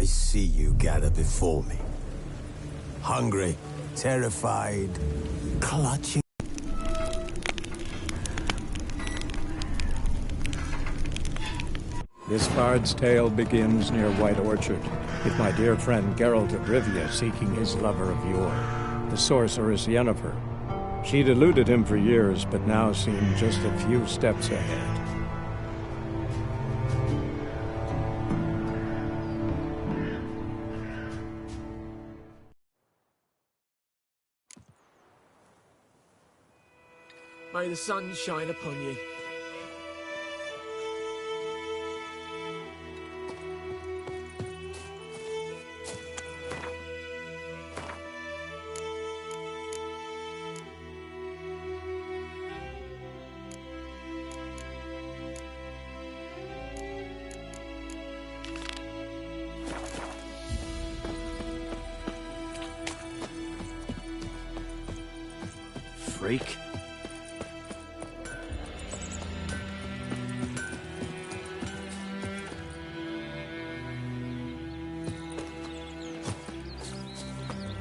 I see you gather before me. Hungry, terrified, clutching. This bard's tale begins near White Orchard, with my dear friend Geralt of Rivia seeking his lover of yore, the sorceress Yennefer. She'd eluded him for years, but now seemed just a few steps ahead. May the sun shine upon you. Freak.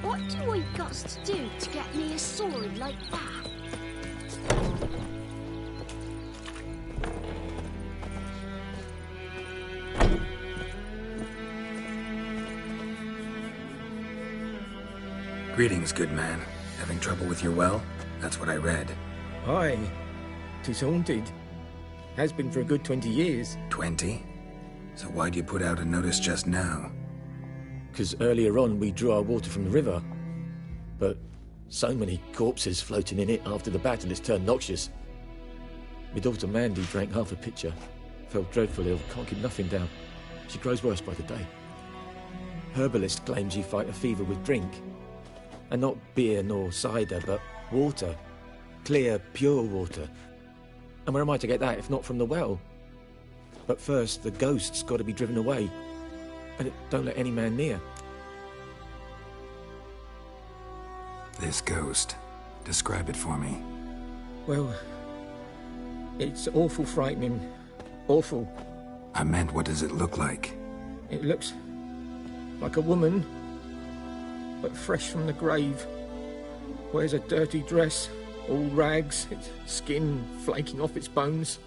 What do I got to do to get me a sword like that? Greetings, good man. Having trouble with your well? That's what I read. Aye, 'tis haunted. Has been for a good 20 years. 20? So why'd you put out a notice just now? 'Cause earlier on we drew our water from the river. But so many corpses floating in it after the battle it's turned noxious. My daughter Mandy drank half a pitcher. Felt dreadfully ill, can't keep nothing down. She grows worse by the day. Herbalist claims you fight a fever with drink. And not beer nor cider, but water. Clear, pure water. And where am I to get that if not from the well? But first, the ghost's got to be driven away. And it don't let any man near. This ghost. Describe it for me. Well, it's awful frightening. Awful. I meant, what does it look like? It looks like a woman, but fresh from the grave. Wears a dirty dress, all rags, its skin flaking off its bones,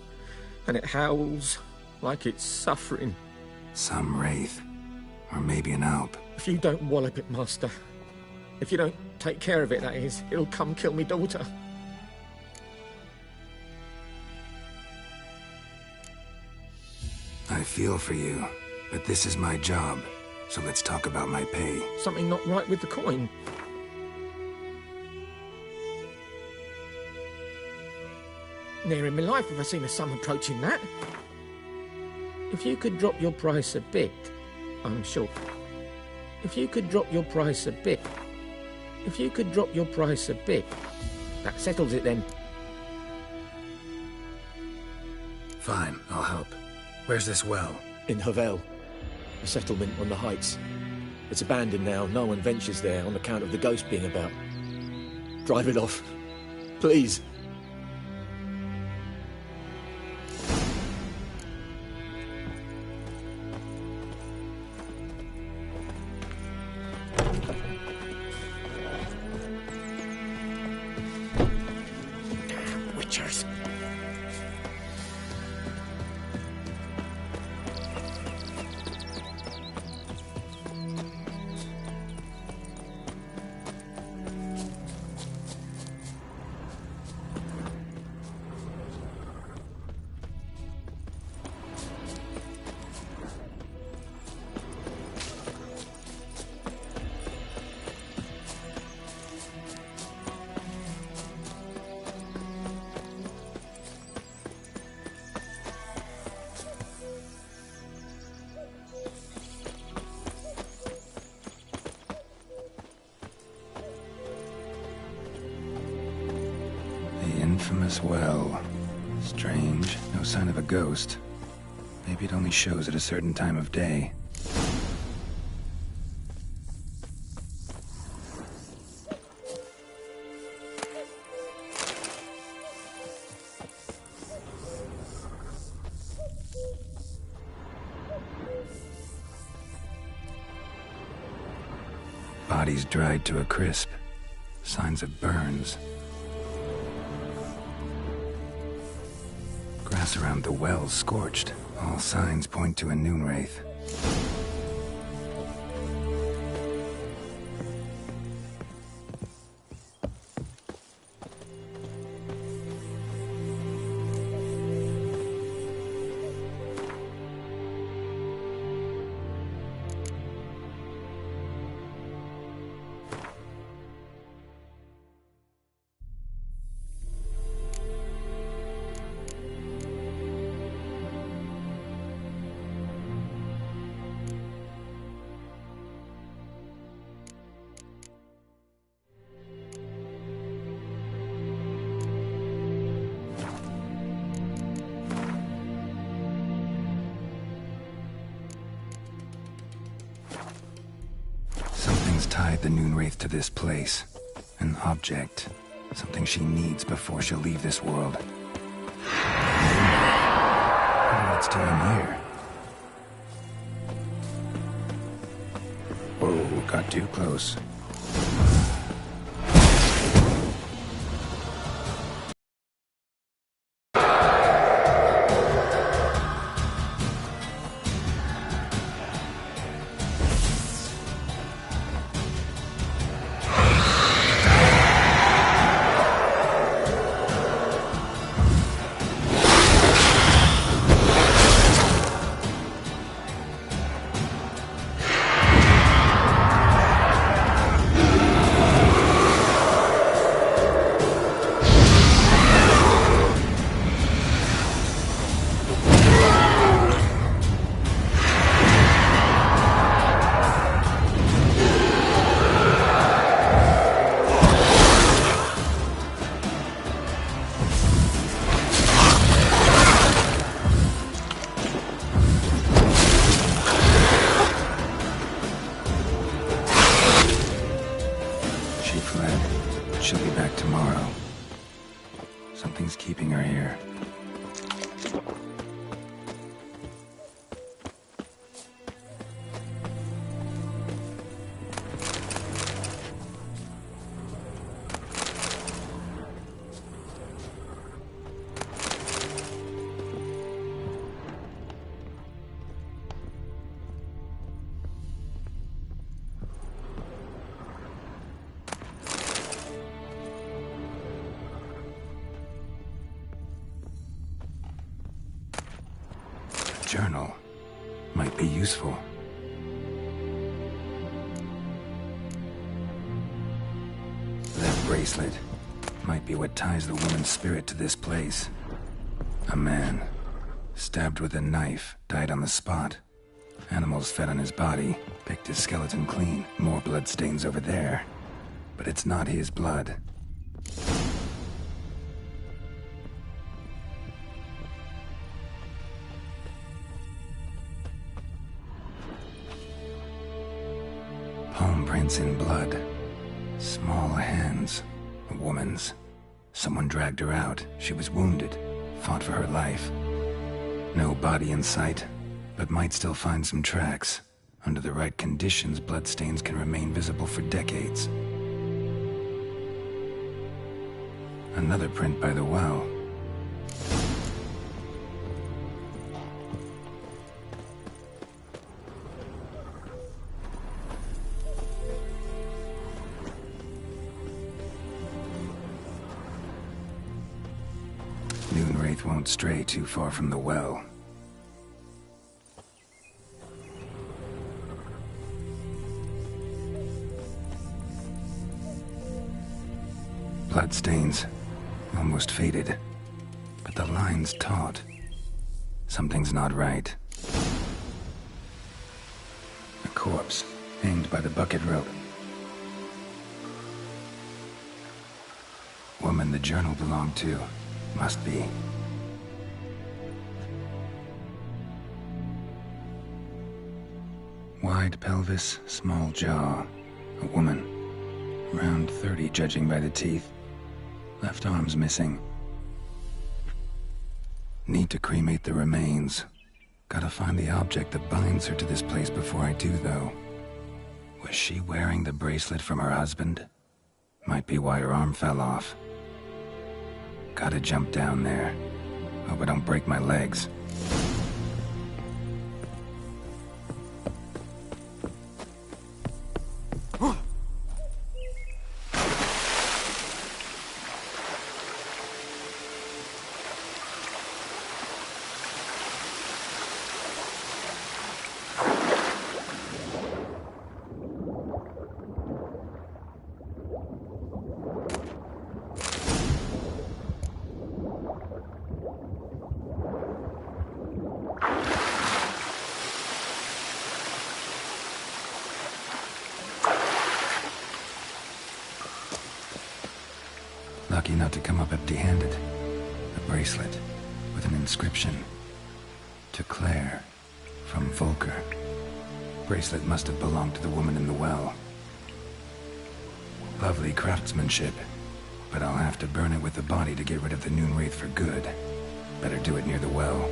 and it howls like it's suffering. Some wraith. Or maybe an alp. If you don't wallop it, Master, if you don't take care of it, that is, it'll come kill me daughter. I feel for you, but this is my job, so let's talk about my pay. Something not right with the coin. Never in my life have I seen a sum approaching that. If you could drop your price a bit, I'm sure. If you could drop your price a bit. If you could drop your price a bit. That settles it then. Fine, I'll help. Where's this well? In Havel, a settlement on the heights. It's abandoned now, no one ventures there on account of the ghost being about. Drive it off. Please. Witchers. Infamous well. Strange. No sign of a ghost. Maybe it only shows at a certain time of day. bodies dried to a crisp. Signs of burns. Grass around the well scorched. All signs point to a noon wraith. Tied the noon wraith to this place. An object. Something she needs before she'll leave this world. What it's doing here? Whoa, got too close. She'll be back tomorrow. Something's keeping her here. Journal might be useful. That bracelet might be what ties the woman's spirit to this place. A man, stabbed with a knife, died on the spot. Animals fed on his body, picked his skeleton clean. More bloodstains over there. But it's not his blood. Palm prints in blood. Small hands. A woman's. Someone dragged her out. She was wounded. Fought for her life. No body in sight, but might still find some tracks. Under the right conditions, bloodstains can remain visible for decades. Another print by the well. Noonwraith won't stray too far from the well. Bloodstains, almost faded, but the line's taut. Something's not right. A corpse, hanged by the bucket rope. Woman the journal belonged to. Must be. Wide pelvis, small jaw. A woman. Around 30, judging by the teeth. Left arm's missing. Need to cremate the remains. Gotta find the object that binds her to this place before I do, though. Was she wearing the bracelet from her husband? Might be why her arm fell off. Gotta jump down there. Hope I don't break my legs. Lucky not to come up empty-handed. A bracelet with an inscription. To Claire, from Volker. Bracelet must have belonged to the woman in the well. Lovely craftsmanship, but I'll have to burn it with the body to get rid of the Noon Wraith for good. Better do it near the well.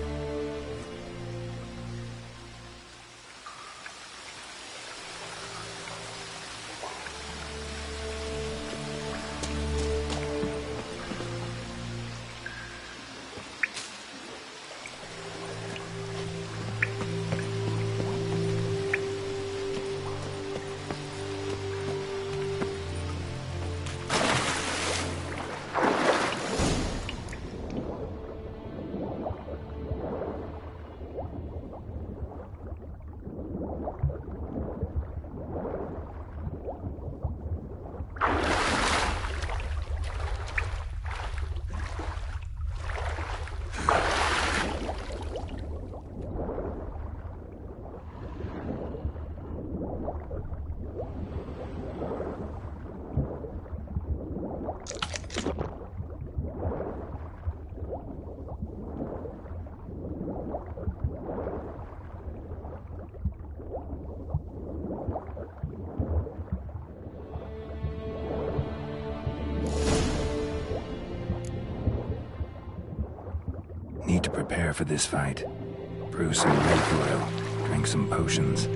Need to prepare for this fight. Brew some wraith oil, drink some potions.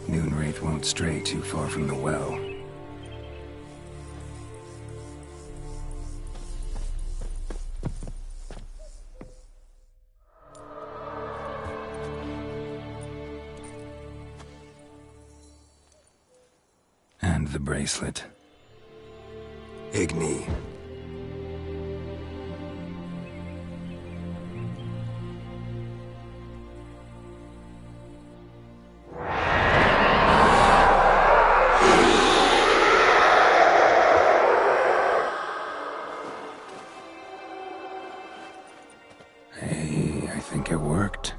Noon Wraith won't stray too far from the well. And the bracelet. Igni. Hey, I think it worked.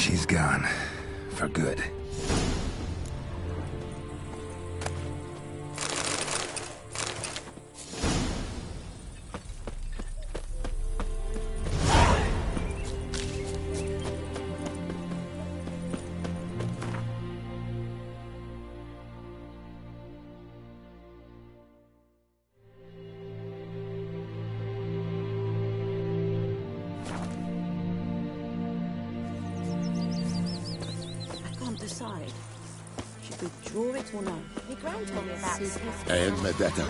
She's gone. For good. Decide. Should we draw it or no? My gran told me about this. Medetta.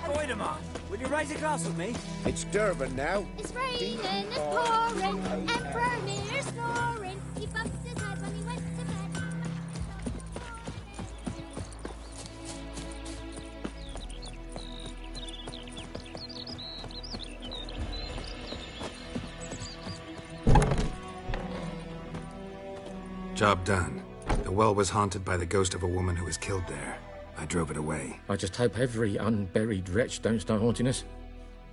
Voidemar, will you raise a glass with me? It's Durban now. It's raining, it's pouring, Emperor Mirror snoring. He bumped his head when he went to bed. Job done. The well was haunted by the ghost of a woman who was killed there. I drove it away. I just hope every unburied wretch don't start haunting us.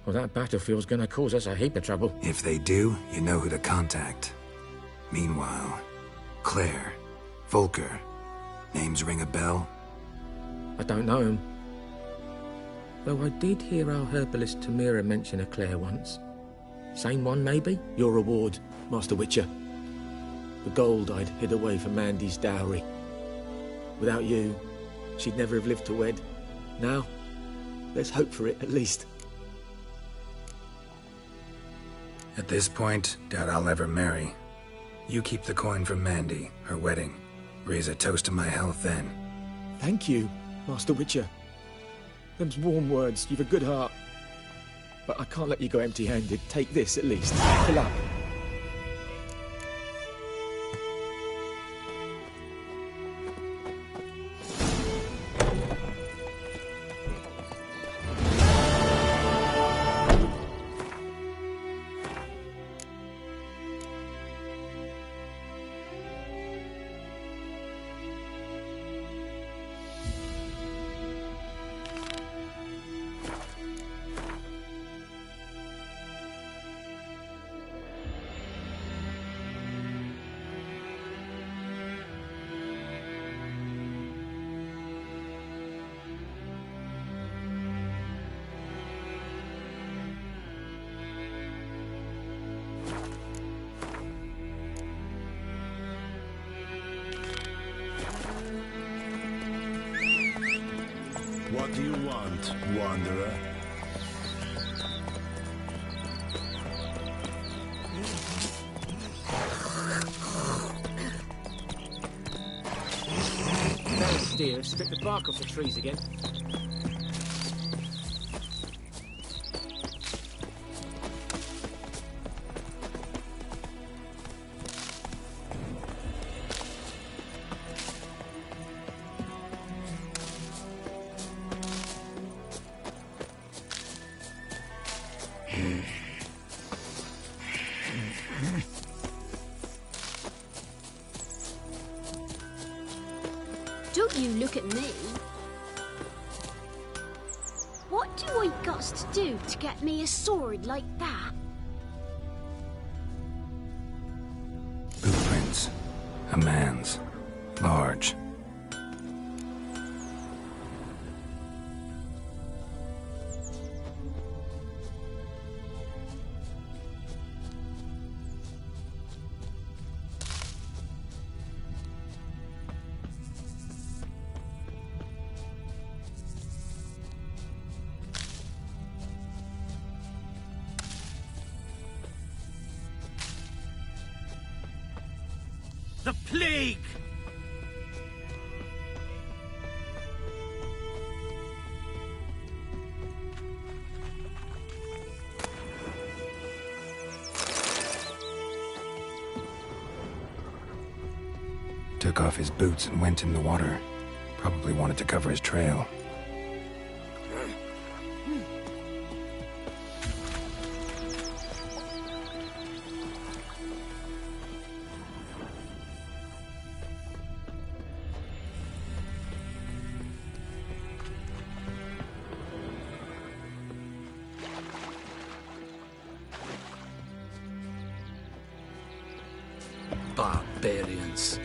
Well, that battlefield's gonna cause us a heap of trouble. If they do, you know who to contact. Meanwhile, Claire, Volker, names ring a bell? I don't know him. Though I did hear our herbalist Tamira mention a Claire once. Same one, maybe? Your reward, Master Witcher. The gold I'd hid away for Mandy's dowry. Without you, she'd never have lived to wed. Now, let's hope for it, at least. At this point, doubt I'll ever marry. You keep the coin from Mandy, her wedding. Raise a toast to my health then. Thank you, Master Witcher. Them's warm words, you've a good heart. But I can't let you go empty-handed. Take this, at least. Fill up. What do you want, Wanderer? Those deer spit the bark off the trees again. Don't you look at me. What do I got to do to get me a sword like that? Footprints. A man's. Large. The plague! Took off his boots and went in the water. Probably wanted to cover his trail. Barbarians.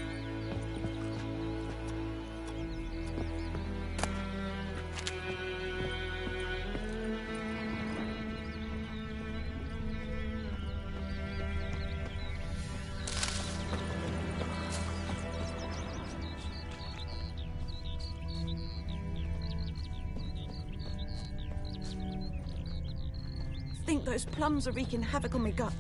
I think those plums are wreaking havoc on my gut.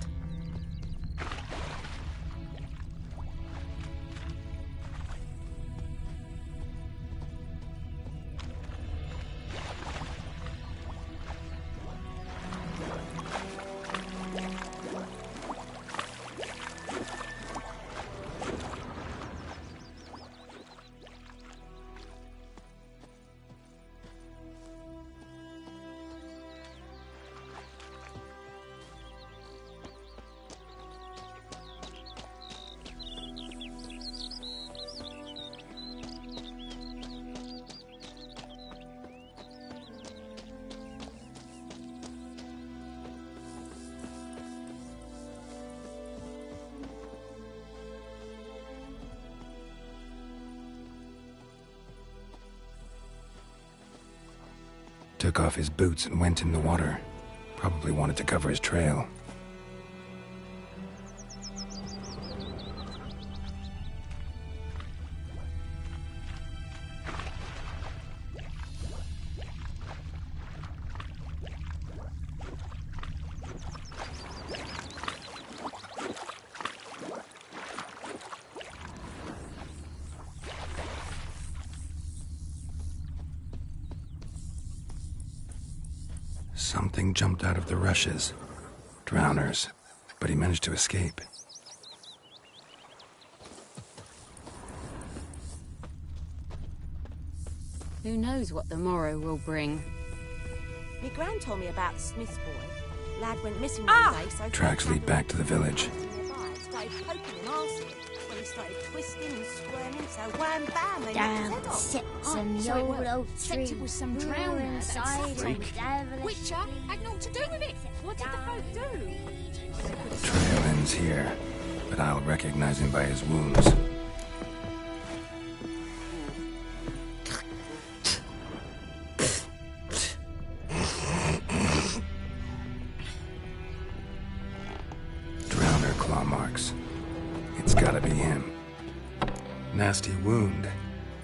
Took off his boots and went in the water. Probably wanted to cover his trail. Something jumped out of the rushes. Drowners. But he managed to escape. Who knows what the morrow will bring? Me gran told me about the Smith's boy. Lad went missing one day, so... Tracks lead back to the village. Started poking him arse when he started twisting and squirming, so wham bam, they knocked his Damn, head off. sits and the old oak tree. It was some grew drowner inside that's and freak. devilish Witcher had naught to do with it. What did the folk do? Trail ends here, but I'll recognize him by his wounds. Drowner claw marks. It's gotta be him. Nasty wound.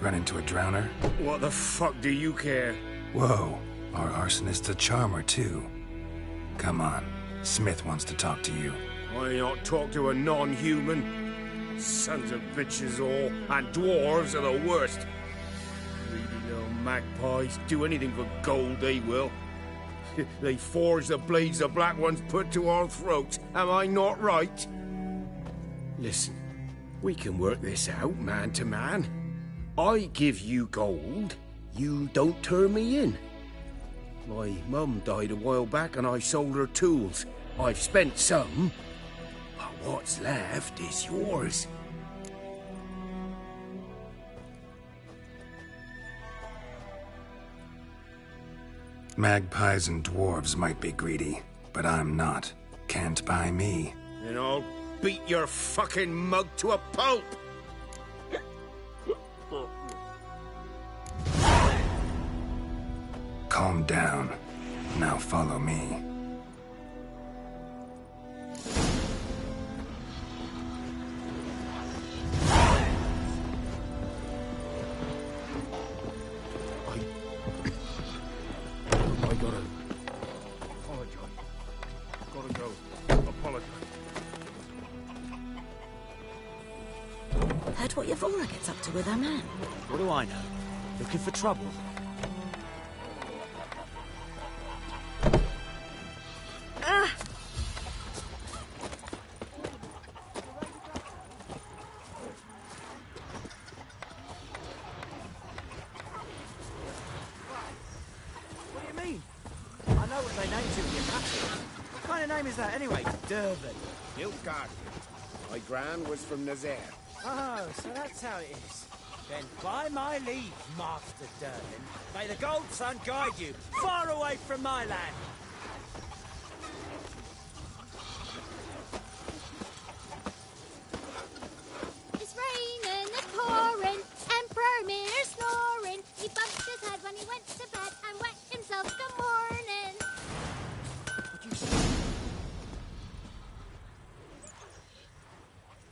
Run into a drowner? What the fuck do you care? Whoa, our arsonist's a charmer too. Come on, Smith wants to talk to you. I not talk to a non-human. Sons of bitches all, and dwarves are the worst. Greedy little magpies do anything for gold, they will. They forge the blades the black ones put to our throats. Am I not right? Listen, we can work this out man to man. I give you gold, you don't turn me in. My mum died a while back and I sold her tools. I've spent some, but what's left is yours. Magpies and dwarves might be greedy, but I'm not. Can't buy me. And I'll beat your fucking mug to a pulp! Calm down. Now follow me. I gotta... apologize. Gotta go. Apologize. Heard what Yvonne gets up to with her man. What do I know? Looking for trouble? What do you mean? I know what they named you in your passage. What kind of name is that anyway? Durban. Guilfgard. My gran was from Nazaire. Oh, so that's how it is. Then by my leave, Master Durban, may the Gold Sun guide you far away from my land.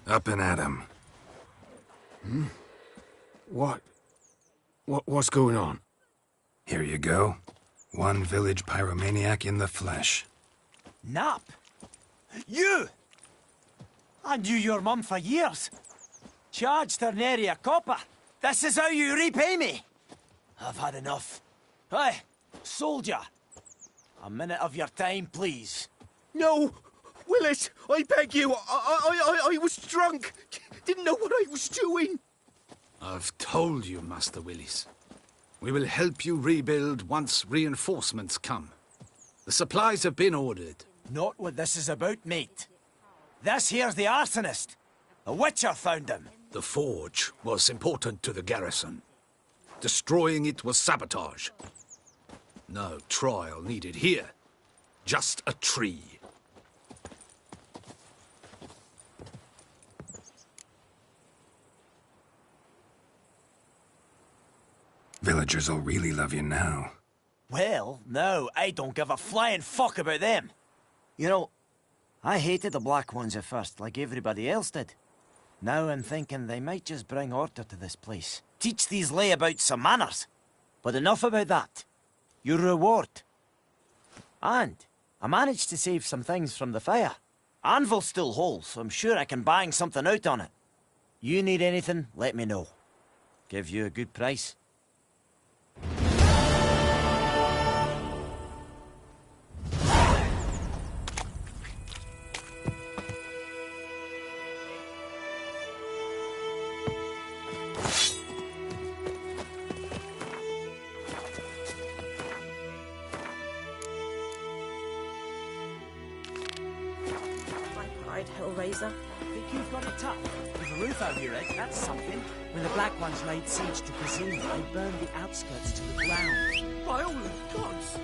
Up and at 'em. What's going on? Here you go. One village pyromaniac in the flesh. Nap? You! I knew your mum for years. Charged her nary a copper. This is how you repay me. I've had enough. Hey, soldier. A minute of your time, please. No! Willis, I beg you. I was drunk. Didn't know what I was doing. I've told you, Master Willis. We will help you rebuild once reinforcements come. The supplies have been ordered. Not what this is about, mate. This here's the arsonist. A witcher found him. The forge was important to the garrison. Destroying it was sabotage. No trial needed here. Just a tree. Villagers will really love you now. Well, no, I don't give a flying fuck about them. You know, I hated the Black Ones at first, like everybody else did. Now I'm thinking they might just bring order to this place. Teach these layabouts some manners. But enough about that. Your reward. And I managed to save some things from the fire. Anvil's still whole, so I'm sure I can bang something out on it. You need anything, let me know. Give you a good price. Hellraiser. Think you've got it tough? With a roof over your head, that's something. When the Black Ones laid siege to Kazima, they burned the outskirts to the ground. By all the gods!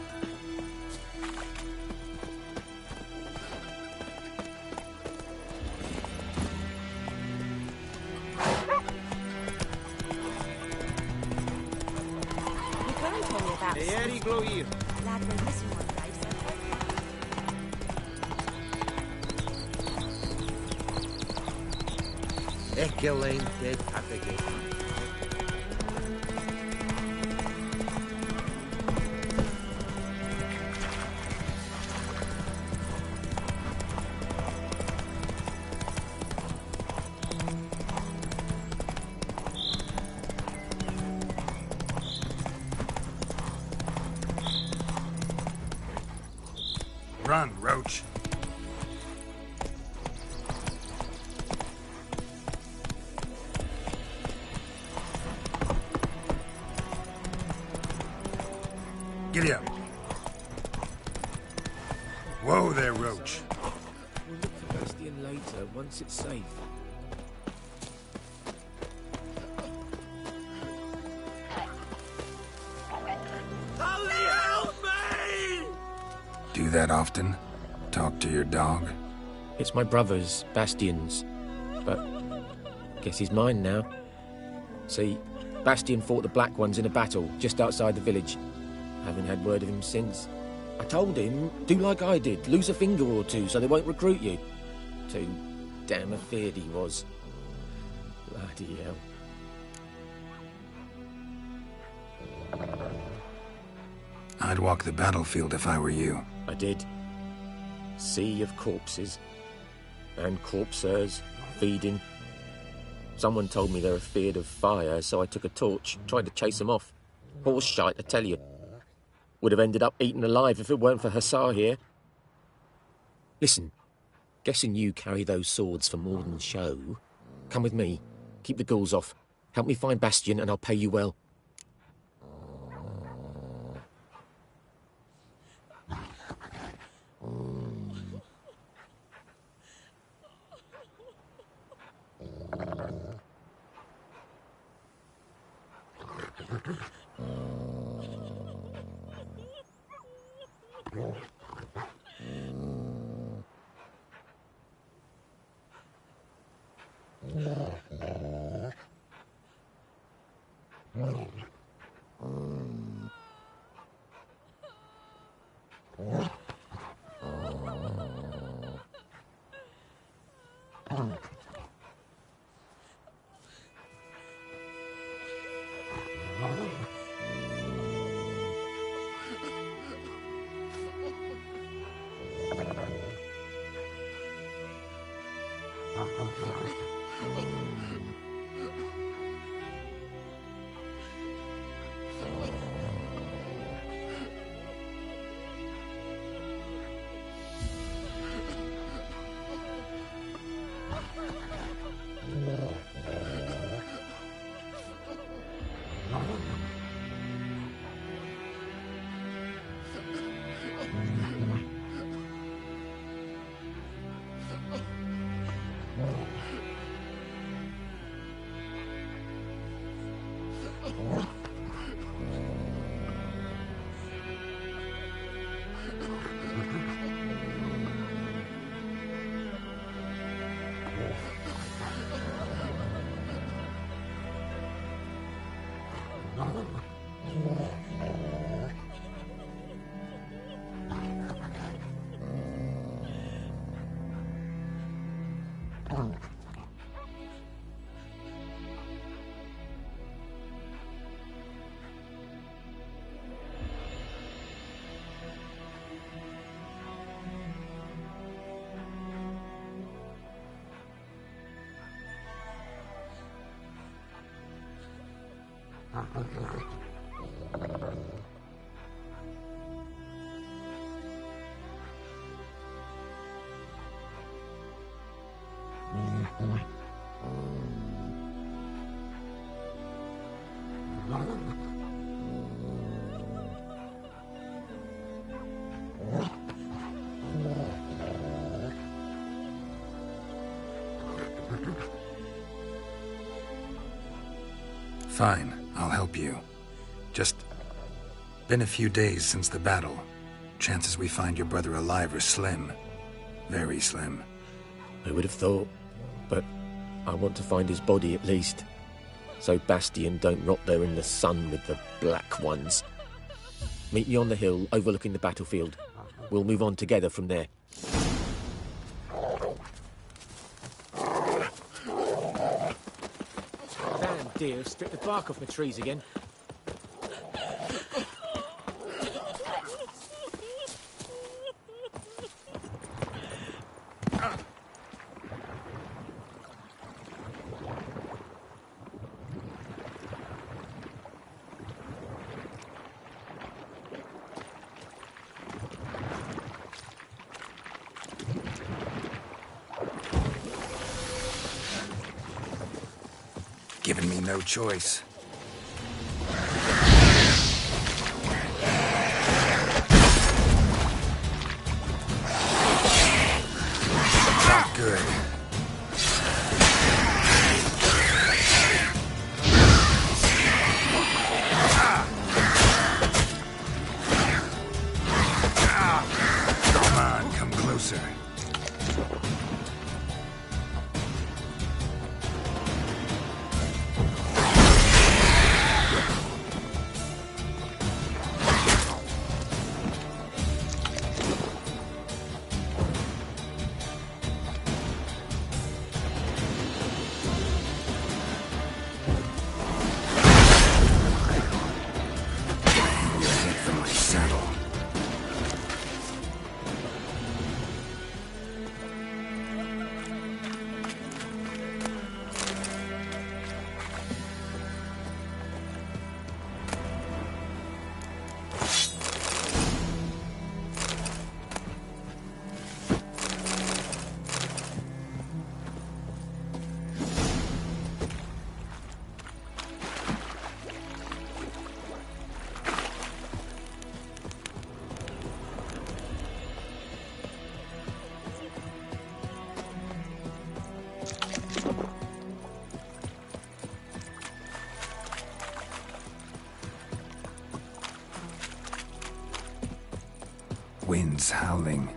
You can't tell me about Erik Gloir. Glad we're missing one, Racer. Ekelain dead Papagay. Run, Roach. Giddy up. Whoa there, Roach. We'll look for Bastion later, once it's safe. Do that often? Talk to your dog? It's my brother's, Bastion's. But guess he's mine now. See, Bastion fought the Black Ones in a battle just outside the village. Haven't had word of him since. I told him, do like I did, lose a finger or two so they won't recruit you. Too damn afeard he was. Bloody hell. I'd walk the battlefield if I were you. I did. Sea of corpses. And corpsers, feeding. Someone told me they're afeard of fire, so I took a torch, tried to chase them off. Horse shite, I tell you. Would have ended up eaten alive if it weren't for Hussar here. Listen, guessing you carry those swords for more than show. Come with me. Keep the ghouls off. Help me find Bastion and I'll pay you well. Fine, I'll help you. Just been a few days since the battle. Chances we find your brother alive are slim. Very slim. I would have thought, but I want to find his body at least. So Bastion don't rot there in the sun with the Black Ones. Meet me on the hill overlooking the battlefield. We'll move on together from there. Damn deer stripped the bark off the trees again. Giving me no choice. Not good. Come on, come closer. Winds howling.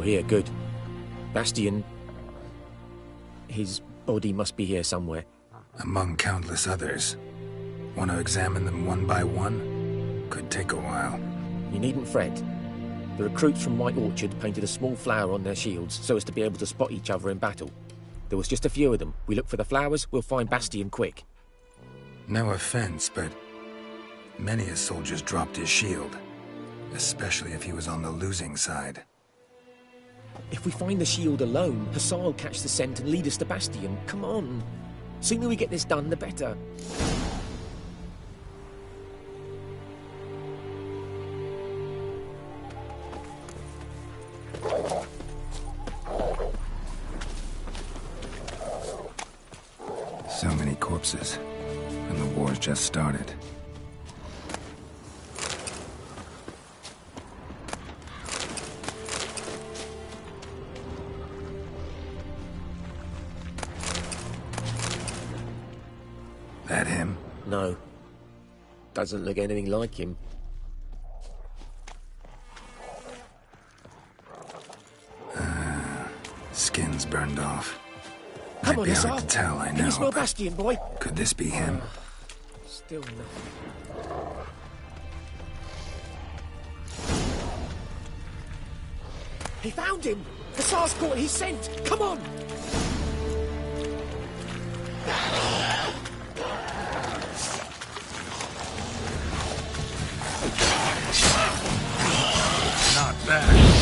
here, good. Bastion... His body must be here somewhere. Among countless others. Want to examine them one by one? Could take a while. You needn't fret. The recruits from White Orchard painted a small flower on their shields so as to be able to spot each other in battle. There was just a few of them. We look for the flowers, we'll find Bastion quick. No offense, but many a soldier's dropped his shield. Especially if he was on the losing side. If we find the shield alone, Hussar will catch the scent and lead us to Bastion. Come on. Sooner we get this done, the better. So many corpses, and the war's just started. That him? No. Doesn't look anything like him. Skin's burned off. Come Might on, be Hussar. hard to tell, I know. Can you smell but Bastion, boy? could this be him? Still nothing. He found him! Hussar's caught his scent! Come on! Not bad.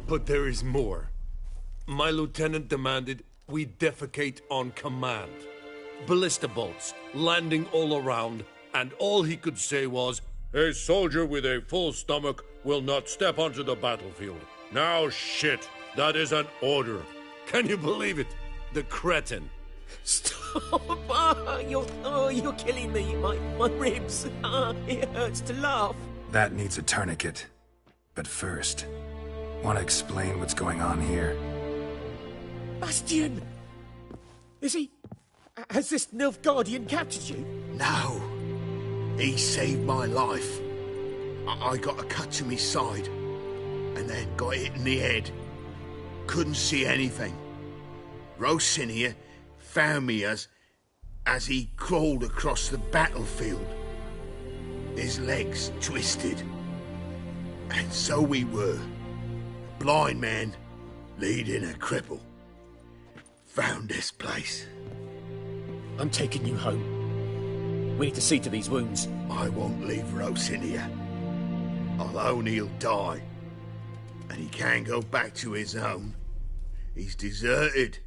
But there is more. My lieutenant demanded we defecate on command. Ballista bolts, landing all around, and all he could say was, "A soldier with a full stomach will not step onto the battlefield." Now shit, that is an order. Can you believe it? The cretin. Stop! You're killing me. My ribs. It hurts to laugh. That needs a tourniquet. But first, want to explain what's going on here? Bastion! Is he... Has this Nilfgaardian captured you? No. He saved my life. I got a cut to my side, and then got hit in the head. Couldn't see anything. Rosinia found me as he crawled across the battlefield. His legs twisted. And so we were. Blind man leading a cripple. Found this place. I'm taking you home. We need to see to these wounds. I won't leave Rosinia. Alone he'll die. And he can't go back to his own. He's deserted.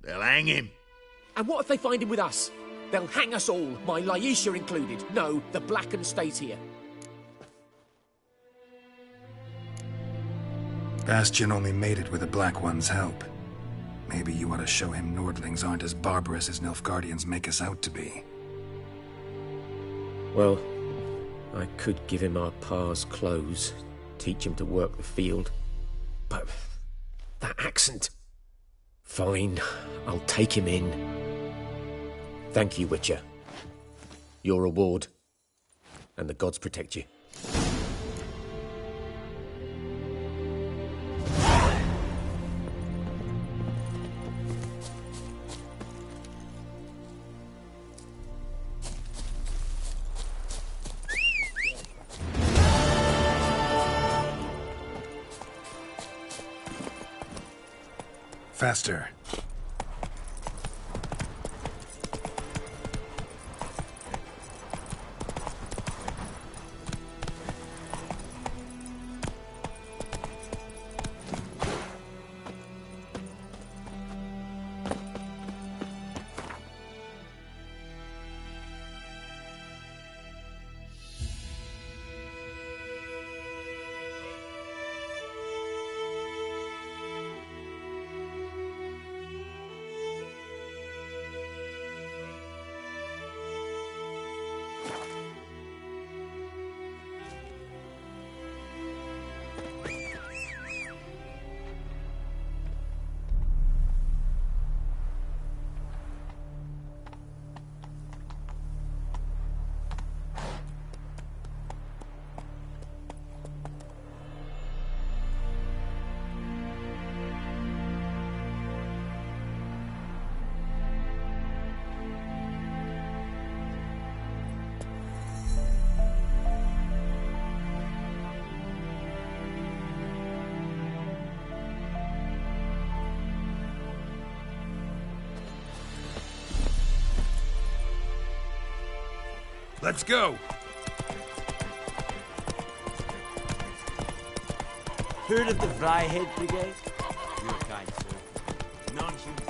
They'll hang him. And what if they find him with us? They'll hang us all, my Laisha included. No, the Blackened stays here. Bastion only made it with the Black One's help. Maybe you ought to show him Nordlings aren't as barbarous as Nilfgaardians make us out to be. Well, I could give him our pa's clothes, teach him to work the field. But that accent... Fine, I'll take him in. Thank you, Witcher. Your reward. And the gods protect you. Faster. Let's go! Heard of the Vryhead Brigade? Your kind, sir. Non-human.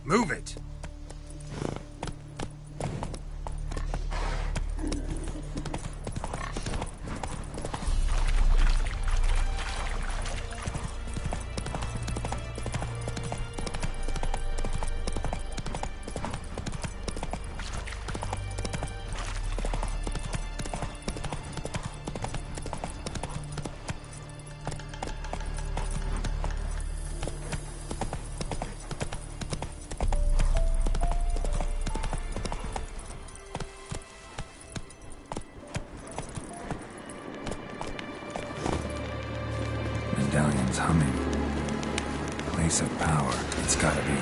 Move it! Medallion's humming. Place of power. It's gotta be.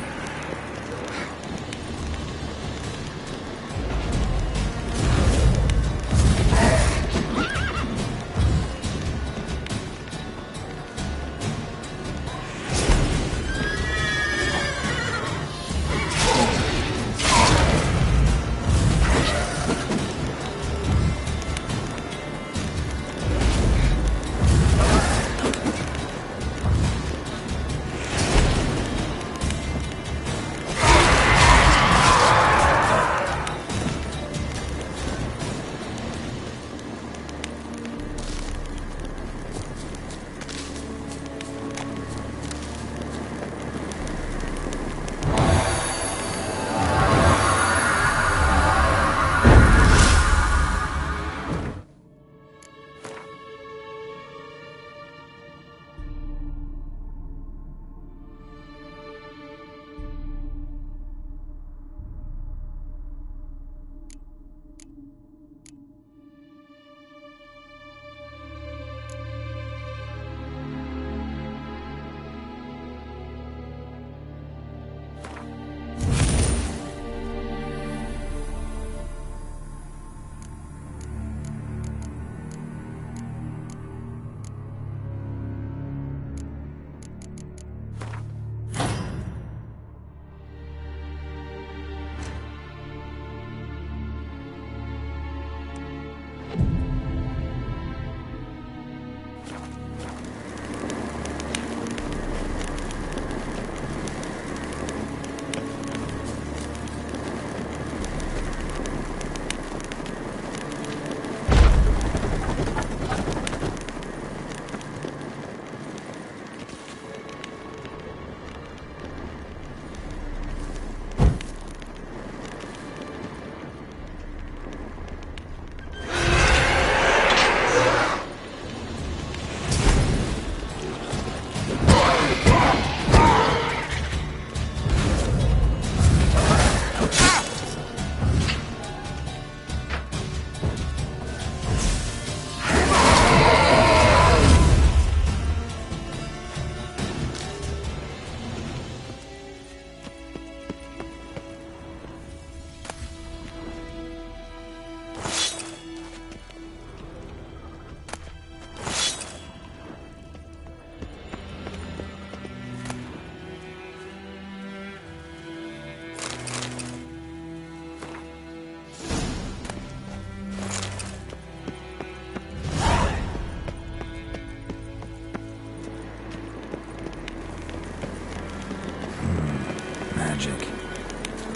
magic.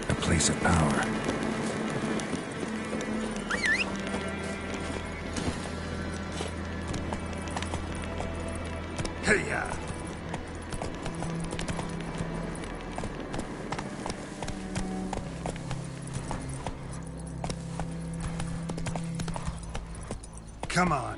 A place of power. Hey-ya! Come on.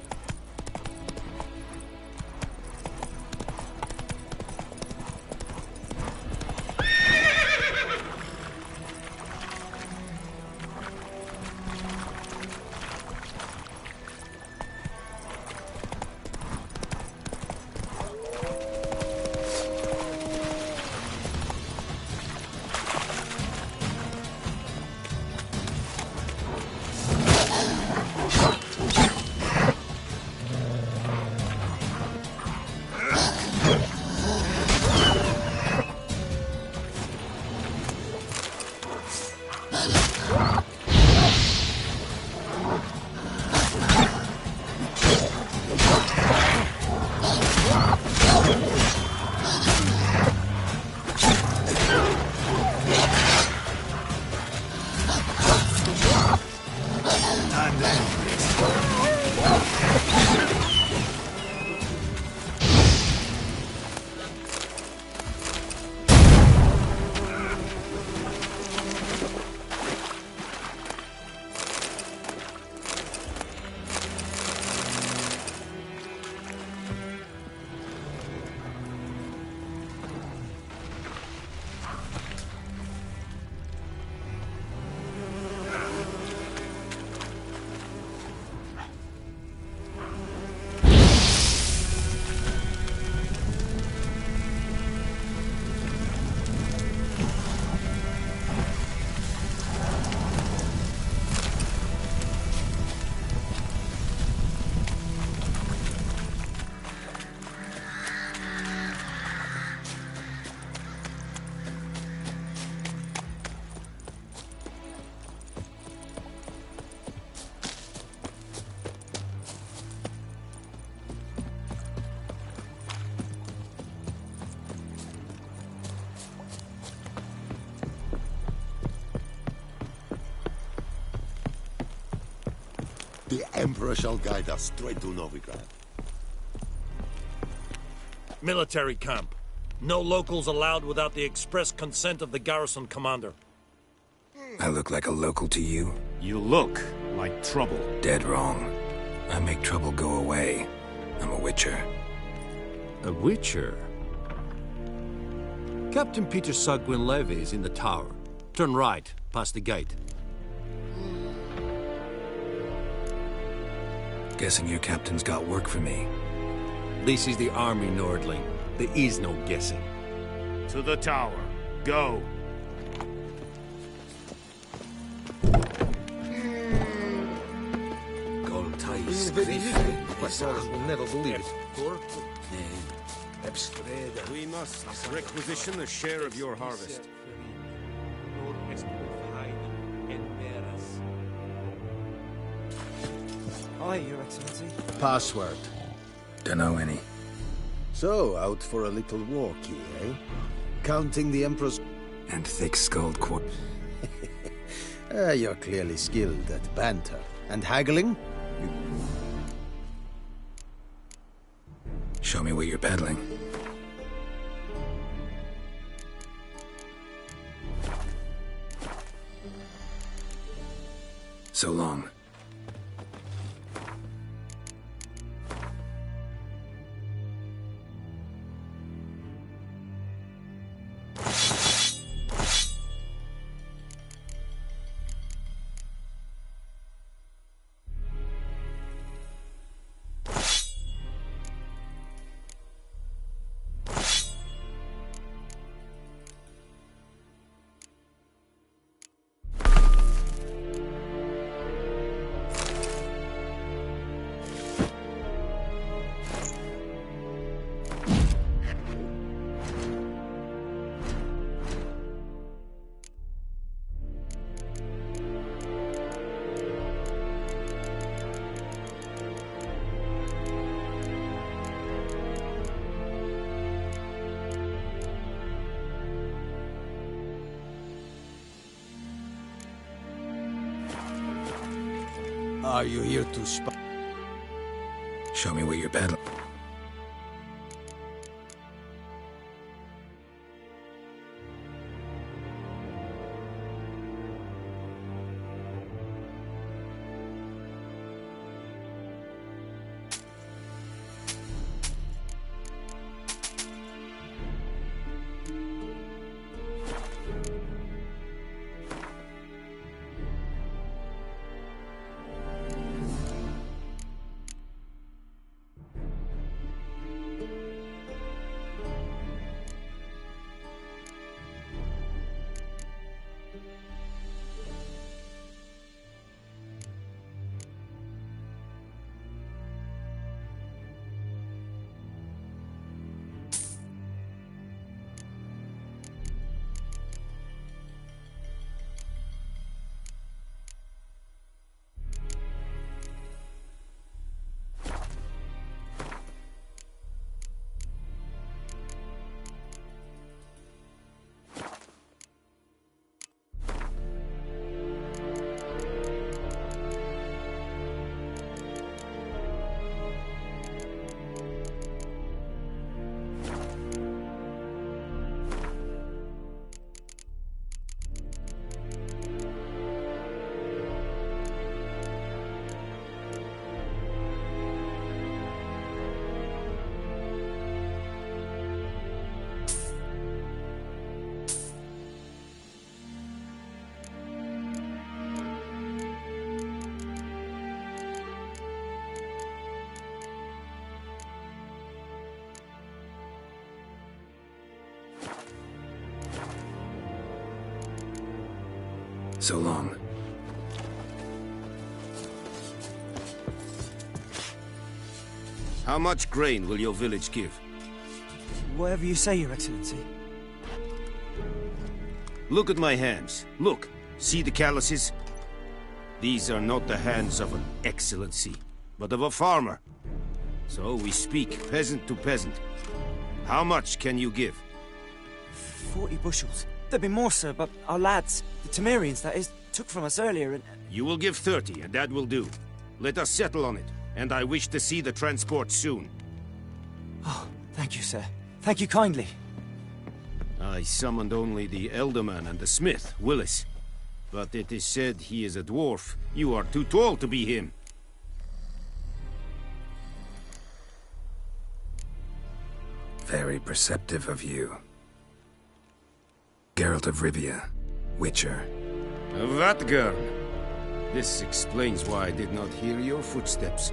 The Emperor shall guide us straight to Novigrad. Military camp. No locals allowed without the express consent of the garrison commander. I look like a local to you? You look like trouble. Dead wrong. I make trouble go away. I'm a witcher. A witcher? Captain Peter Sagwin Levy is in the tower. Turn right, past the gate. Guessing your captain's got work for me. This is the army, Nordling. There is no guessing. To the tower. Go. will never believe it. We must requisition a share of your harvest. Aye, Your Excellency. Password. Dunno any. So, out for a little walkie, eh? Counting the Emperor's... And thick-skulled quart... You're clearly skilled at banter. And haggling? Show me what you're peddling. So long. Are you here to spy? Show me where you're battling. So long. How much grain will your village give? Whatever you say, Your Excellency. Look at my hands. Look. See the calluses? These are not the hands of an excellency, but of a farmer. So we speak peasant to peasant. How much can you give? 40 bushels. There'd be more, sir, but our lads, the Temerians, that is, took from us earlier and... You will give 30, and that will do. Let us settle on it, and I wish to see the transport soon. Oh, thank you, sir. Thank you kindly. I summoned only the Elderman and the smith, Willis. But it is said he is a dwarf. You are too tall to be him. Very perceptive of you. Geralt of Rivia, Witcher. Vatgern! This explains why I did not hear your footsteps.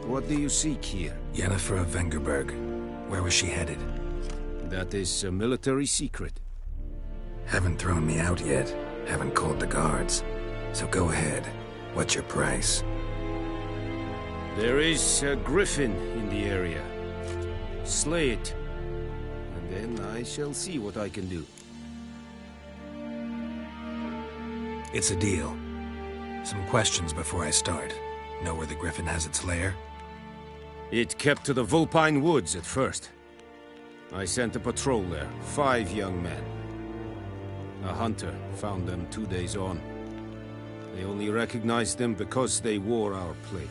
What do you seek here? Yennefer of Vengerberg. Where was she headed? That is a military secret. Haven't thrown me out yet. Haven't called the guards. So go ahead. What's your price? There is a griffin in the area. Slay it. And then I shall see what I can do. It's a deal. Some questions before I start. Know where the griffin has its lair? It kept to the Vulpine Woods at first. I sent a patrol there, 5 young men. A hunter found them 2 days on. They only recognized them because they wore our plate.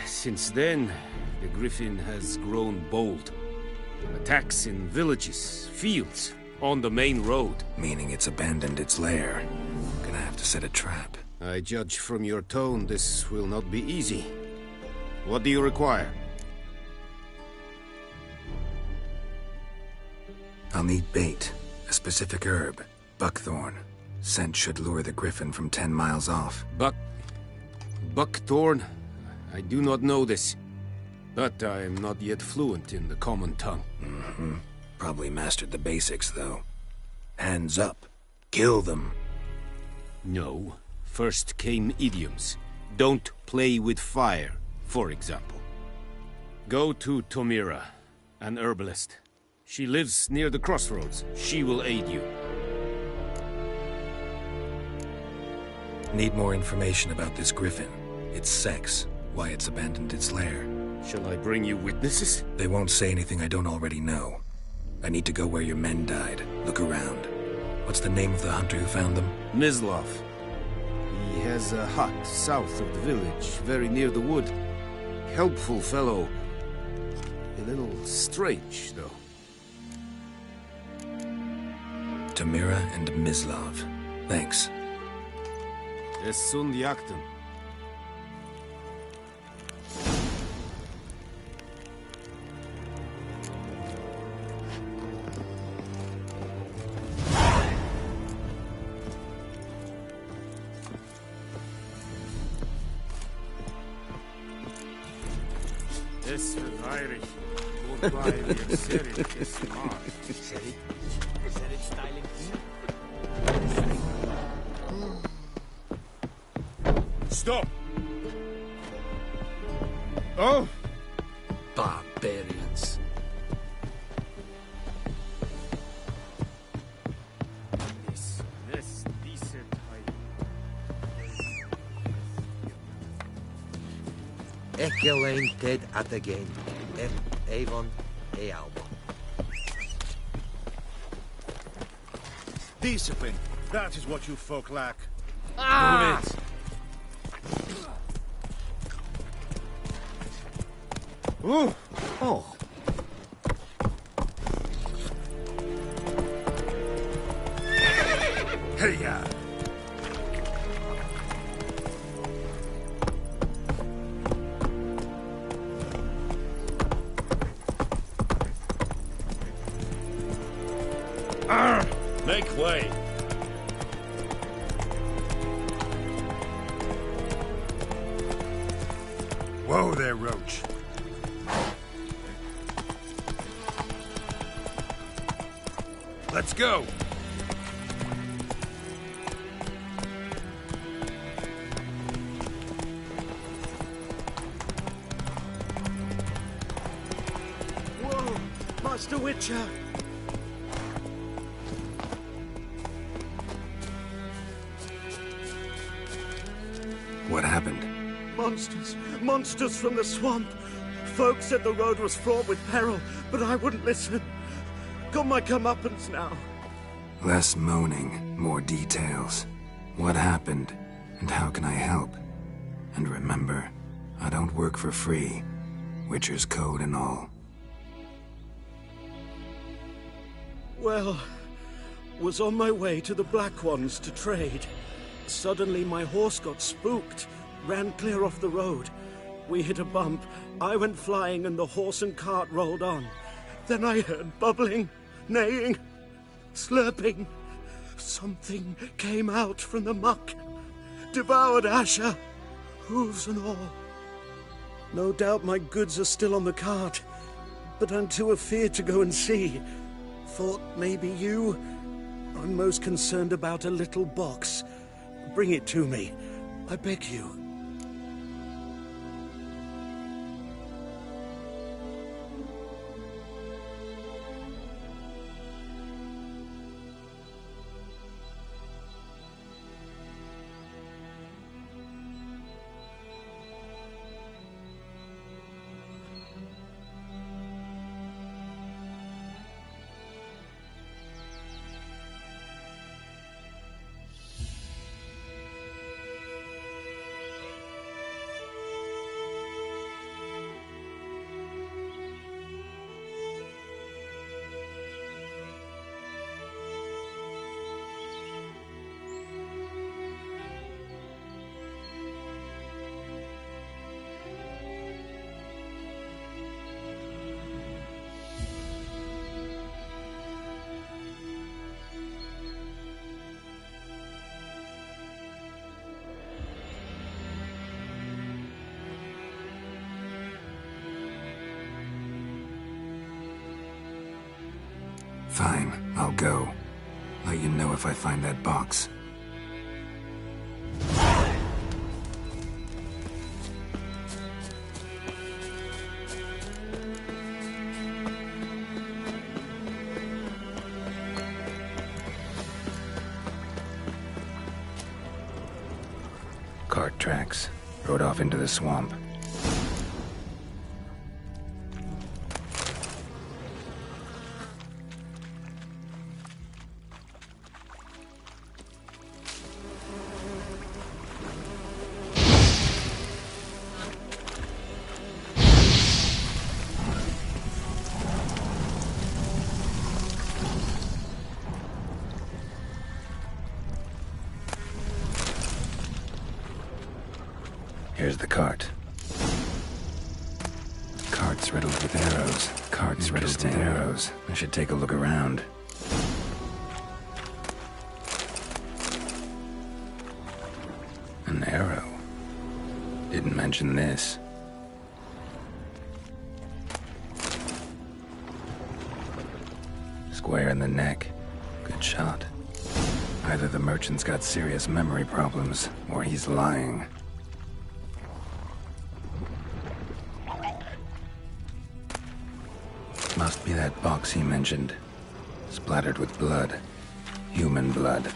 Since then, the griffin has grown bold. Attacks in villages, fields, on the main road. Meaning it's abandoned its lair. Gonna have to set a trap. I judge from your tone this will not be easy. What do you require? I'll need bait. A specific herb. Buckthorn. Scent should lure the griffin from 10 miles off. Buckthorn? I do not know this. But I am not yet fluent in the common tongue. Mm-hmm. Probably mastered the basics, though. Hands up. Kill them. No. First came idioms. Don't play with fire, for example. Go to Tomira, an herbalist. She lives near the crossroads. She will aid you. Need more information about this griffin. Its sex, why it's abandoned its lair. Shall I bring you witnesses? They won't say anything I don't already know. I need to go where your men died. Look around. What's the name of the hunter who found them? Mislav. He has a hut south of the village, very near the wood. Helpful fellow. A little strange, though. Tamira and Mislav. Thanks. Es sunt jakten. Es verweirig. Wobei wir Serit es mag. Serit? Serit styling here? Stop! Oh! Barbarians. This decent Ekelein ted at again. Avon e Alba. Discipline. That is what you folk lack. Move it! Ooh. Oh. Hey-ya! Make way. Whoa there, Roach. Let's go! Whoa! Master Witcher! What happened? Monsters! Monsters from the swamp! Folks said the road was fraught with peril, but I wouldn't listen. Got my comeuppance now. Less moaning, more details. What happened, and how can I help? And remember, I don't work for free. Witcher's code and all. Well, was on my way to the Black Ones to trade. Suddenly my horse got spooked, ran clear off the road. We hit a bump, I went flying and the horse and cart rolled on. Then I heard bubbling, neighing, slurping. Something came out from the muck, devoured Asher, hooves and all. No doubt my goods are still on the cart, but I'm too afeard to go and see. Thought maybe you. I'm most concerned about a little box. Bring it to me, I beg you. Fine, I'll go. Let you know if I find that box. Cart tracks. Rode off into the swamp. Here's the cart. Cart's riddled with arrows. Cart's riddled with arrows. I should take a look around. An arrow. Didn't mention this. Square in the neck. Good shot. Either the merchant's got serious memory problems, or he's lying. Must be that box he mentioned. Splattered with blood. Human blood.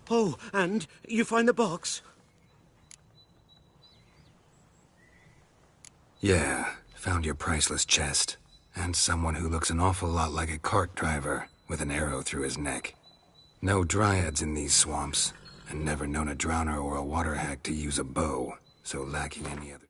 Oh, and you find the box? Yeah, found your priceless chest. And someone who looks an awful lot like a cart driver, with an arrow through his neck. No dryads in these swamps, and never known a drowner or a water hack to use a bow, so lacking any other...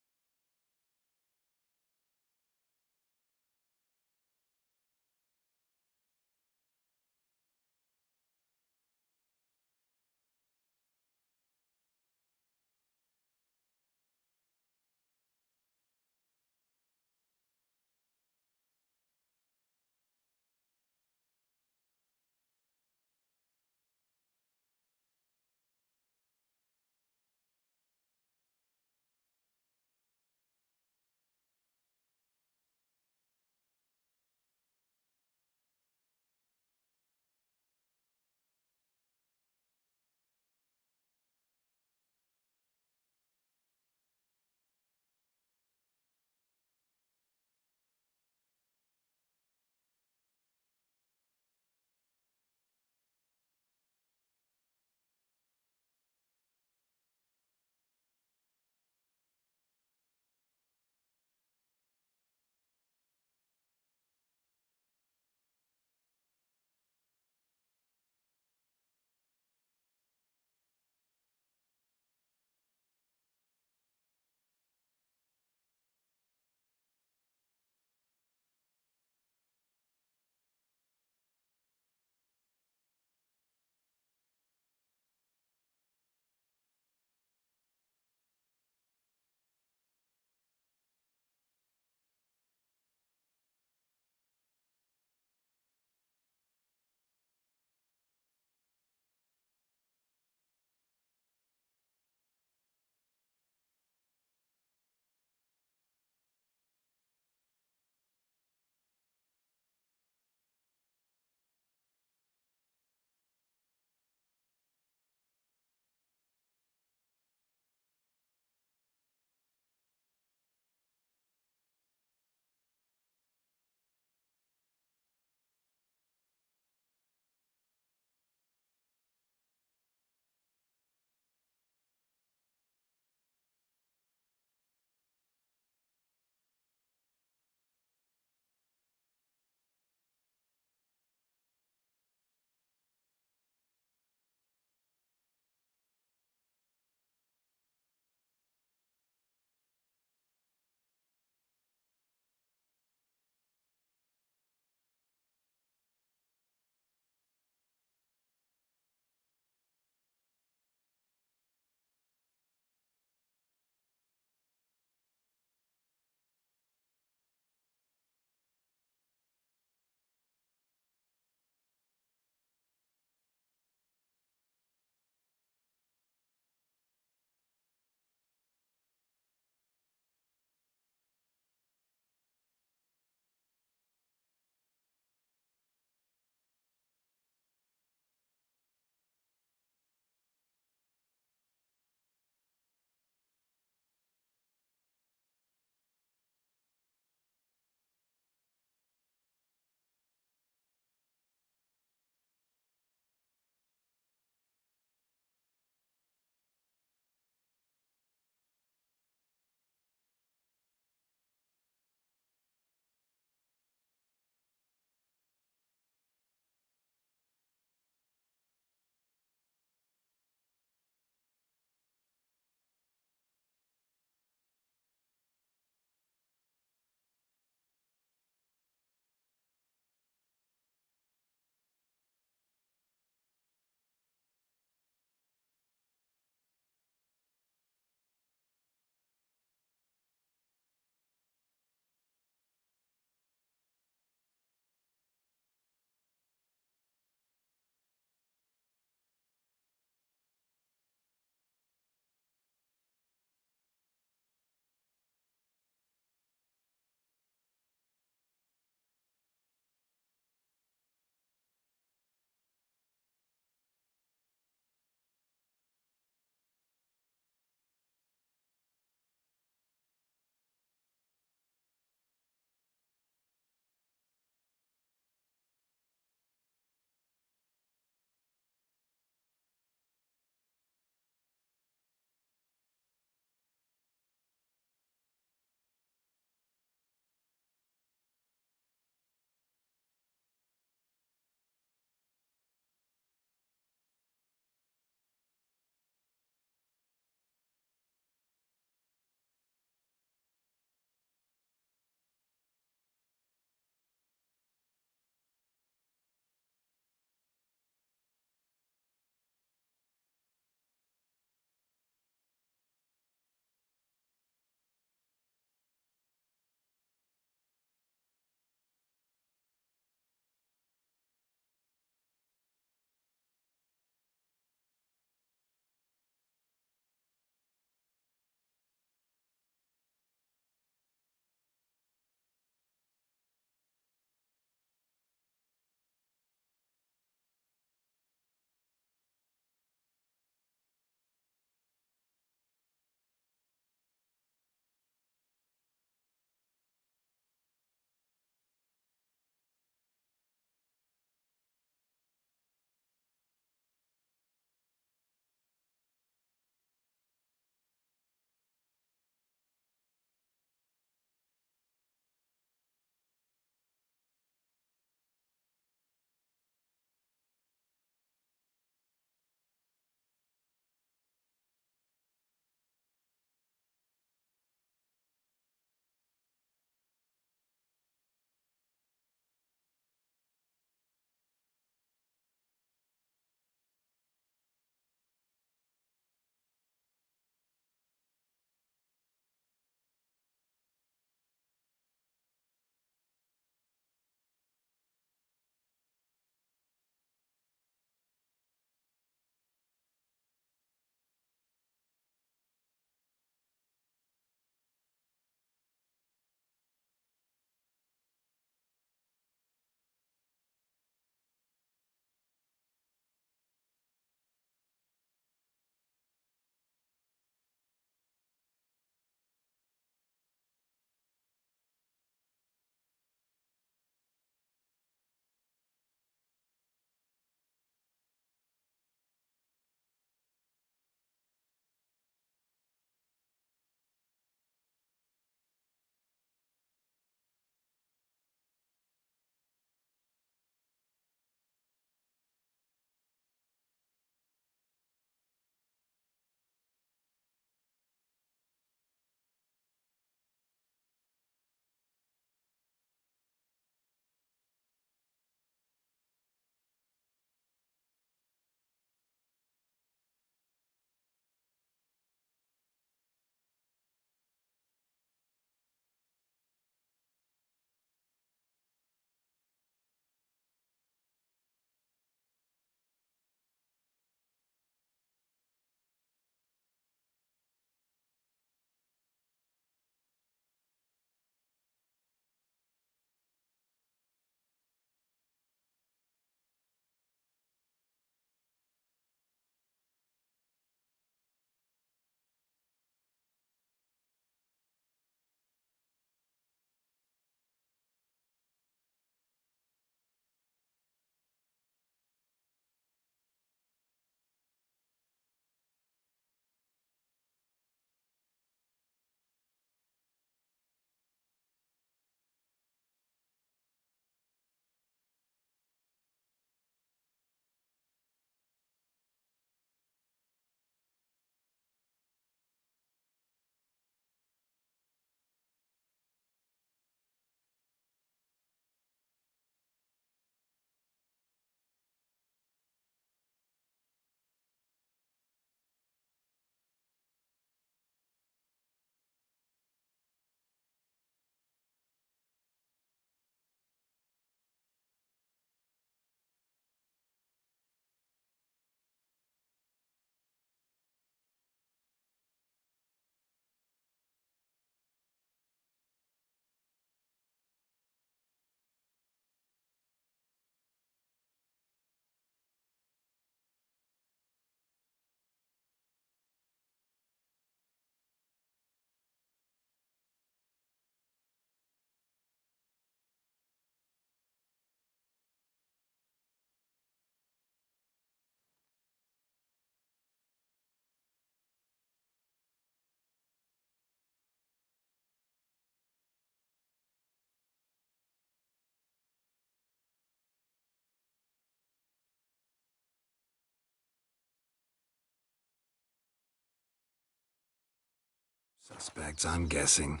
Suspects, I'm guessing.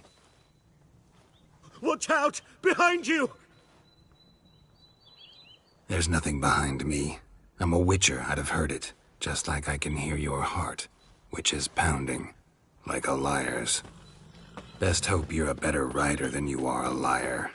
Watch out! Behind you! There's nothing behind me. I'm a witcher, I'd have heard it. Just like I can hear your heart, which is pounding. Like a liar's. Best hope you're a better rider than you are a liar.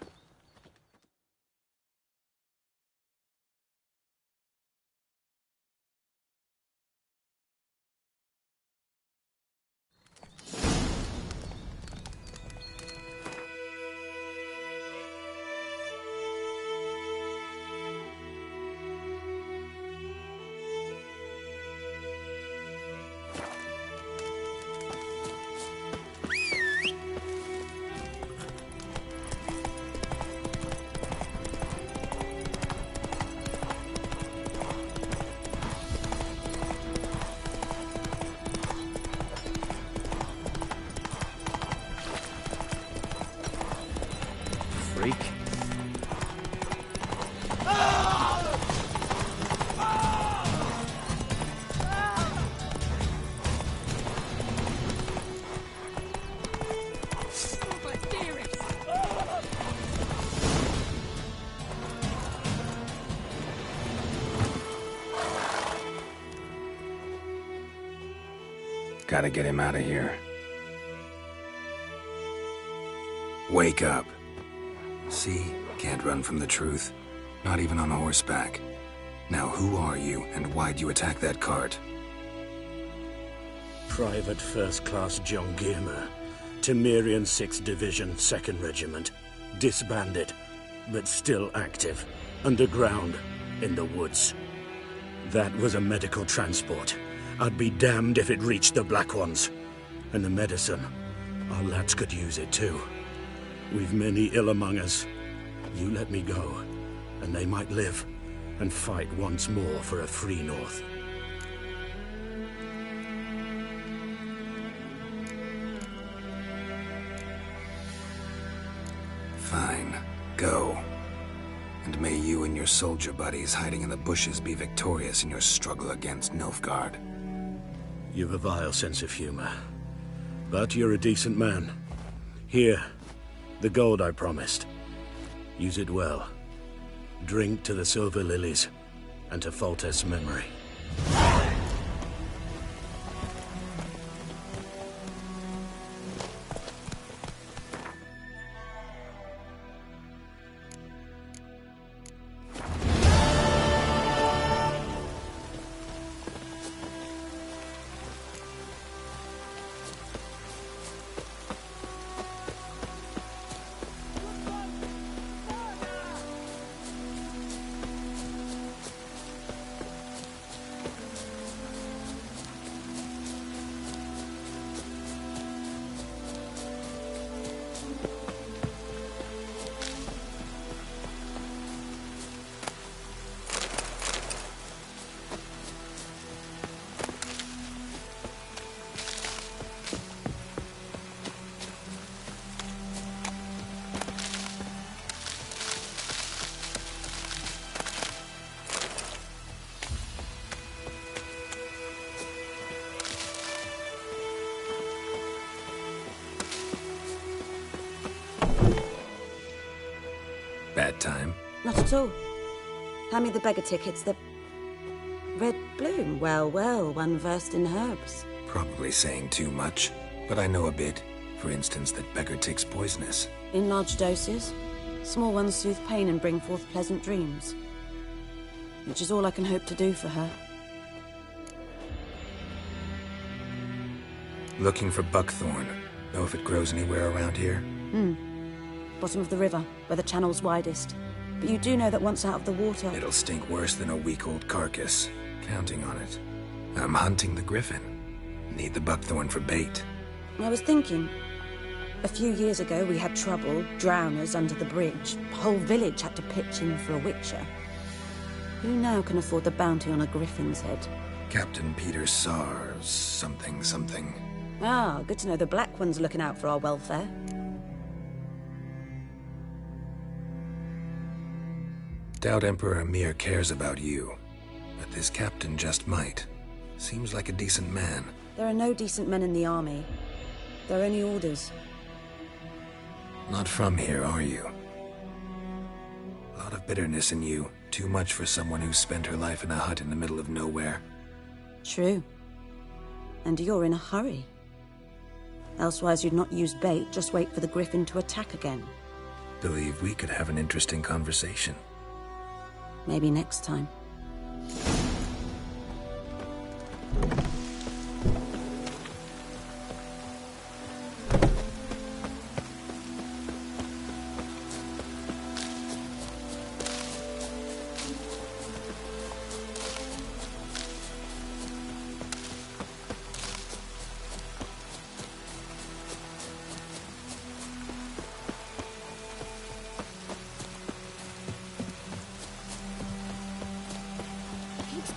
Freak. Gotta get him out of here. Wake up. See? Can't run from the truth. Not even on horseback. Now who are you, and why'd you attack that cart? Private First Class John Giermer, Temerian 6th Division, 2nd Regiment. Disbanded, but still active. Underground, in the woods. That was a medical transport. I'd be damned if it reached the Black Ones. And the medicine, our lads could use it too. We've many ill among us. You let me go, and they might live and fight once more for a free North. Fine. Go. And may you and your soldier buddies hiding in the bushes be victorious in your struggle against Nilfgaard. You've a vile sense of humor. But you're a decent man. Here, the gold I promised. Use it well. Drink to the silver lilies, and to Foltest's memory. Bad time? Not at all. Hand me the beggar tickets, the red bloom. Well, well, one versed in herbs. Probably saying too much, but I know a bit. For instance, that beggar tick's poisonous. In large doses. Small ones soothe pain and bring forth pleasant dreams. Which is all I can hope to do for her. Looking for buckthorn. Know if it grows anywhere around here? Bottom of the river, where the channel's widest. But you do know that once out of the water... It'll stink worse than a week-old carcass. Counting on it. I'm hunting the griffin. Need the buckthorn for bait. I was thinking... A few years ago, we had trouble, drowners under the bridge. The whole village had to pitch in for a witcher. Who now can afford the bounty on a griffin's head? Captain Peter Sar... something. Ah, good to know the Black One's looking out for our welfare. Doubt Emperor Emir cares about you. But this captain just might. Seems like a decent man. There are no decent men in the army. They're only orders. Not from here, are you? A lot of bitterness in you. Too much for someone who spent her life in a hut in the middle of nowhere. True. And you're in a hurry. Elsewise you'd not use bait, just wait for the griffin to attack again. Believe we could have an interesting conversation. Maybe next time.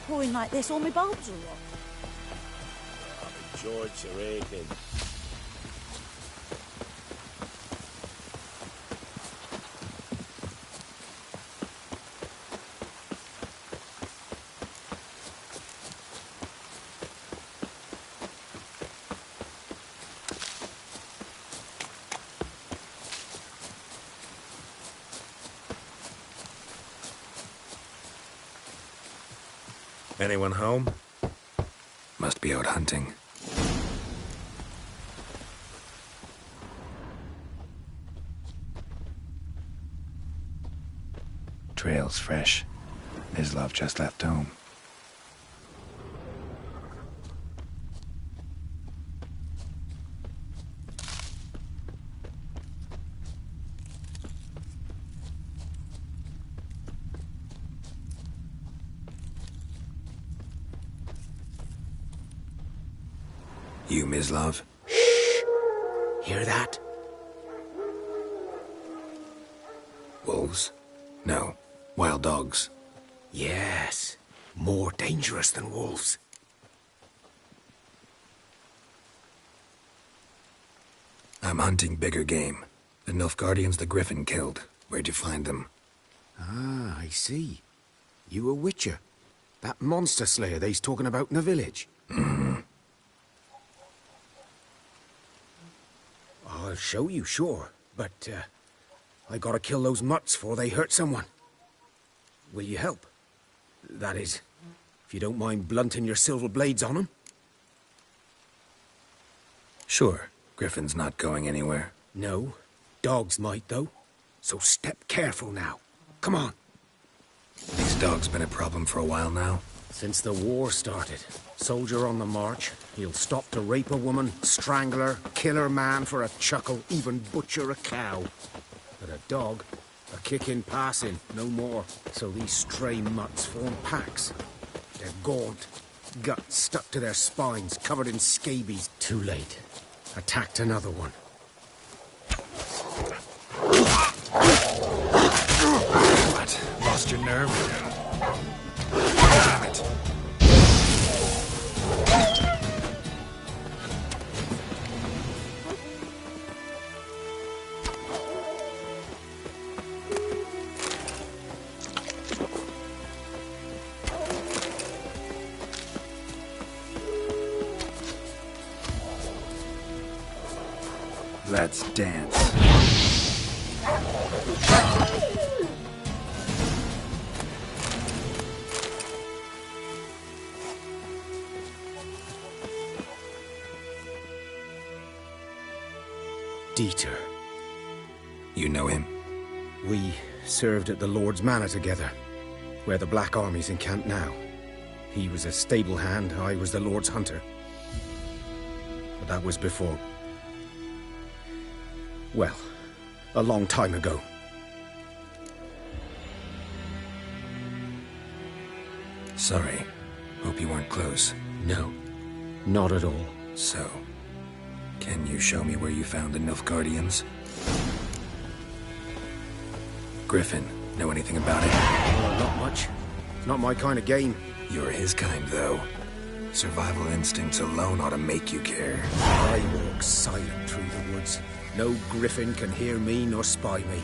Pouring like this, all my bulbs are rot. George are aching. Anyone home? Must be out hunting. Trail's fresh. Mislav just left home. You, Mislav? Shh! Hear that? Wolves? No. Wild dogs. Yes. More dangerous than wolves. I'm hunting bigger game. The Nilfgaardians the Griffin killed. Where'd you find them? Ah, I see. You a witcher. That monster slayer they's talking about in the village. Mm-hmm. I'll show you, sure. But, I gotta kill those mutts before they hurt someone. Will you help? That is, if you don't mind blunting your silver blades on them. Sure. Griffin's not going anywhere. No. Dogs might, though. So step careful now. Come on. These dogs been a problem for a while now? Since the war started. Soldier on the march. He'll stop to rape a woman, strangle her, kill her man for a chuckle, even butcher a cow. But a dog, a kick in passing, no more. So these stray mutts form packs. They're gaunt, guts stuck to their spines, covered in scabies. Too late. Attacked another one. What? Lost your nerve? Damn it. Let's dance. Dieter. You know him? We served at the Lord's Manor together, where the Black Army's encamped now. He was a stable hand, I was the Lord's hunter. But that was before... well, a long time ago. Sorry. Hope you weren't close. No, not at all. So, can you show me where you found the Nilfgaardians? Griffin, know anything about it? Well, not much. Not my kind of game. You're his kind, though. Survival instincts alone ought to make you care. I walk silent through the woods. No griffin can hear me nor spy me.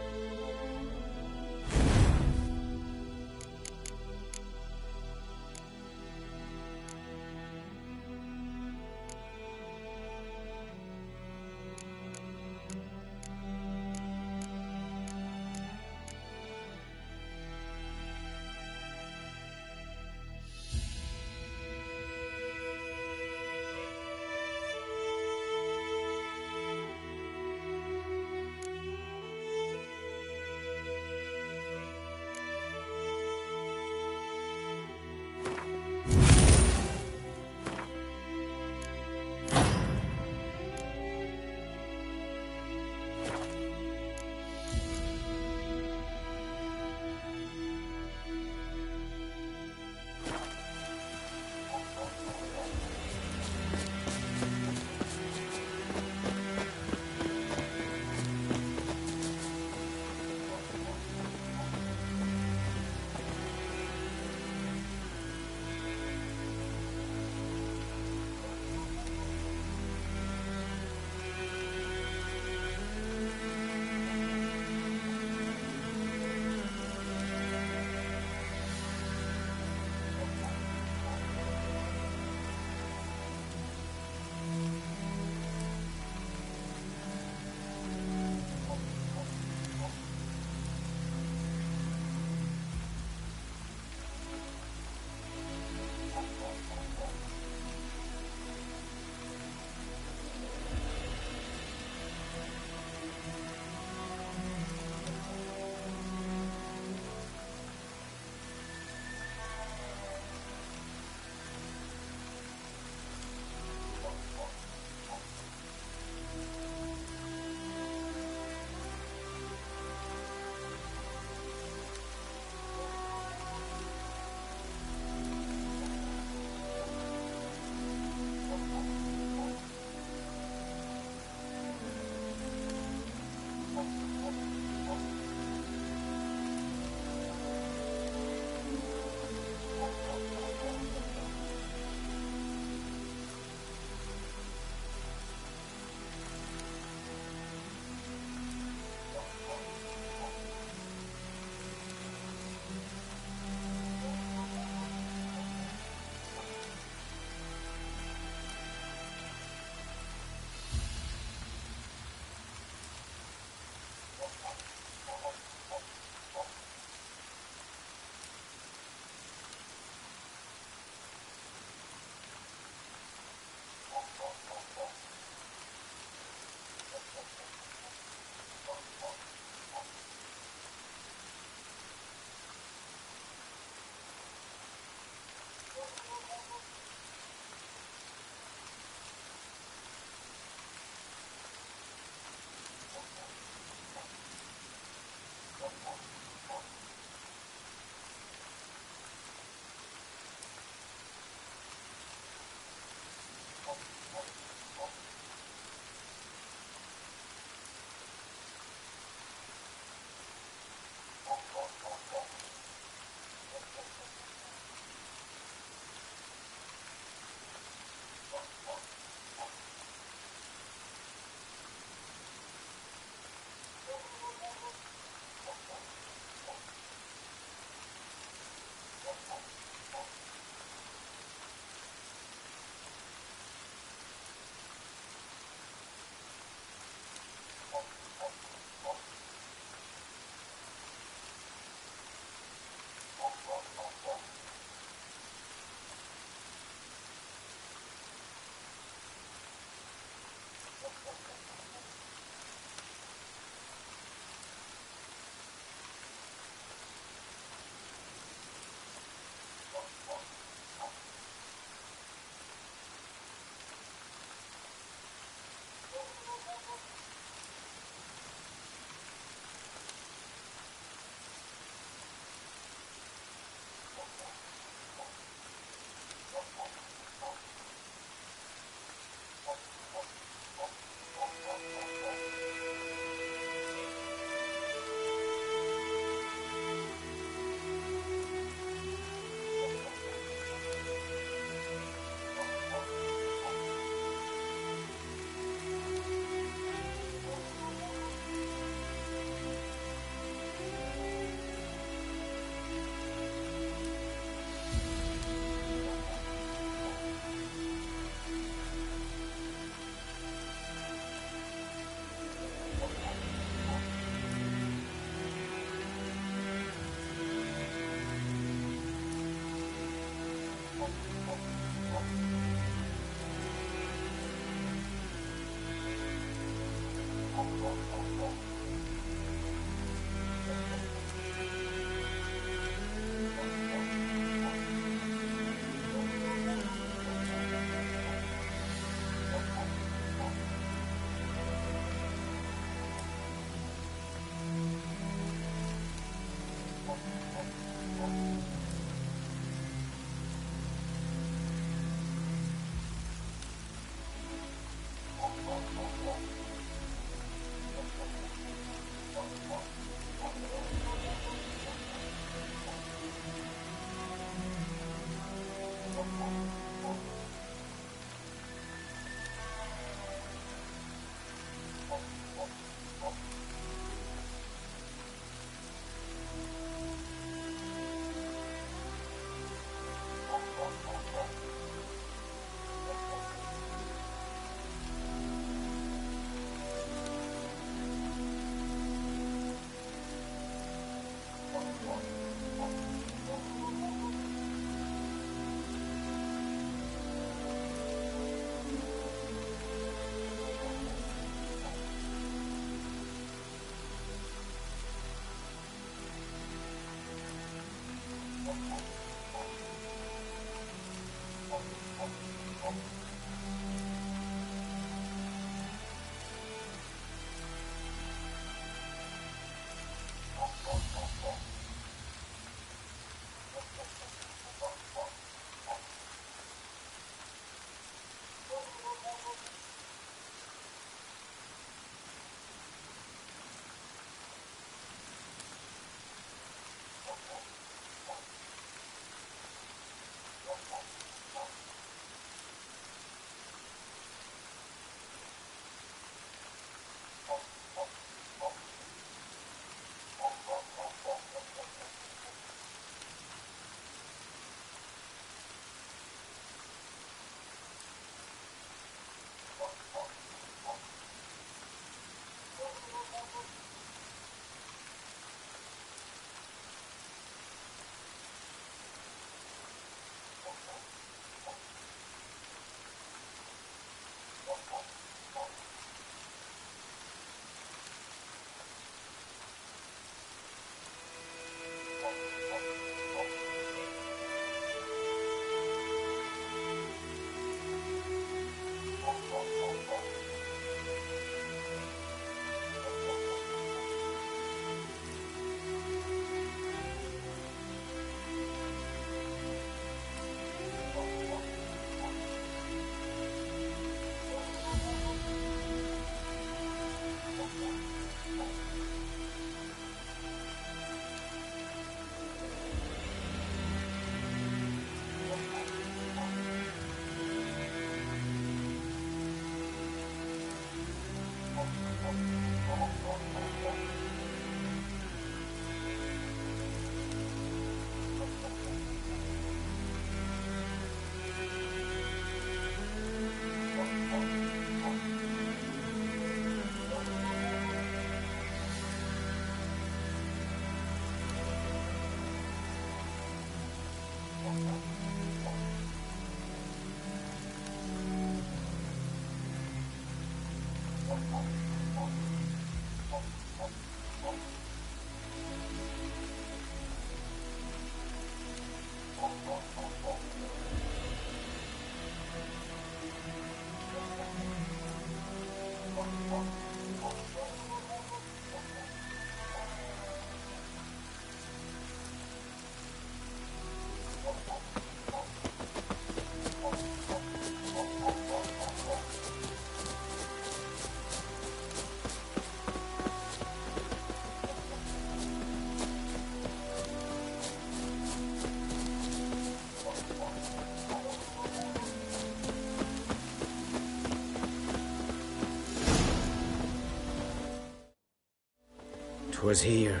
'Twas here.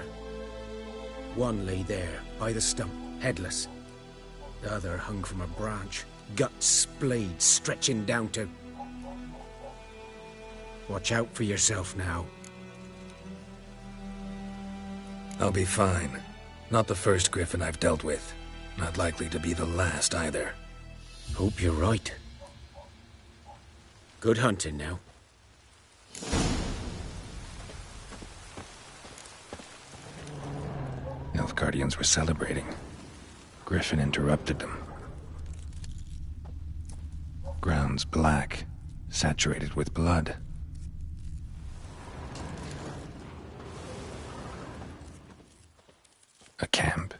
One lay there, by the stump, headless. The other hung from a branch, guts splayed, stretching down to... Watch out for yourself now. I'll be fine. Not the first griffin I've dealt with. Not likely to be the last either. Hope you're right. Good hunting now. Nilfgaardians were celebrating. Griffin interrupted them. Grounds black, saturated with blood. A camp.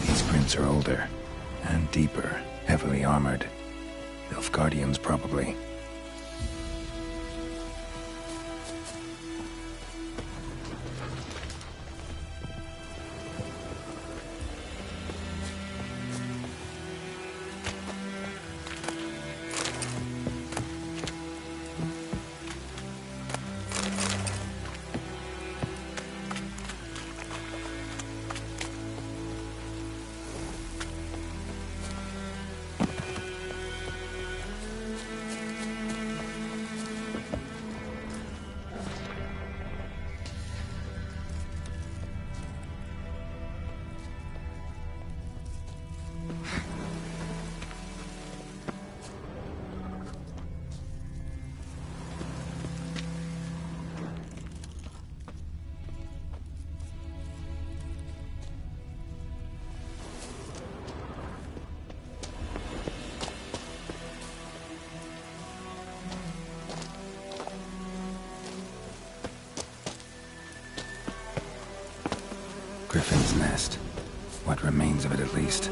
These prints are older and deeper, heavily armored. Nilfgaardians, probably. Griffin's nest. What remains of it, at least.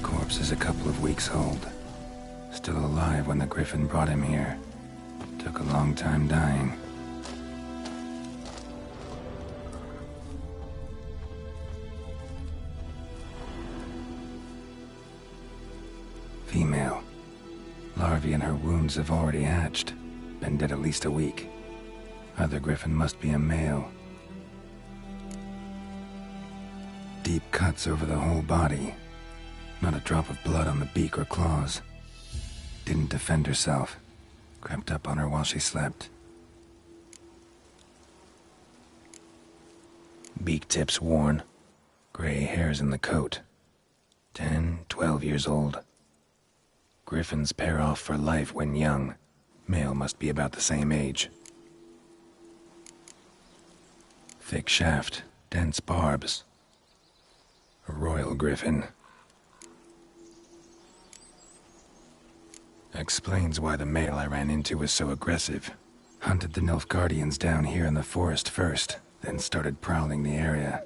Corpse is a couple of weeks old. Still alive when the Griffin brought him here. Took a long time dying. Female. Larvae in her wounds have already hatched. Been dead at least a week. Other Griffin must be a male. Deep cuts over the whole body. Not a drop of blood on the beak or claws. Didn't defend herself. Crept up on her while she slept. Beak tips worn. Gray hairs in the coat. 10, 12 years old. Griffins pair off for life when young. Male must be about the same age. Thick shaft, dense barbs. A royal griffin. Explains why the male I ran into was so aggressive. Hunted the Nilfgaardians down here in the forest first, then started prowling the area.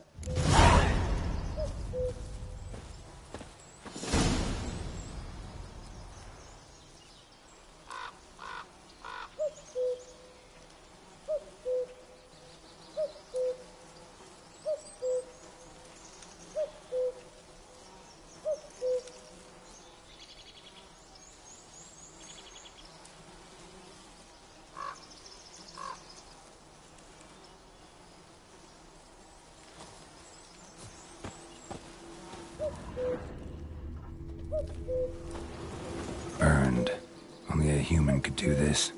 Burned. Only a human could do this.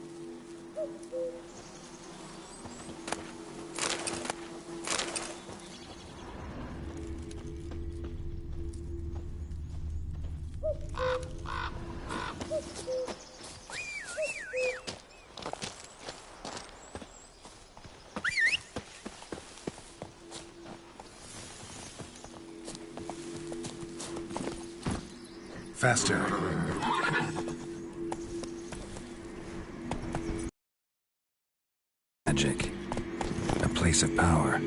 Faster. Magic. A place of power.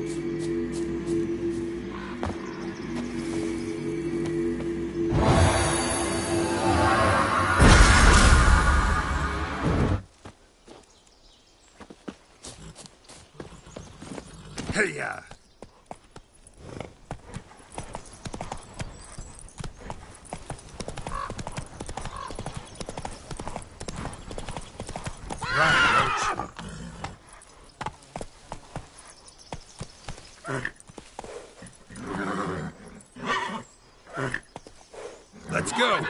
Hey-ya! Let's go!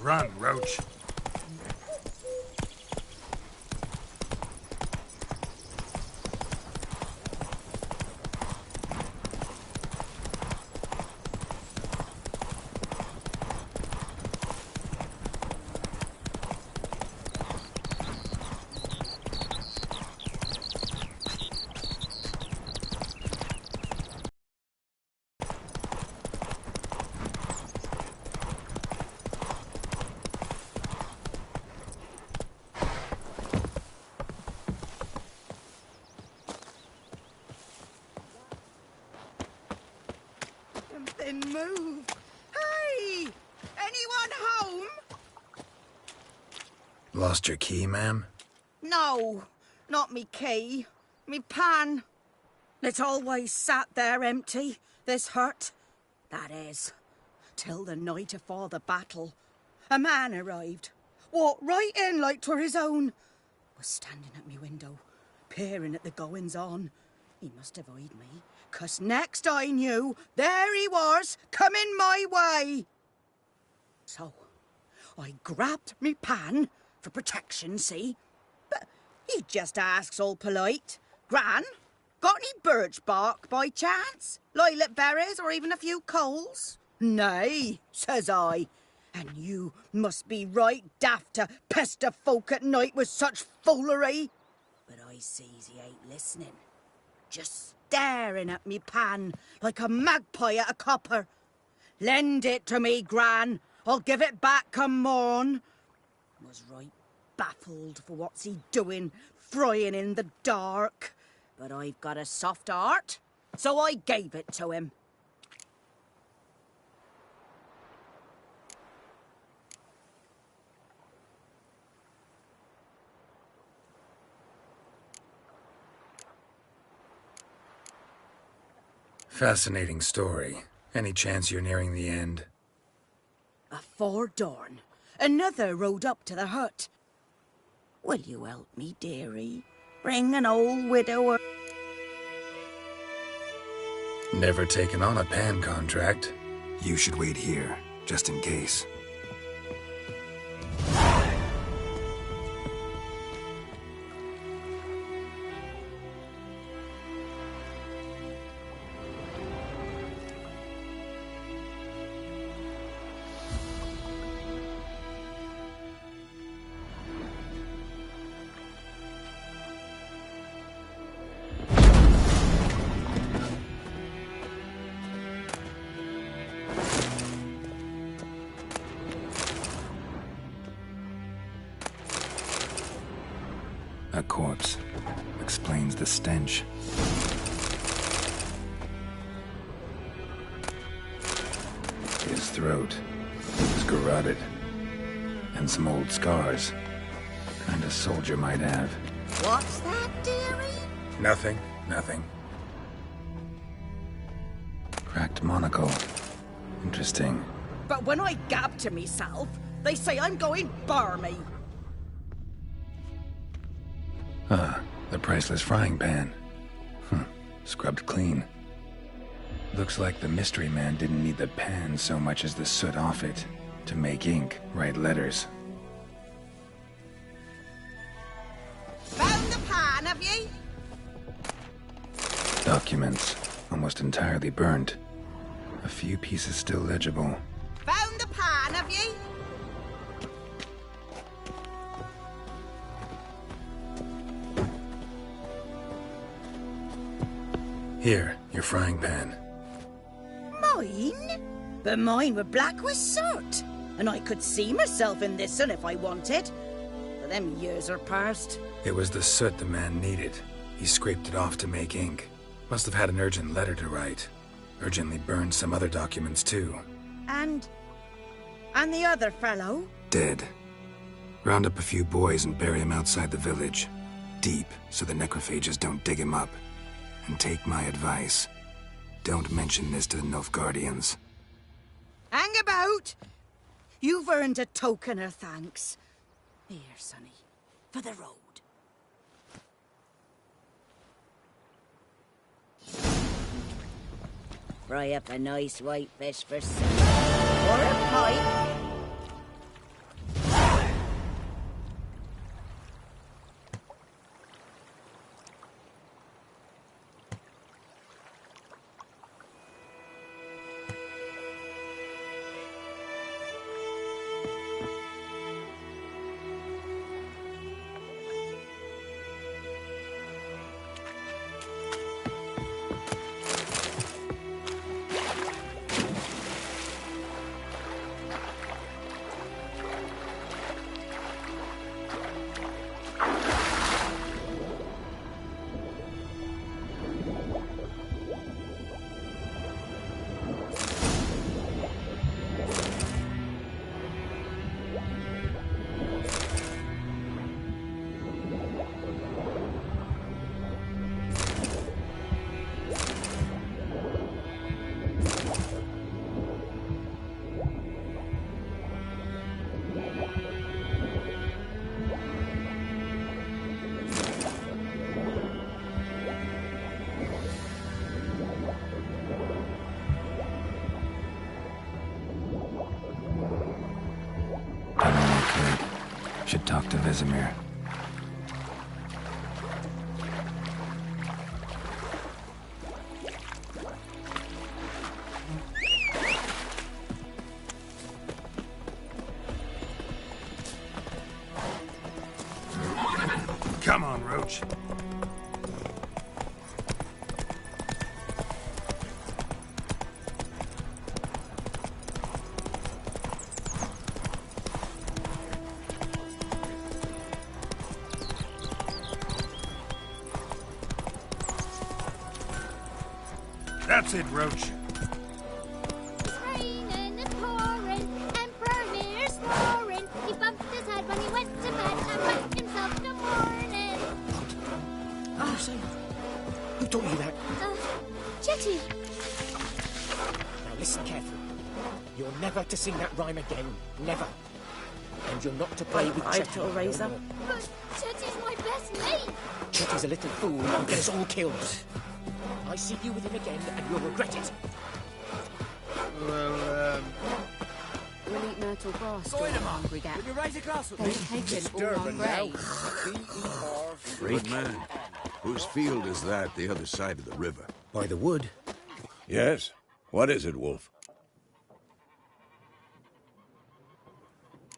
Run, Roach. Something move. Hey! Anyone home? Lost your key, ma'am? No, not me key. Me pan. It's always sat there empty, this hut. That is, till the night afore the battle. A man arrived, walked right in like 'twere his own. Was standing at me window, peering at the goings-on. He must have eyed me, 'cause next I knew, there he was, coming my way. So, I grabbed me pan, for protection, see? But he just asks all polite, Gran, got any birch bark by chance? Lilac berries or even a few coals? Nay, says I. And you must be right daft to pester folk at night with such foolery. But I sees he ain't listening. Just staring at me pan like a magpie at a copper. Lend it to me, Gran. I'll give it back come morn. Was right baffled for what's he doing, frying in the dark. But I've got a soft heart, so I gave it to him. Fascinating story. Any chance you're nearing the end? Afore dawn, another rode up to the hut. Will you help me, dearie? Bring an old widower. Never taken on a pan contract. You should wait here, just in case. A corpse. Explains the stench. His throat was garroted. And some old scars. Kind a soldier might have. What's that, dearie? Nothing. Cracked monocle. Interesting. But when I gab to myself, they say I'm going barmy. Ah, the priceless frying pan. Scrubbed clean. Looks like the mystery man didn't need the pan so much as the soot off it to make ink, write letters. Found the pan, have ye? Documents, almost entirely burnt. A few pieces still legible. Found the pan, have ye? Here, your frying pan. Mine? But mine were black with soot. And I could see myself in this one if I wanted. But them years are past. It was the soot the man needed. He scraped it off to make ink. Must have had an urgent letter to write. Urgently burned some other documents too. And the other fellow? Dead. Round up a few boys and bury him outside the village. Deep, so the necrophages don't dig him up. And take my advice. Don't mention this to the Nilfgaardians. Hang about! You've earned a token of thanks. Here, sonny, for the road. Fry up a nice white fish for supper. Or a pipe. Should talk to Vesemir. Come on, Roach. That's it, Roach. It's raining, it's pouring, Emperor Mirror snoring. He bumped his head when he went to bed and whacked himself in the morning. Oh, so who taught you that? Jetty. Now listen carefully. You're never to sing that rhyme again. Never. And you're not to play with Chetty. Little Razor. But Jetty's my best mate. Chetty's a little fool who'll get us all killed. I see you with him again, and you'll regret it. Well, We'll eat myrtle grass. Go in, hungry gap. Will you raise a glass with me? They've taken all our graves. Good man. Whose field is that, the other side of the river? By the wood. Yes. What is it, Wolf?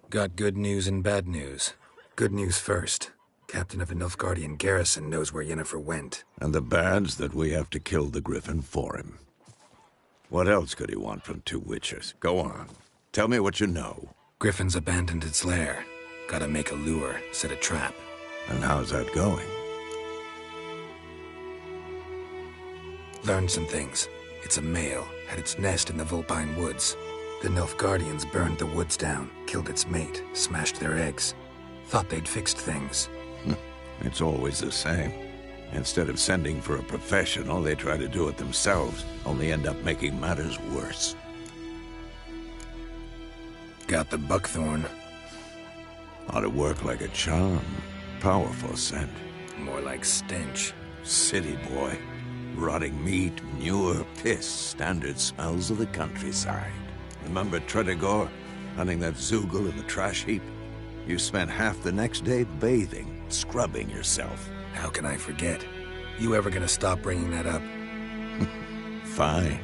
Got good news and bad news. Good news first. Captain of the Nilfgaardian garrison knows where Yennefer went. And the bad's that we have to kill the Griffin for him. What else could he want from two witches? Go on. Tell me what you know. Griffin's abandoned its lair. Gotta make a lure, set a trap. And how's that going? Learned some things. It's a male, had its nest in the Vulpine Woods. The Nilfgaardians burned the woods down, killed its mate, smashed their eggs. Thought they'd fixed things. It's always the same. Instead of sending for a professional, they try to do it themselves, only end up making matters worse. Got the buckthorn. Ought to work like a charm. Powerful scent. More like stench. City boy. Rotting meat, manure, piss, standard smells of the countryside. Remember Tredegor, hunting that Zoogle in the trash heap? You spent half the next day bathing, scrubbing yourself. How can I forget? You ever gonna stop bringing that up? Fine.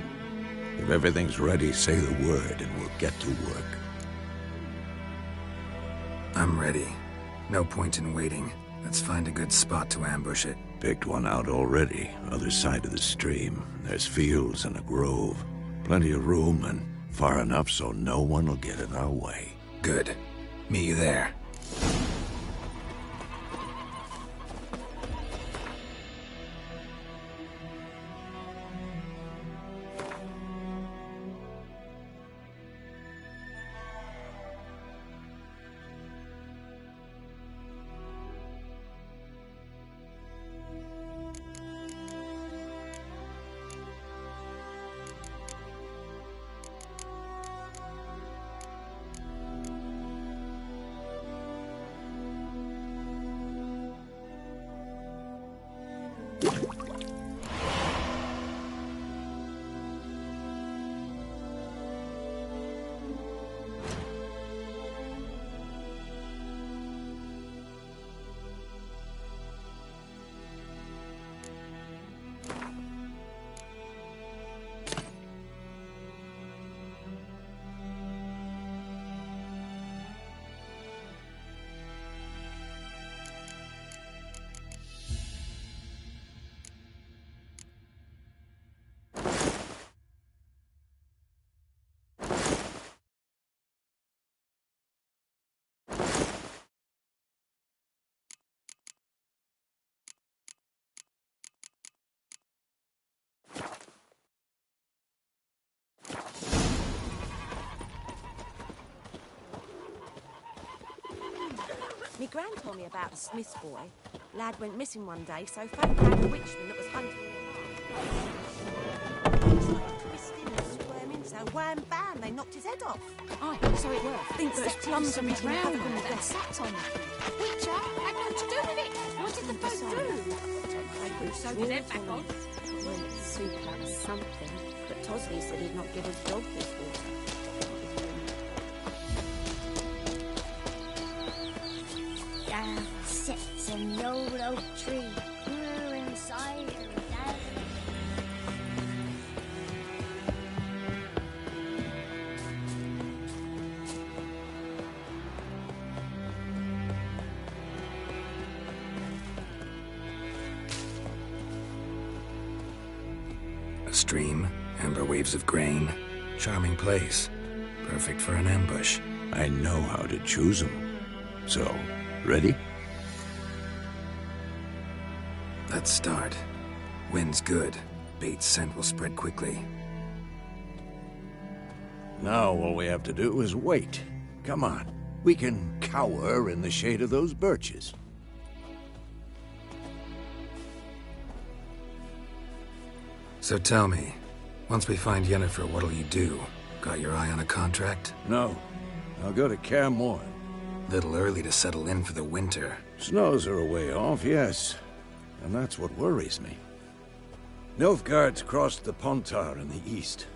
If everything's ready, say the word and we'll get to work. I'm ready. No point in waiting. Let's find a good spot to ambush it. Picked one out already, other side of the stream. There's fields and a grove. Plenty of room and far enough so no one will get in our way. Good. Meet you there. Me gran told me about the Smith's boy. Lad went missing one day, so folk found a witchman that was hunting him. He started twisting and squirming, so wham bam, they knocked his head off. Aye, so it were. Think those plums are drowned that sat on it. Witcher had nothing to do with it. What did the folk do? They could Sew his head back on. Went soup out of something, but Tosley said he'd not give his dog this water. Down sits an old oak tree, grew inside her dad. A stream, amber waves of grain. Charming place. Perfect for an ambush. I know how to choose them. So, ready? Let's start. Wind's good. Bait's scent will spread quickly. Now all we have to do is wait. Come on. We can cower in the shade of those birches. So tell me, once we find Yennefer, what'll you do? Got your eye on a contract? No. I'll go to Kaer Morhen. Little early to settle in for the winter. Snows are a way off, yes. And that's what worries me. Nilfgaard's crossed the Pontar in the east.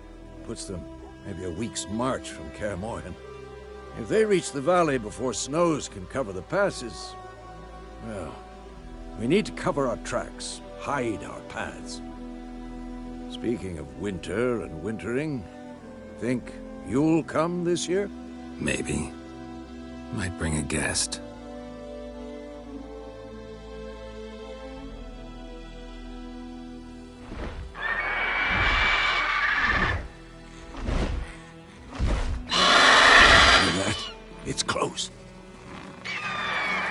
Puts them maybe a week's march from Kaer Morhen. If they reach the valley before snows can cover the passes, well, we need to cover our tracks, hide our paths. Speaking of winter and wintering, think you'll come this year? Maybe. Might bring a guest. It's close.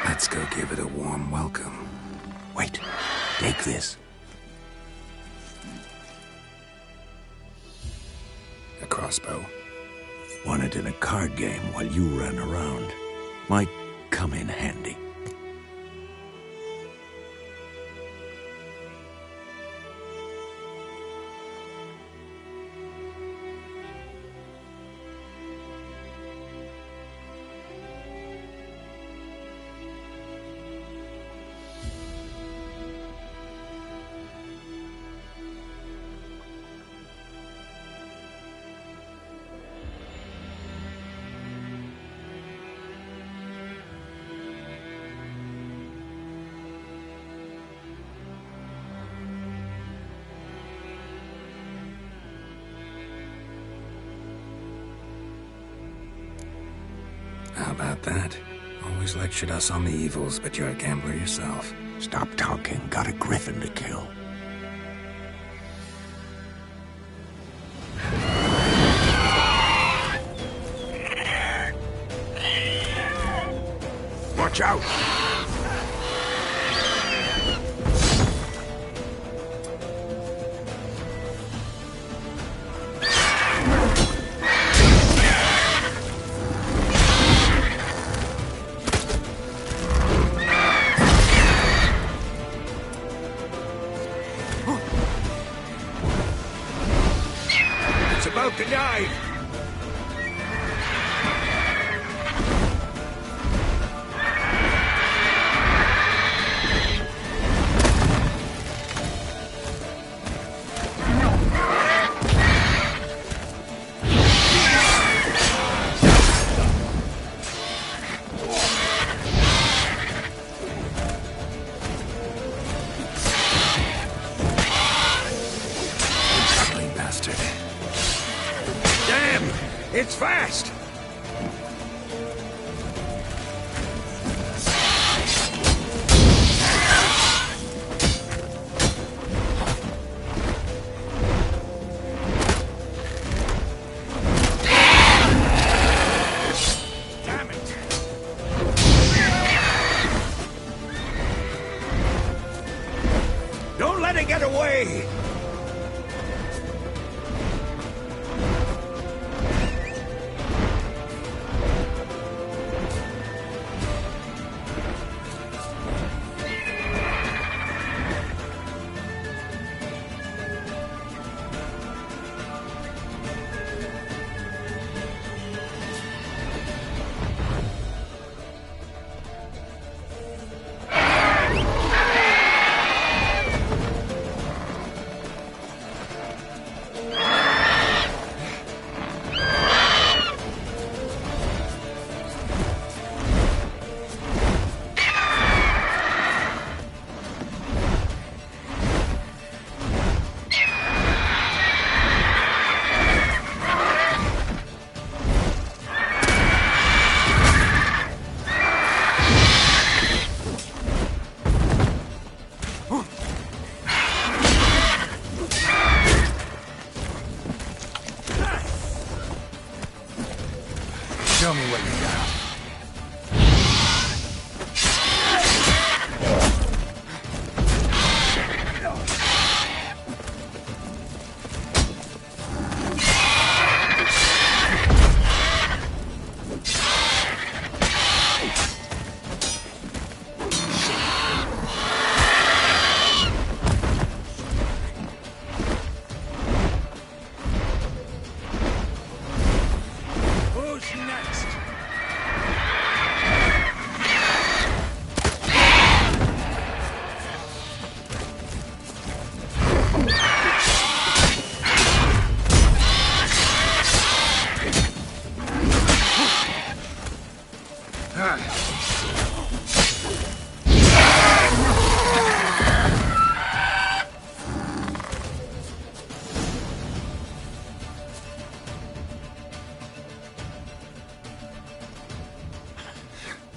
Let's go give it a warm welcome. Wait, take this. A crossbow. Won it in a card game while you ran around. Might come in handy. How about that? Always lectured us on the evils, but you're a gambler yourself. Stop talking. Got a griffin to kill. Watch out! About to die! Ugly bastard. Damn! It's fast! Damn it! Don't let it get away!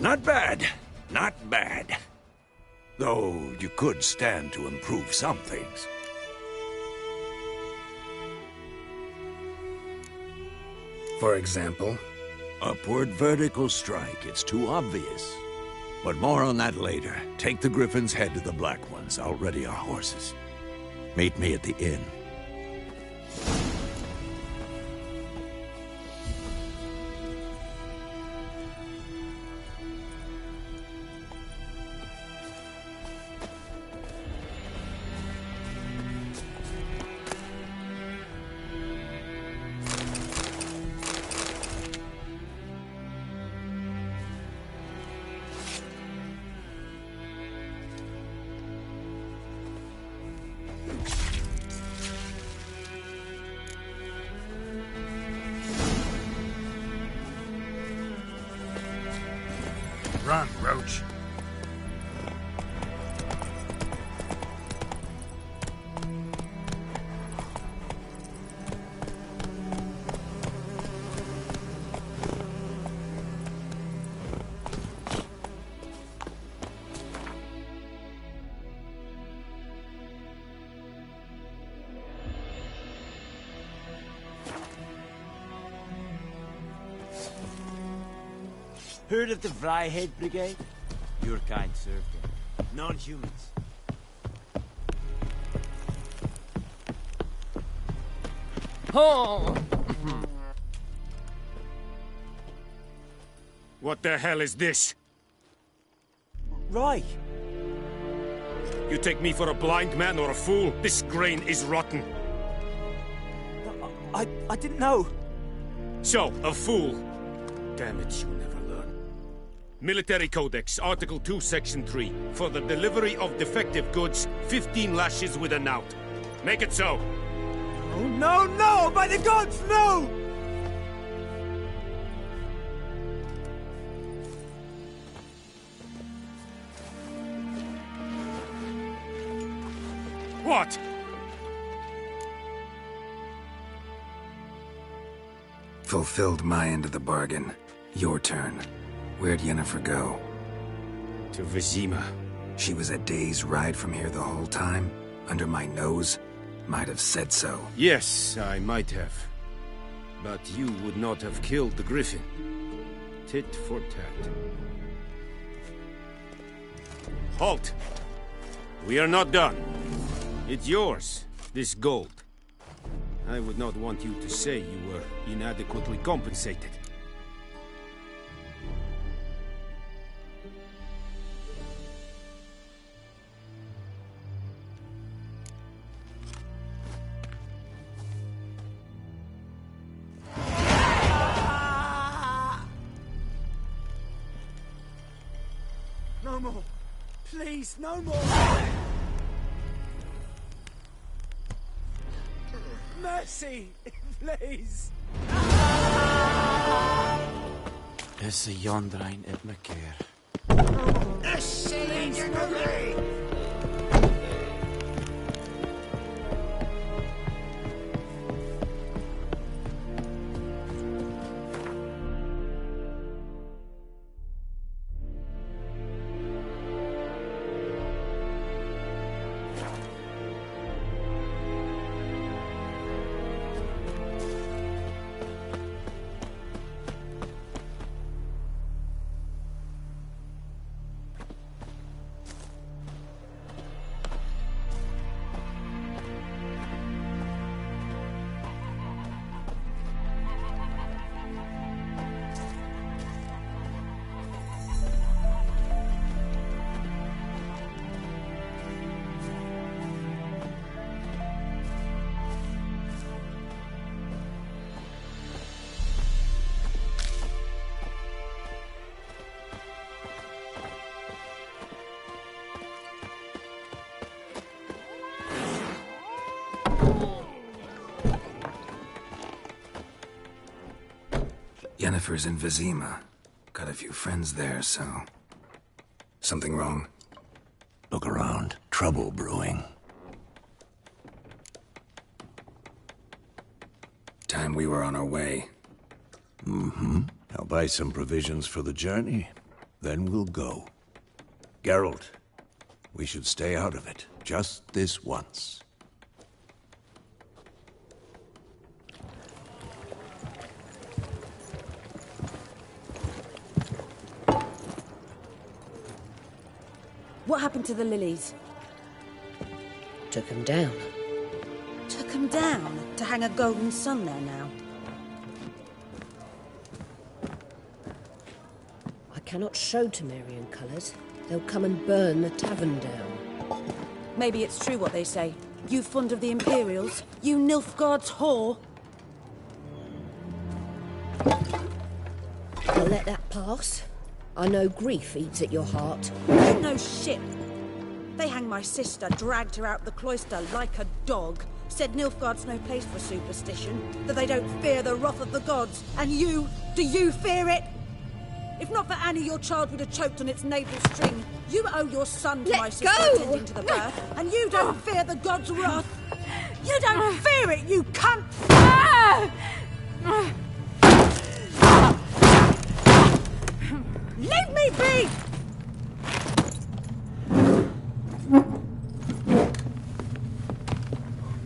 Not bad. Not bad. Though you could stand to improve some things. For example? Upward vertical strike. It's too obvious. But more on that later. Take the Griffin's head to the Black Ones. I'll ready our horses. Meet me at the inn. Run, Roach. Heard of the Vryhead Brigade? Your kind served them. Non-humans. Oh! What the hell is this? Right. You take me for a blind man or a fool? This grain is rotten. I didn't know. So, a fool. Damn it, you never learn. Military Codex, Article 2, Section 3. For the delivery of defective goods, 15 lashes with a knout. Make it so. Oh, no, no! By the gods, no! What? Fulfilled my end of the bargain. Your turn. Where'd Yennefer go? To Vizima. She was a day's ride from here the whole time? Under my nose? Might have said so. Yes, I might have. But you would not have killed the Griffin. Tit for tat. Halt! We are not done. It's yours, this gold. I would not want you to say you were inadequately compensated. No more. Please, no more. Mercy, please. Is the Yondrain at Macair? Yennefer's in Vizima. Got a few friends there, so... Something wrong? Look around. Trouble brewing. Time we were on our way. Mm-hmm. I'll buy some provisions for the journey. Then we'll go. Geralt, we should stay out of it. Just this once. What happened to the lilies? Took them down. Took them down? To hang a golden sun there now? I cannot show Temerian colours. They'll come and burn the tavern down. Maybe it's true what they say. You fond of the Imperials? You Nilfgaard's whore? I'll let that pass. I know grief eats at your heart. You know shit. They hanged my sister, dragged her out the cloister like a dog. Said Nilfgaard's no place for superstition, that they don't fear the wrath of the gods. And you, do you fear it? If not for Annie, your child would have choked on its navel string. You owe your son to my sister attending to the birth, and you don't fear the gods' wrath. You don't fear it, you cunt! Leave me be!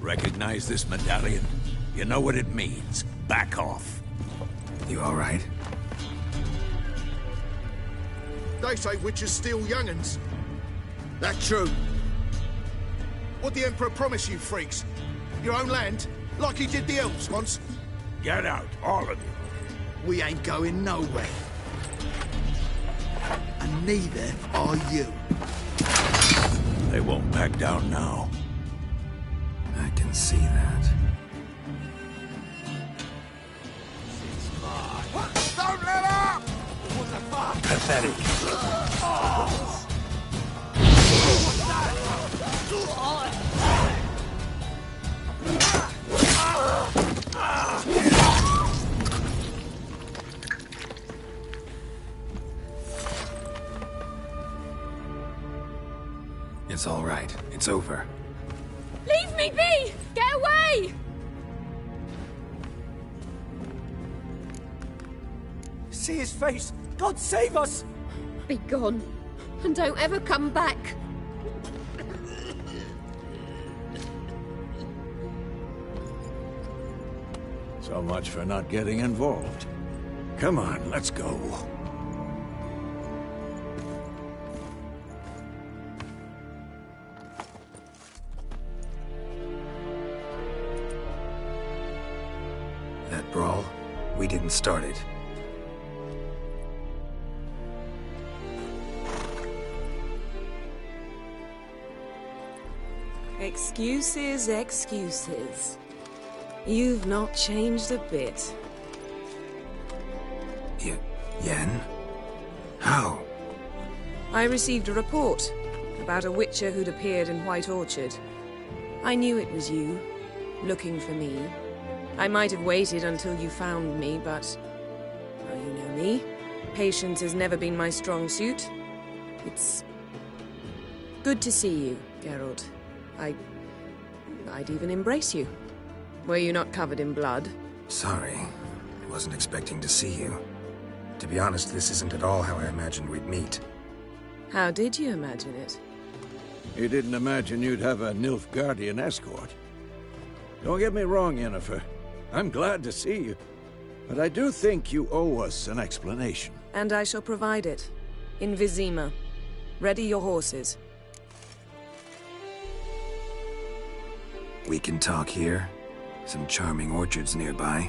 Recognize this medallion? You know what it means. Back off. You all right? They say witches steal young'uns. That true? What'd the Emperor promise you freaks? Your own land? Like he did the elves once? Get out, all of you. We ain't going nowhere. And neither are you. They won't back down now. I can see that. Don't let up! What the fuck? Pathetic. It's all right. It's over. Leave me be! Get away! See his face! God save us! Be gone. And don't ever come back. So much for not getting involved. Come on, let's go. That brawl, we didn't start it. Excuses, excuses. You've not changed a bit. Yen? How? I received a report about a witcher who'd appeared in White Orchard. I knew it was you, looking for me. I might have waited until you found me, but... well, you know me. Patience has never been my strong suit. It's... good to see you, Geralt. I'd even embrace you. Were you not covered in blood? Sorry. I wasn't expecting to see you. To be honest, this isn't at all how I imagined we'd meet. How did you imagine it? You didn't imagine you'd have a Nilfgaardian escort. Don't get me wrong, Yennefer. I'm glad to see you. But I do think you owe us an explanation. And I shall provide it. In Vizima. Ready your horses. We can talk here. Some charming orchards nearby.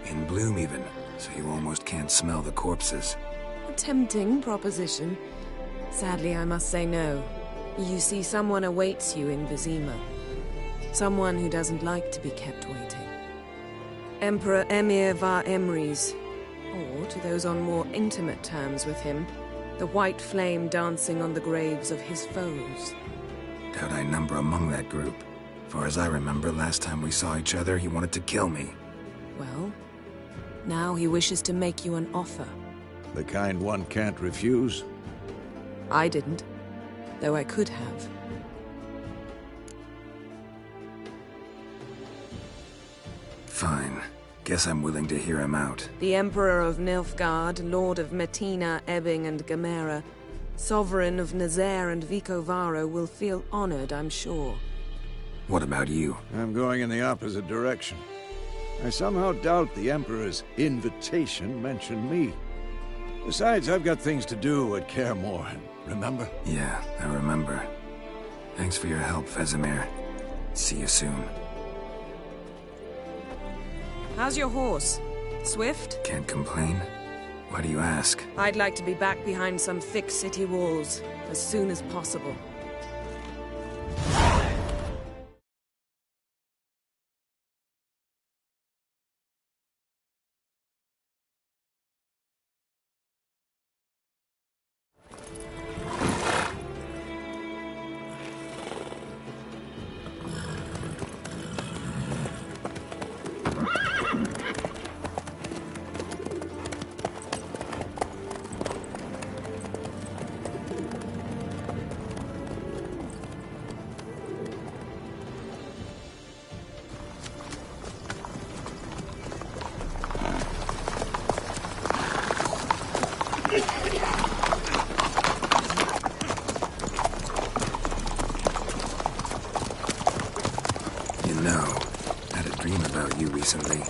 In bloom even, so you almost can't smell the corpses. A tempting proposition. Sadly, I must say no. You see, someone awaits you in Vizima. Someone who doesn't like to be kept waiting. Emperor Emir var Emrys. Or, to those on more intimate terms with him, the white flame dancing on the graves of his foes. Doubt I number among that group. Far as I remember, last time we saw each other, he wanted to kill me. Well, Now he wishes to make you an offer. The kind one can't refuse? I didn't, though I could have. Fine. Guess I'm willing to hear him out. The Emperor of Nilfgaard, Lord of Metina, Ebbing and Gamera, Sovereign of Nazaire and Vicovaro will feel honored, I'm sure. What about you? I'm going in the opposite direction. I somehow doubt the Emperor's invitation mentioned me. Besides, I've got things to do at Kaer Morhen, remember? Yeah, I remember. Thanks for your help, Vesemir. See you soon. How's your horse? Swift? Can't complain. Why do you ask? I'd like to be back behind some thick city walls as soon as possible. Recently.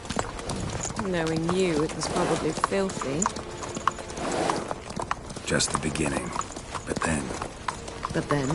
Knowing you, it was probably filthy. Just the beginning. But then... But then?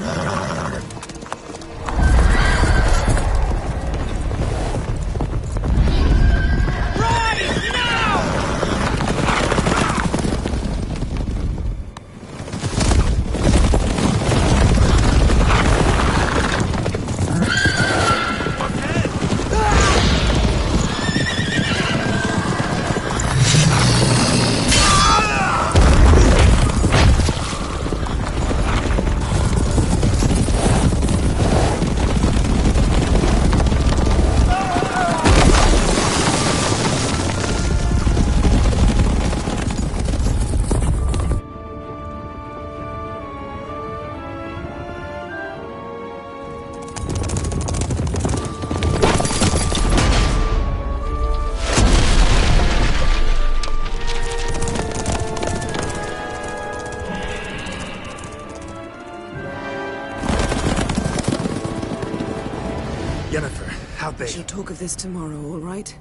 We shall talk of this tomorrow, all right?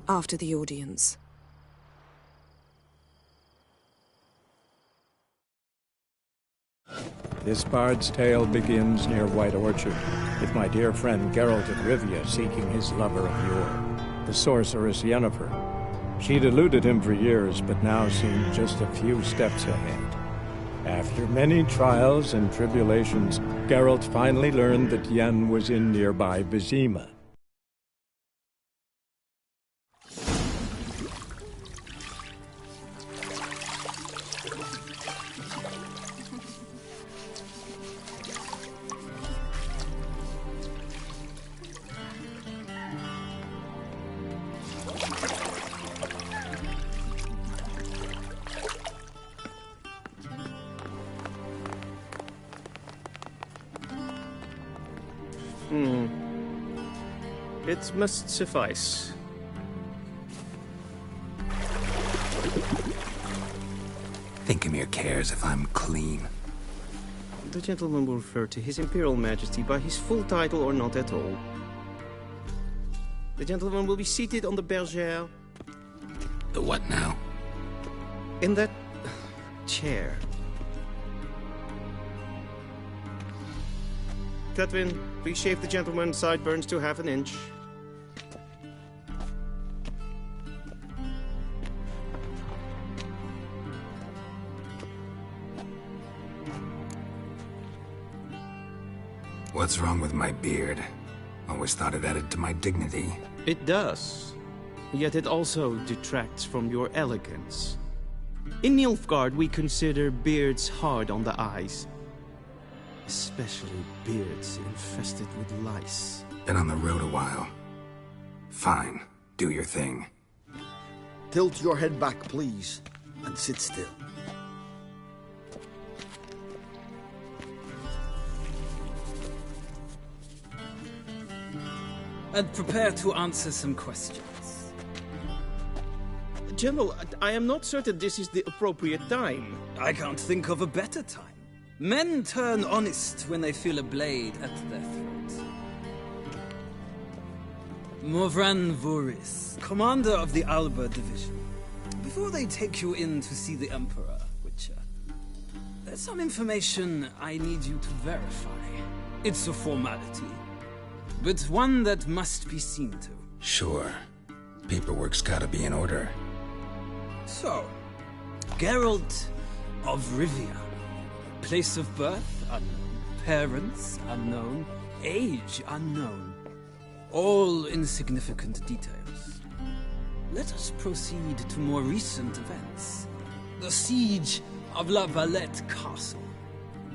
After the audience. This bard's tale begins near White Orchard, with my dear friend Geralt of Rivia seeking his lover of yore, the sorceress Yennefer. She'd eluded him for years, but now seemed just a few steps ahead. After many trials and tribulations, Geralt finally learned that Yen was in nearby Vizima. It must suffice. Thinkemere cares if I'm clean. The gentleman will refer to His Imperial Majesty by his full title or not at all. The gentleman will be seated on the bergère. The what now? In that chair. Catwin, please shave the gentleman's sideburns to half an inch. What's wrong with my beard? Always thought it added to my dignity. It does. Yet it also detracts from your elegance. In Nilfgaard, we consider beards hard on the eyes. Especially beards infested with lice. Been on the road a while. Fine. Do your thing. Tilt your head back, please, and sit still. And prepare to answer some questions. General, I am not certain this is the appropriate time. I can't think of a better time. Men turn honest when they feel a blade at their throat. Morvran Voris, commander of the Alba Division. Before they take you in to see the Emperor, Witcher, there's some information I need you to verify. It's a formality, but one that must be seen to. Sure. Paperwork's gotta be in order. So, Geralt of Rivia. Place of birth unknown. Parents unknown. Age unknown. All insignificant details. Let us proceed to more recent events. The siege of La Valette Castle.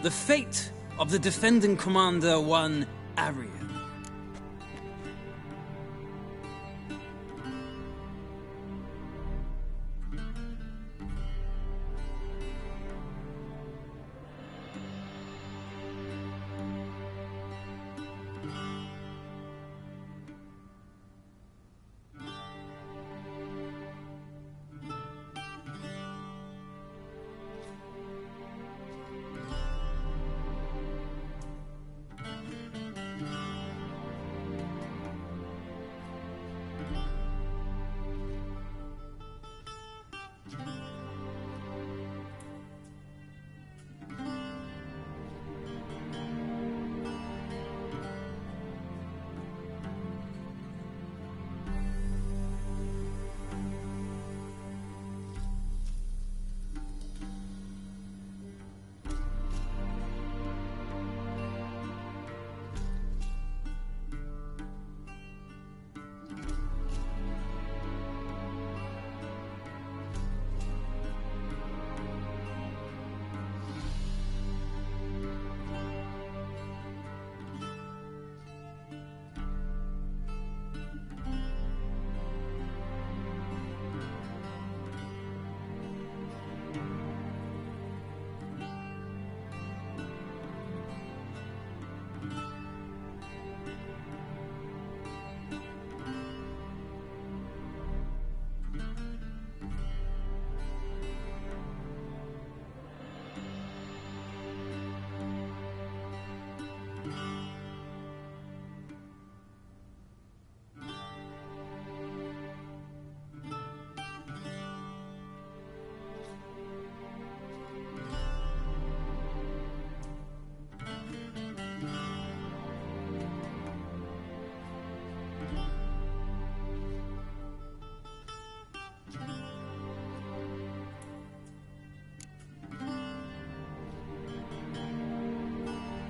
The fate of the defending commander, one Arian.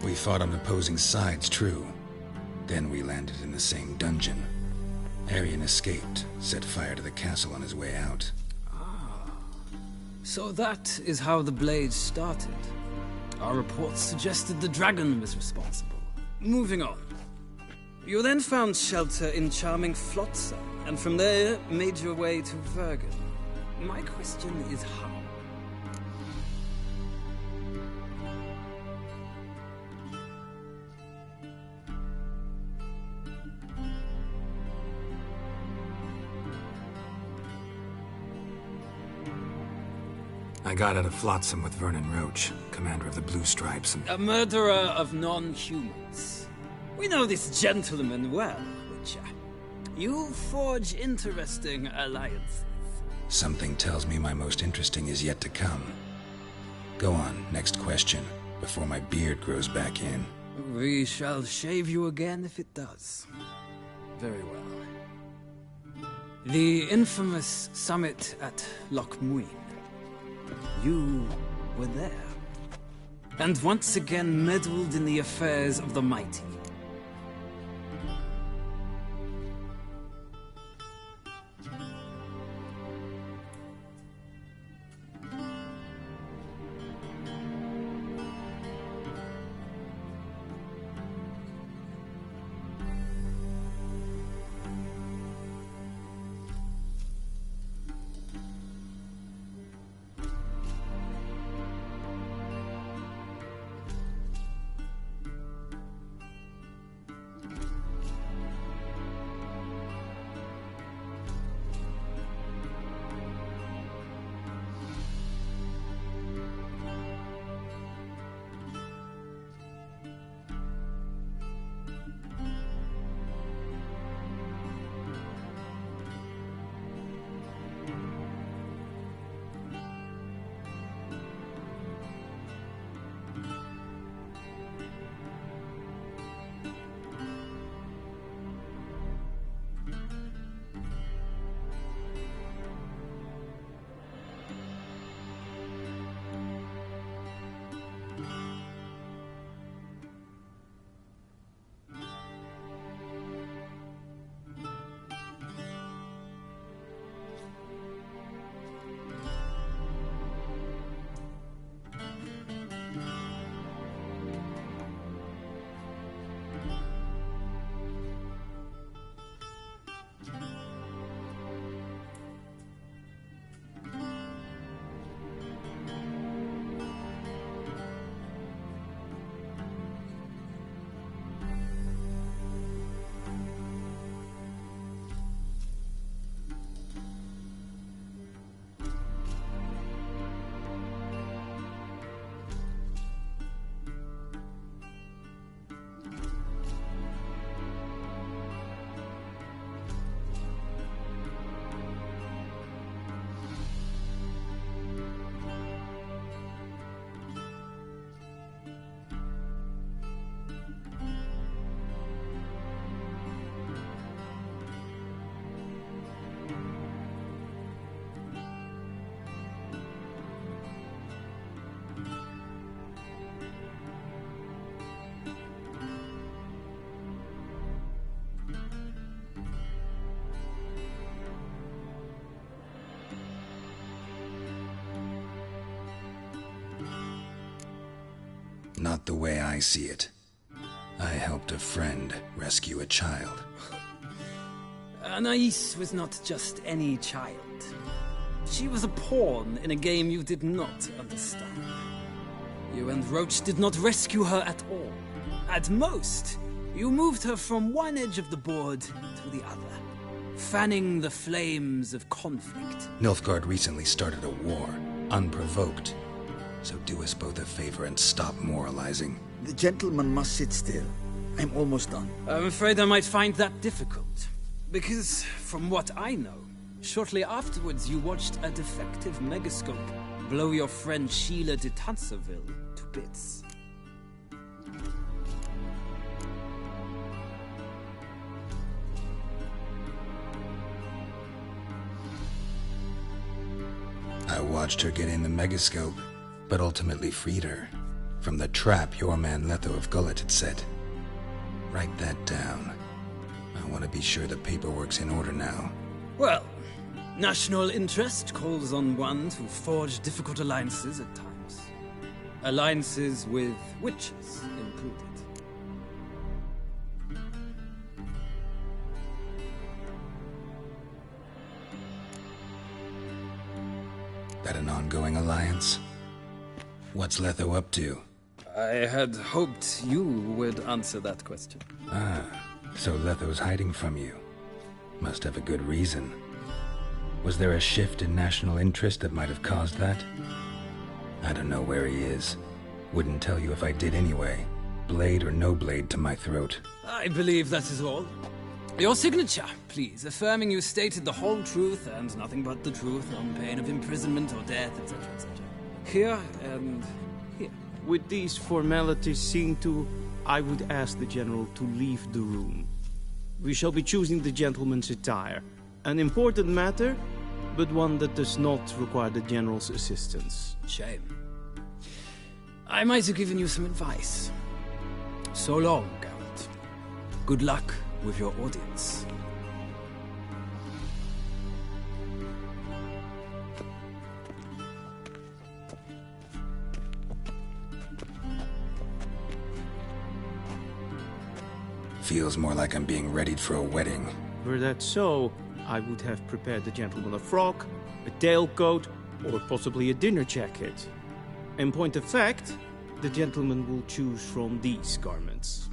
We fought on opposing sides, true. Then we landed in the same dungeon. Arian escaped, set fire to the castle on his way out. So that is how the blade started. Our reports suggested the dragon was responsible. Moving on. You then found shelter in charming Flotsam, and from there made your way to Vergen. My question is how? I got out of Flotsam with Vernon Roach, commander of the Blue Stripes, and... A murderer of non-humans. We know this gentleman well, Witcher. You forge interesting alliances. Something tells me my most interesting is yet to come. Go on, next question, before my beard grows back in. We shall shave you again if it does. Very well. The infamous summit at Loch Muin. You were there, and once again meddled in the affairs of the mighty. Not the way I see it. I helped a friend rescue a child. Anais was not just any child. She was a pawn in a game you did not understand. You and Roach did not rescue her at all. At most, you moved her from one edge of the board to the other, fanning the flames of conflict. Nilfgaard recently started a war, unprovoked. So do us both a favor and stop moralizing. The gentleman must sit still. I'm almost done. I'm afraid I might find that difficult. Because, from what I know, shortly afterwards you watched a defective megascope blow your friend Sheila de Tanserville to bits. I watched her get in the megascope, but ultimately freed her from the trap your man Letho of Gullet had set. Write that down. I want to be sure the paperwork's in order now. Well, national interest calls on one to forge difficult alliances at times. Alliances with witches included. That an ongoing alliance? What's Letho up to? I had hoped you would answer that question. Ah, so Letho's hiding from you. Must have a good reason. Was there a shift in national interest that might have caused that? I don't know where he is. Wouldn't tell you if I did anyway. Blade or no blade to my throat. I believe that is all. Your signature, please, affirming you stated the whole truth and nothing but the truth on pain of imprisonment or death, etc., etc. Here and here. With these formalities seen to, I would ask the General to leave the room. We shall be choosing the gentleman's attire. An important matter, but one that does not require the General's assistance. Shame. I might have given you some advice. So long, Geralt. Good luck with your audience. Feels more like I'm being readied for a wedding. Were that so, I would have prepared the gentleman a frock, a tailcoat, or possibly a dinner jacket. In point of fact, the gentleman will choose from these garments.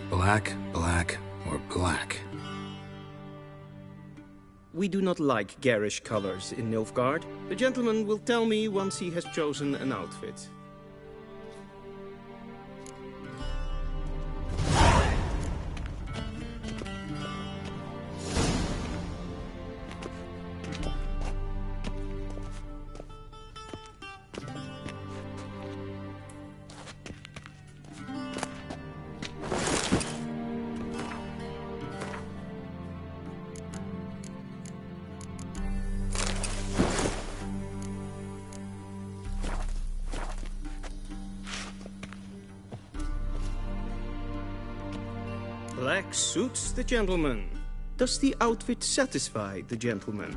Black, black, or black? We do not like garish colors in Nilfgaard. The gentleman will tell me once he has chosen an outfit. Black suits the gentleman. Does the outfit satisfy the gentleman?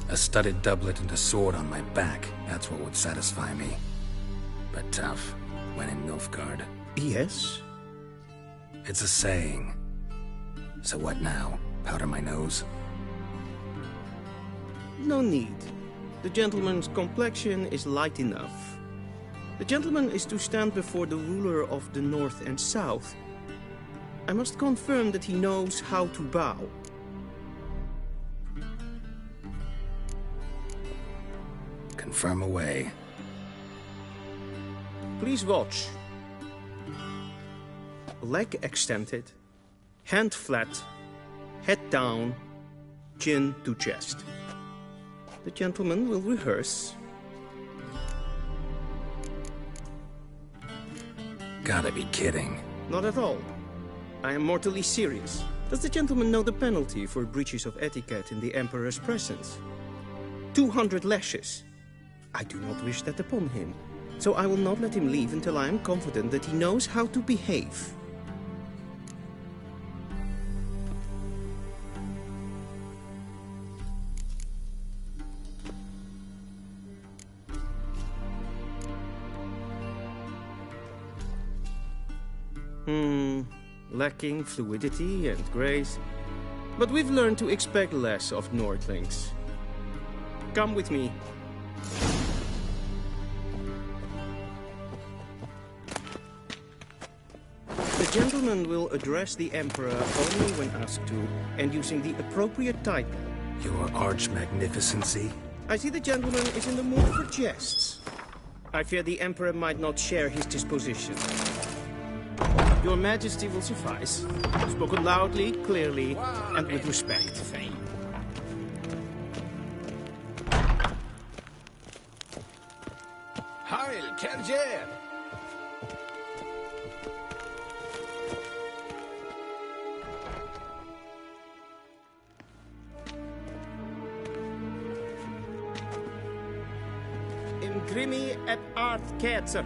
A studded doublet and a sword on my back. That's what would satisfy me. But tough, when in Nilfgaard. Yes? It's a saying. So what now? Powder my nose? No need. The gentleman's complexion is light enough. The gentleman is to stand before the ruler of the North and South. I must confirm that he knows how to bow. Confirm away. Please watch. Leg extended, hand flat, head down, chin to chest. The gentleman will rehearse. Gotta be kidding. Not at all. I am mortally serious. Does the gentleman know the penalty for breaches of etiquette in the Emperor's presence? 200 lashes. I do not wish that upon him, so I will not let him leave until I am confident that he knows how to behave. lacking fluidity and grace. But we've learned to expect less of Nordlings. Come with me. The gentleman will address the Emperor only when asked to, and using the appropriate title. Your Arch-Magnificency? I see the gentleman is in the mood for jests. I fear the Emperor might not share his disposition. Your Majesty will suffice. Spoken loudly, clearly, and with respect. Heil, Kerjer! Grimi eb art ketzer.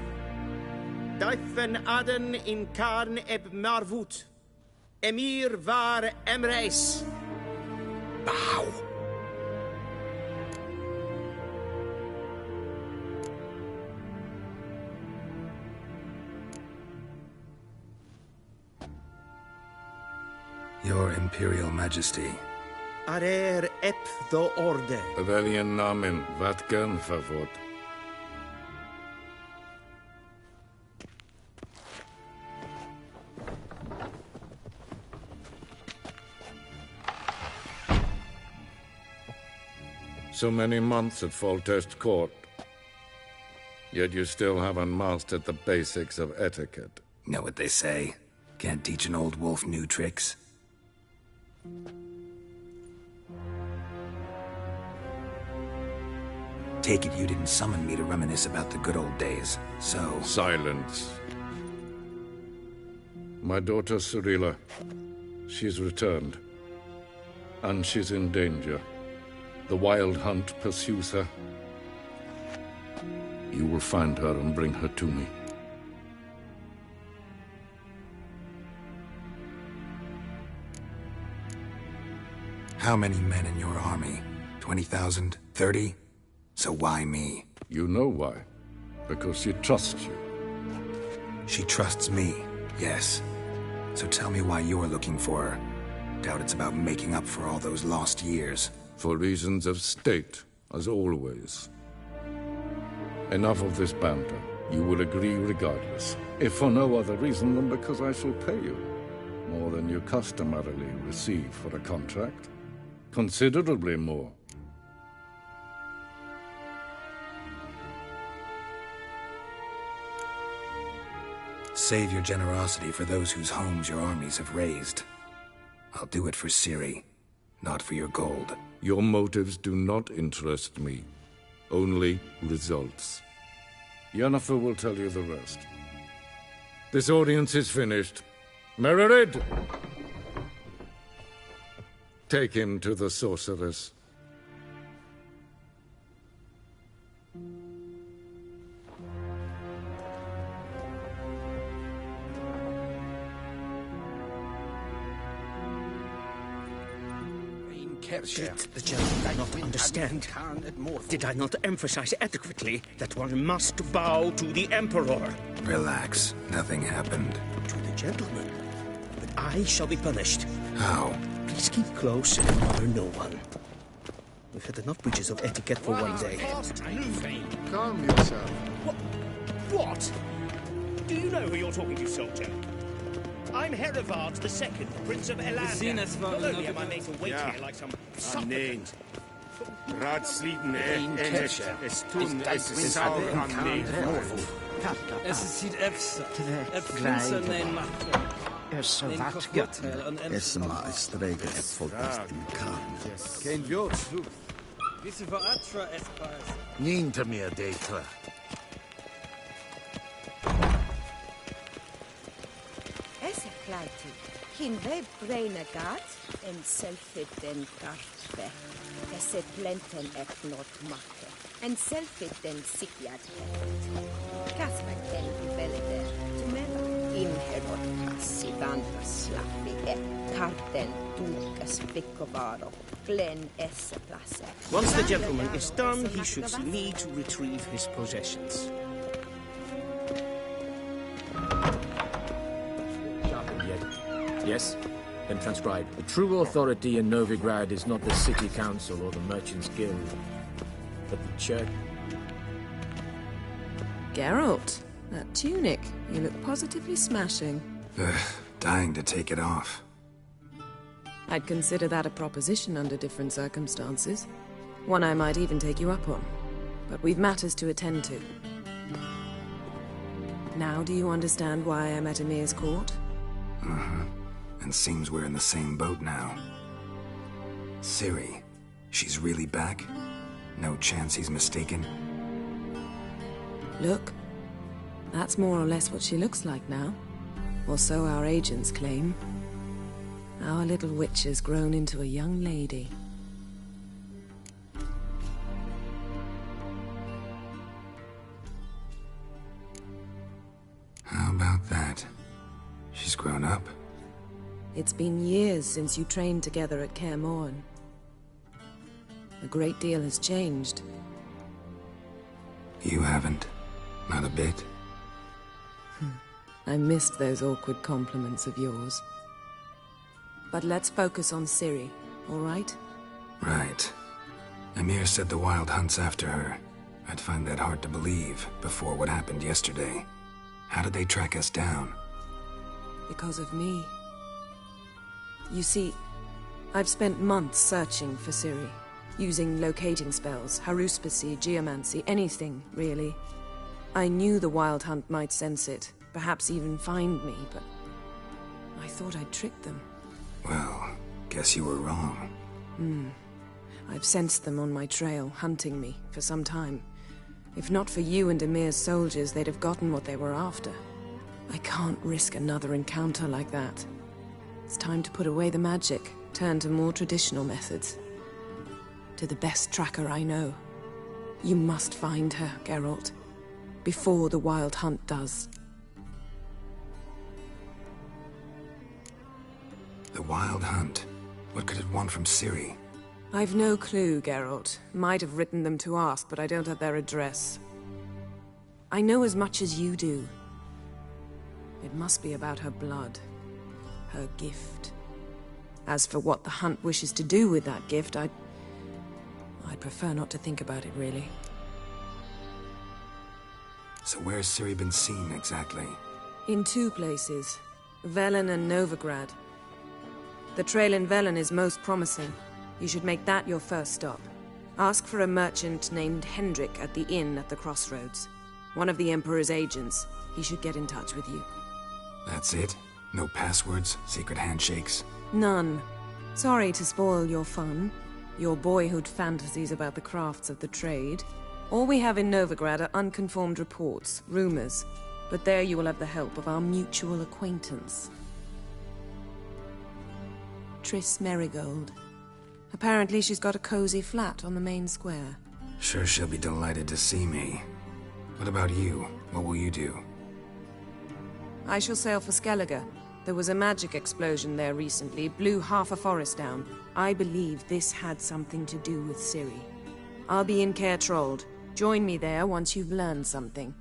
Daifen aden in karn eb marvut. Emir var emreis. Bow. Your Imperial Majesty. Arer ep the orde. Veljen namen, vatgen favot. So many months at Foltest Court, yet you still haven't mastered the basics of etiquette. Know what they say? Can't teach an old wolf new tricks. Take it you didn't summon me to reminisce about the good old days, so... Silence. My daughter Cyrilla, she's returned. And she's in danger. The Wild Hunt pursues her. You will find her and bring her to me. How many men in your army? 20,000? 30? So why me? You know why. Because she trusts you. She trusts me, yes. So tell me why you're looking for her. Doubt it's about making up for all those lost years. For reasons of state, as always. Enough of this banter. You will agree regardless. If for no other reason than because I shall pay you. More than you customarily receive for a contract. Considerably more. Save your generosity for those whose homes your armies have razed. I'll do it for Ciri, not for your gold. Your motives do not interest me. Only results. Yennefer will tell you the rest. This audience is finished. Mererid! Take him to the sorceress. Did the gentleman not understand? Did I not emphasize adequately that one must bow to the Emperor? Relax. Nothing happened. To the gentleman. But I shall be punished. How? Please keep close and bother no one. We've had enough breaches of etiquette for one day. Calm yourself. What? Do you know who you're talking to, soldier? I'm Herivard II, Prince of Elander. Not only am I made to wait here like some supplicant. Ratsliden es tun es sauer an mig. Es sieht Prinsen ein Macht. Så vattgötten är som sträger ett folkast in karn. Kein Jod. Wisse för Atra Espars. Ninta mer dejtra. Klaiti, Kinve Brainagat, en selfitten Gartve, esse plenten eknot makke, en selfitten Sikjad Kaspaken i Belede, Tumeva, Imherod Kassi Vanta Slaffi, Karten Tukas Vicovaro, Glen esse Place. Once the gentleman is done, he should see me to retrieve his possessions. Yes? Then transcribe. The true authority in Novigrad is not the city council or the merchants' guild, but the church. Geralt, that tunic. You look positively smashing. Dying to take it off. I'd consider that a proposition under different circumstances. One I might even take you up on. But we've matters to attend to. Now do you understand why I'm at Emir's court? Mm-hmm. And seems we're in the same boat now. Ciri, she's really back? No chance he's mistaken? Look, that's more or less what she looks like now. Or so our agents claim. Our little witch has grown into a young lady. How about that? She's grown up. It's been years since you trained together at Kaer Morhen. A great deal has changed. You haven't. Not a bit. I missed those awkward compliments of yours. But let's focus on Ciri, all right? Right. Emir said the Wild Hunt's after her. I'd find that hard to believe before what happened yesterday. How did they track us down? Because of me. You see, I've spent months searching for Ciri, using locating spells, haruspicy, geomancy, anything, really. I knew the Wild Hunt might sense it, perhaps even find me, but I thought I'd tricked them. Well, guess you were wrong. I've sensed them on my trail, hunting me, for some time. If not for you and Emir's soldiers, they'd have gotten what they were after. I can't risk another encounter like that. It's time to put away the magic, turn to more traditional methods. To the best tracker I know. You must find her, Geralt. Before the Wild Hunt does. The Wild Hunt? What could it want from Ciri? I've no clue, Geralt. Might have written them to ask, but I don't have their address. I know as much as you do. It must be about her blood. Her gift. As for what the Hunt wishes to do with that gift, I'd prefer not to think about it, really. So where's Ciri been seen, exactly? In two places. Velen and Novigrad. The trail in Velen is most promising. You should make that your first stop. Ask for a merchant named Hendrik at the inn at the crossroads. One of the Emperor's agents. He should get in touch with you. That's it? No passwords? Secret handshakes? None. Sorry to spoil your fun. Your boyhood fantasies about the crafts of the trade. All we have in Novigrad are unconformed reports, rumors. But there you will have the help of our mutual acquaintance. Triss Merigold. Apparently she's got a cozy flat on the main square. Sure she'll be delighted to see me. What about you? What will you do? I shall sail for Skellige. There was a magic explosion there recently, blew half a forest down. I believe this had something to do with Ciri. I'll be in Caer Trold. Join me there once you've learned something.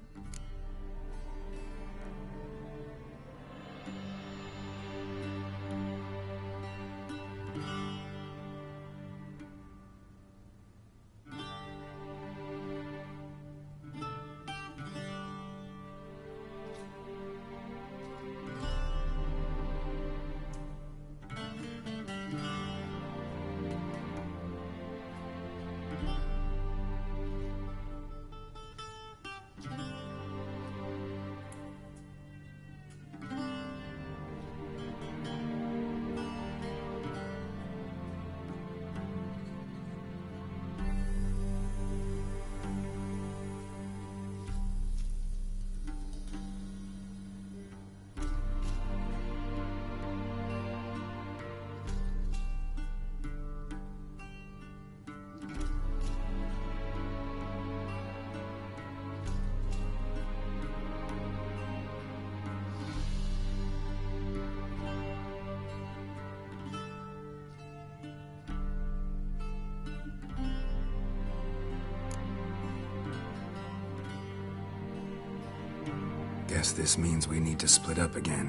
Guess this means we need to split up again.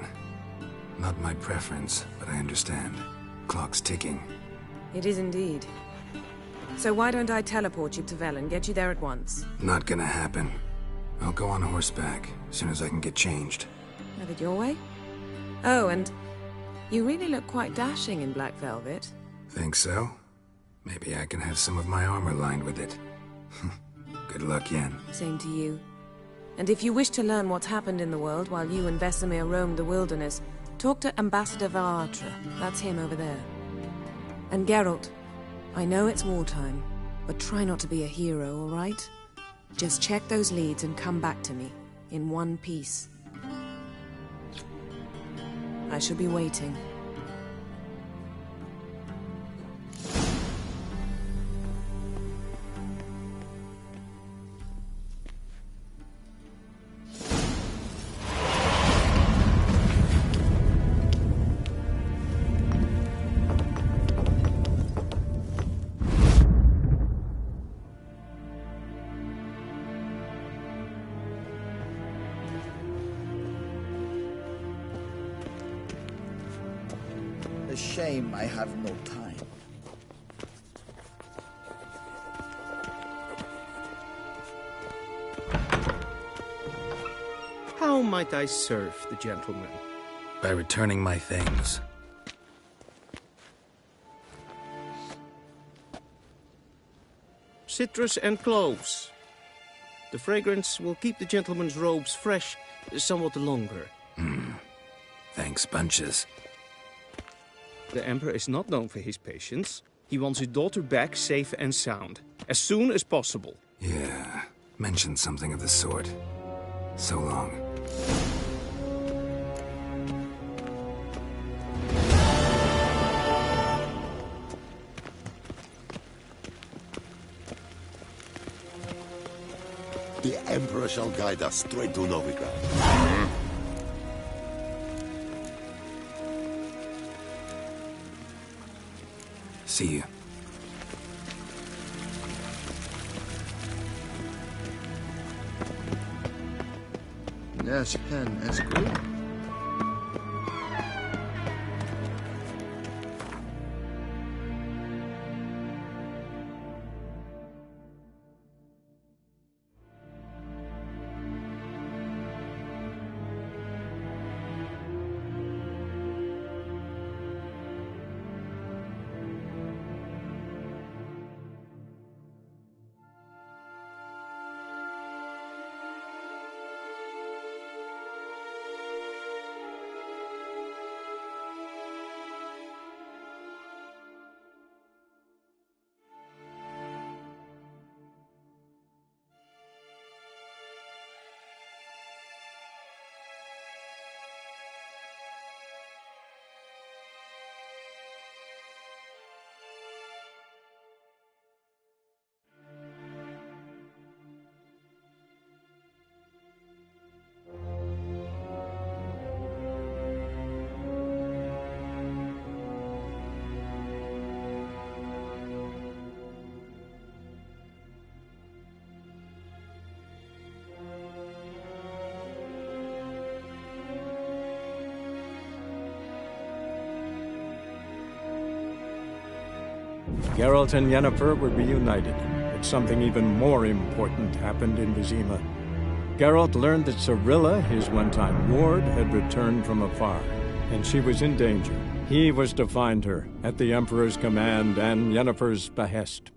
Not my preference, but I understand. Clock's ticking. It is indeed. So why don't I teleport you to Velen, get you there at once? Not gonna happen. I'll go on horseback, as soon as I can get changed. Have it your way? Oh, and you really look quite dashing in black velvet. Think so? Maybe I can have some of my armor lined with it. Good luck, Yen. Same to you. And if you wish to learn what's happened in the world while you and Vesemir roamed the wilderness, talk to Ambassador Varatra. That's him over there. And Geralt, I know it's wartime, but try not to be a hero, all right? Just check those leads and come back to me, in one piece. I shall be waiting. Shame I have no time. How might I serve the gentleman? By returning my things. Citrus and cloves. The fragrance will keep the gentleman's robes fresh somewhat longer. Thanks, bunches. The Emperor is not known for his patience. He wants his daughter back safe and sound, as soon as possible. Yeah, mentioned something of the sort. So long. The Emperor shall guide us straight to Novigrad. See you. Yes, pen is good. Geralt and Yennefer were reunited, but something even more important happened in Vizima. Geralt learned that Cirilla, his one-time ward, had returned from afar, and she was in danger. He was to find her, at the Emperor's command and Yennefer's behest.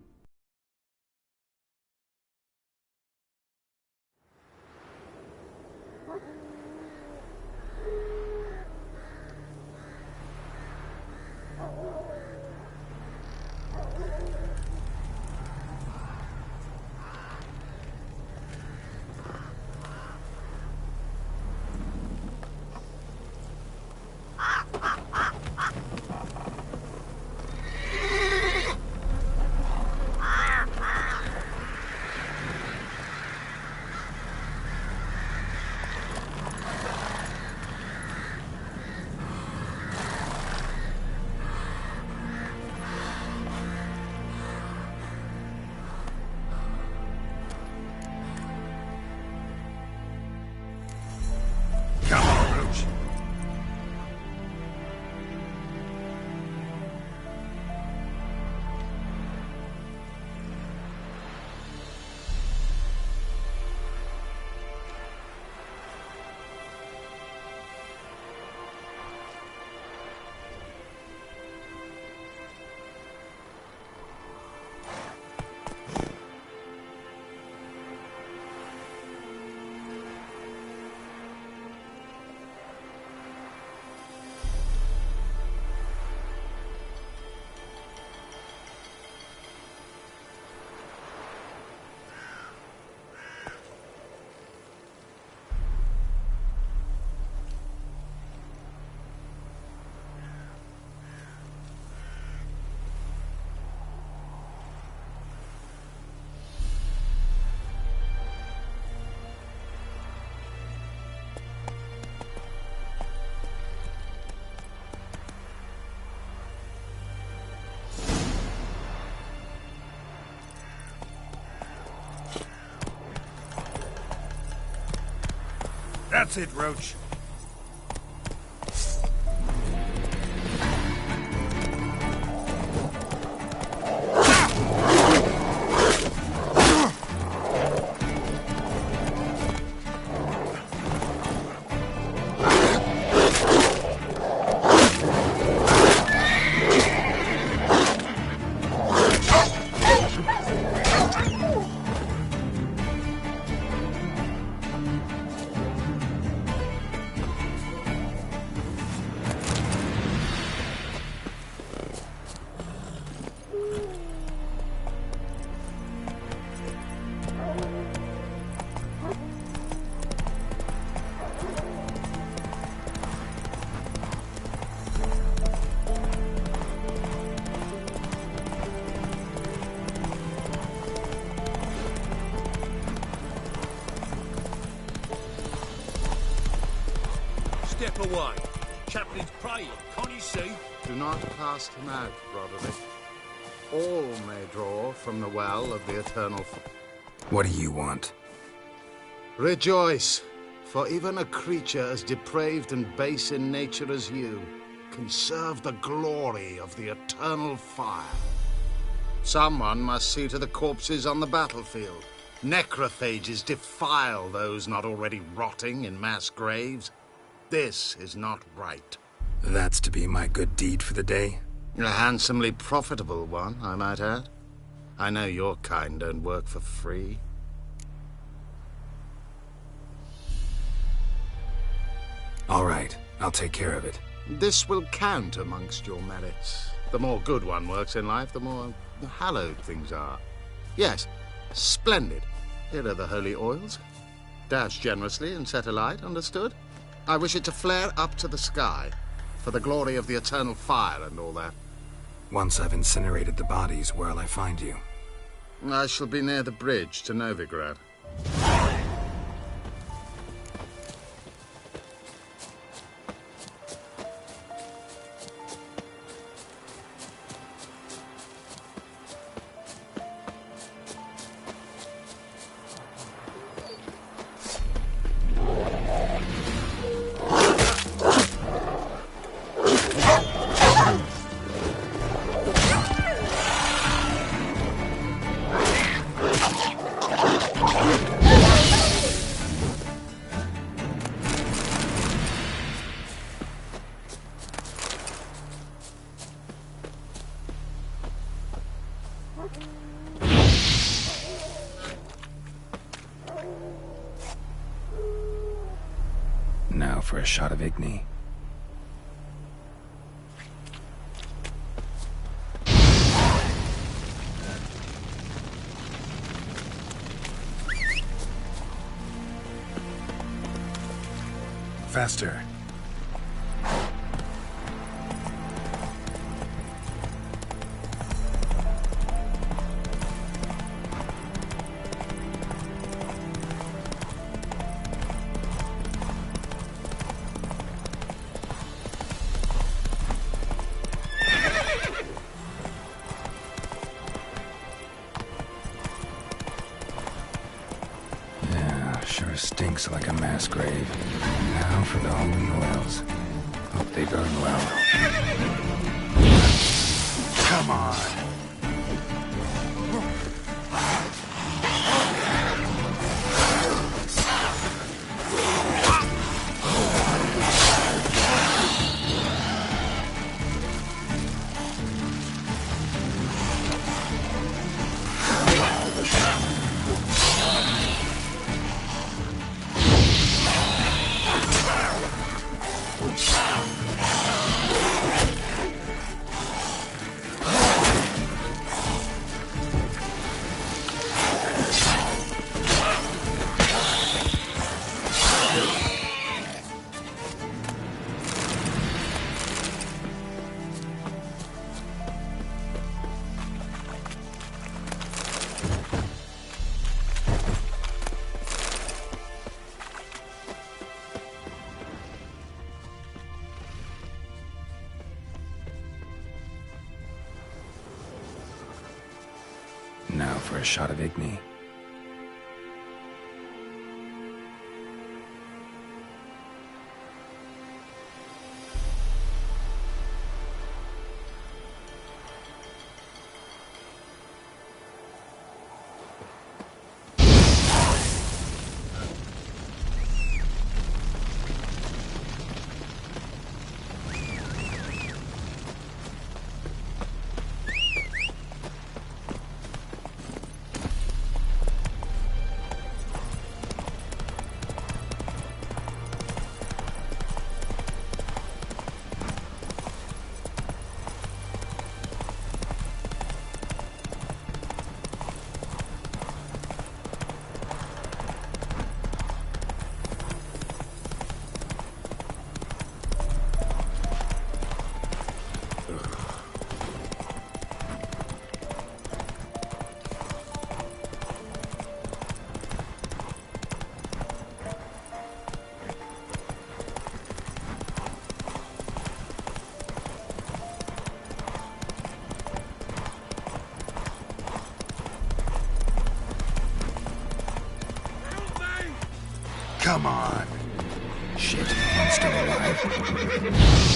That's it, Roach. Step away. Chaplain's praying, can't you see? Do not cast him out, Roderick. All may draw from the well of the eternal fire. What do you want? Rejoice, for even a creature as depraved and base in nature as you can serve the glory of the eternal fire. Someone must see to the corpses on the battlefield. Necrophages defile those not already rotting in mass graves. This is not right. That's to be my good deed for the day? A handsomely profitable one, I might add. I know your kind don't work for free. All right, I'll take care of it. This will count amongst your merits. The more good one works in life, the more hallowed things are. Yes, splendid. Here are the holy oils. Dash generously and set alight, understood? I wish it to flare up to the sky, for the glory of the eternal fire and all that. Once I've incinerated the bodies, where'll I find you? I shall be near the bridge to Novigrad. Now for a shot of Igni. Faster. Sure stinks like a mass grave. Now for the holy oils. Hope they burn well. Come on. Now for a shot of Igni. Come on. Shit, I'm still alive.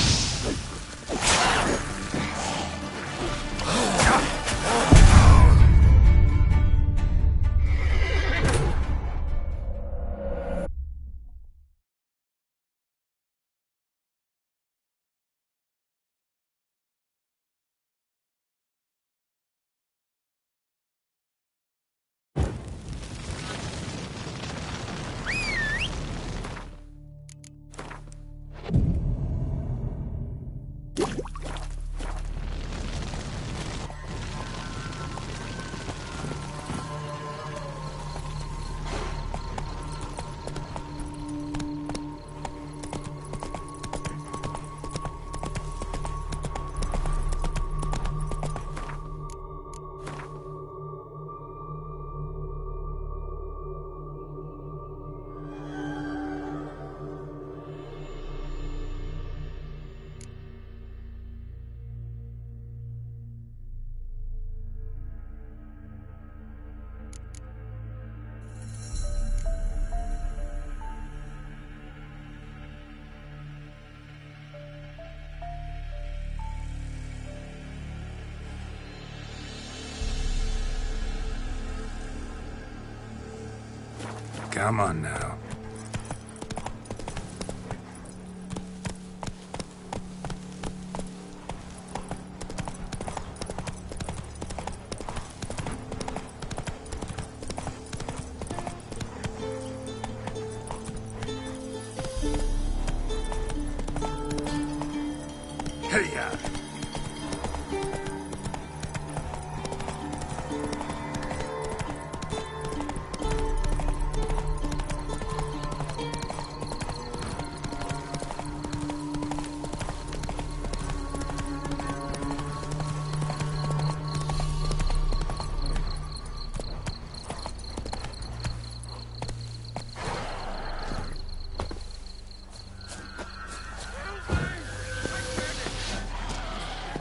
Come on now. Hey-ya!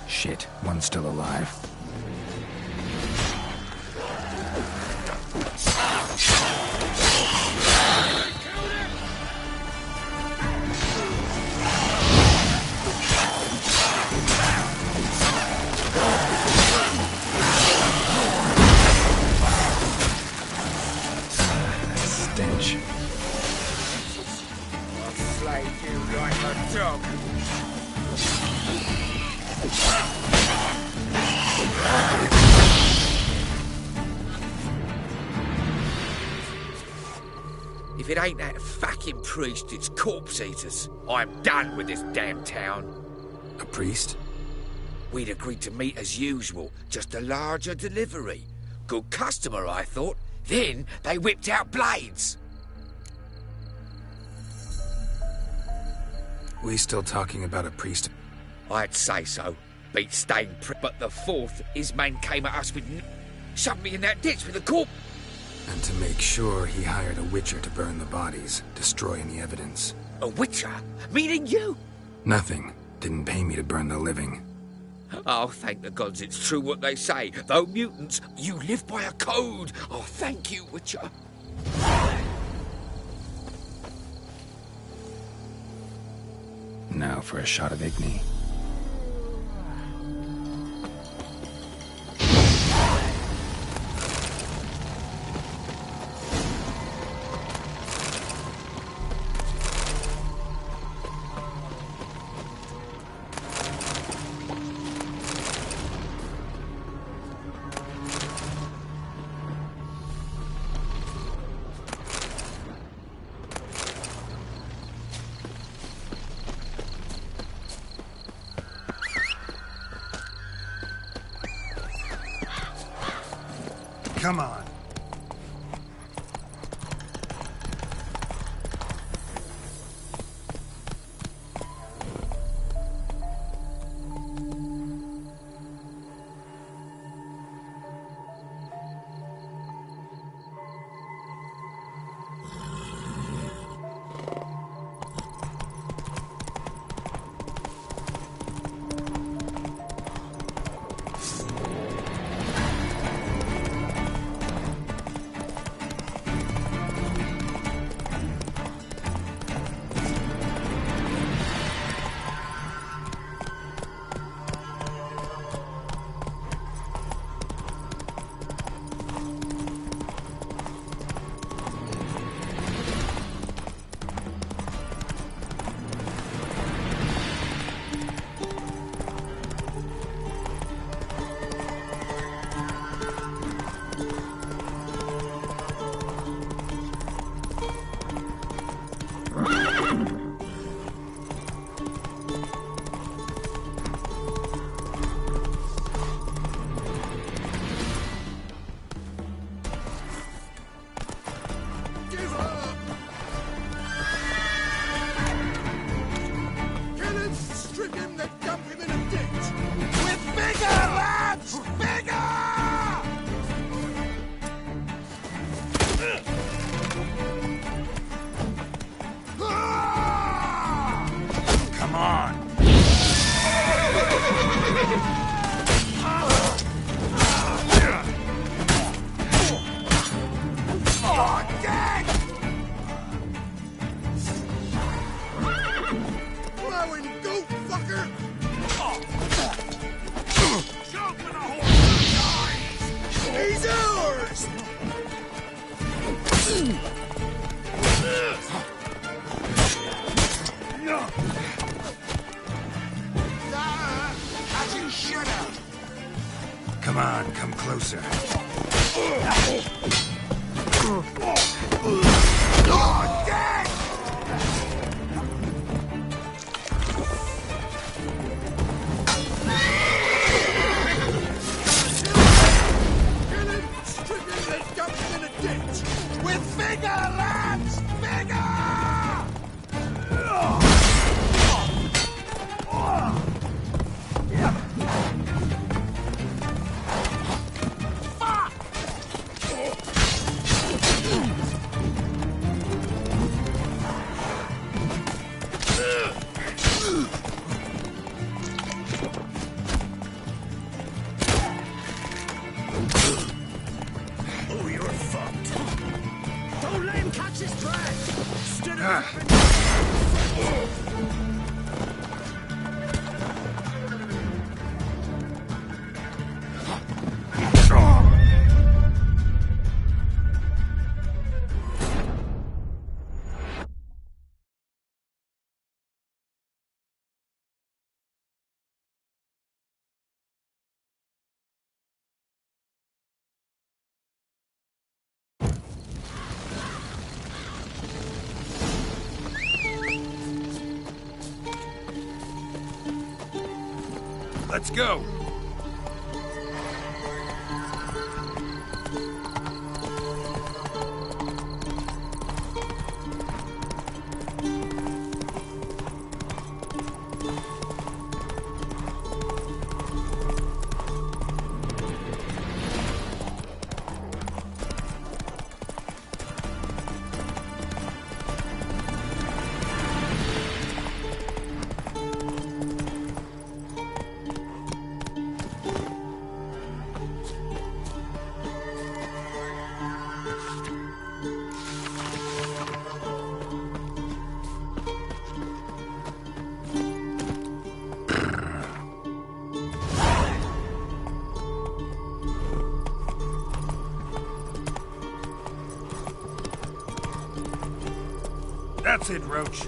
Shit, one's still alive. Stench. I'll slay you like a dog. If it ain't that fucking priest, it's corpse eaters. I'm done with this damn town. A priest? We'd agreed to meet as usual, just a larger delivery. Good customer, I thought. Then they whipped out blades. We still talking about a priest? I'd say so. Beat stained but the fourth, his men came at us with shoved me in that ditch with a corpse. And to make sure, he hired a witcher to burn the bodies, destroy any evidence. A witcher? Meaning you? Nothing. Didn't pay me to burn the living. Oh, thank the gods it's true what they say. Though mutants, you live by a code. Oh, thank you, witcher. Now for a shot of Igni. Come on. Come on, come closer. Oh, dead! Kill him, strip him, and dump him in a ditch! With vigor, lads! Vigor! Oh, you're fucked. Don't let him catch his track. Instead of Let's go! That's it, Roach.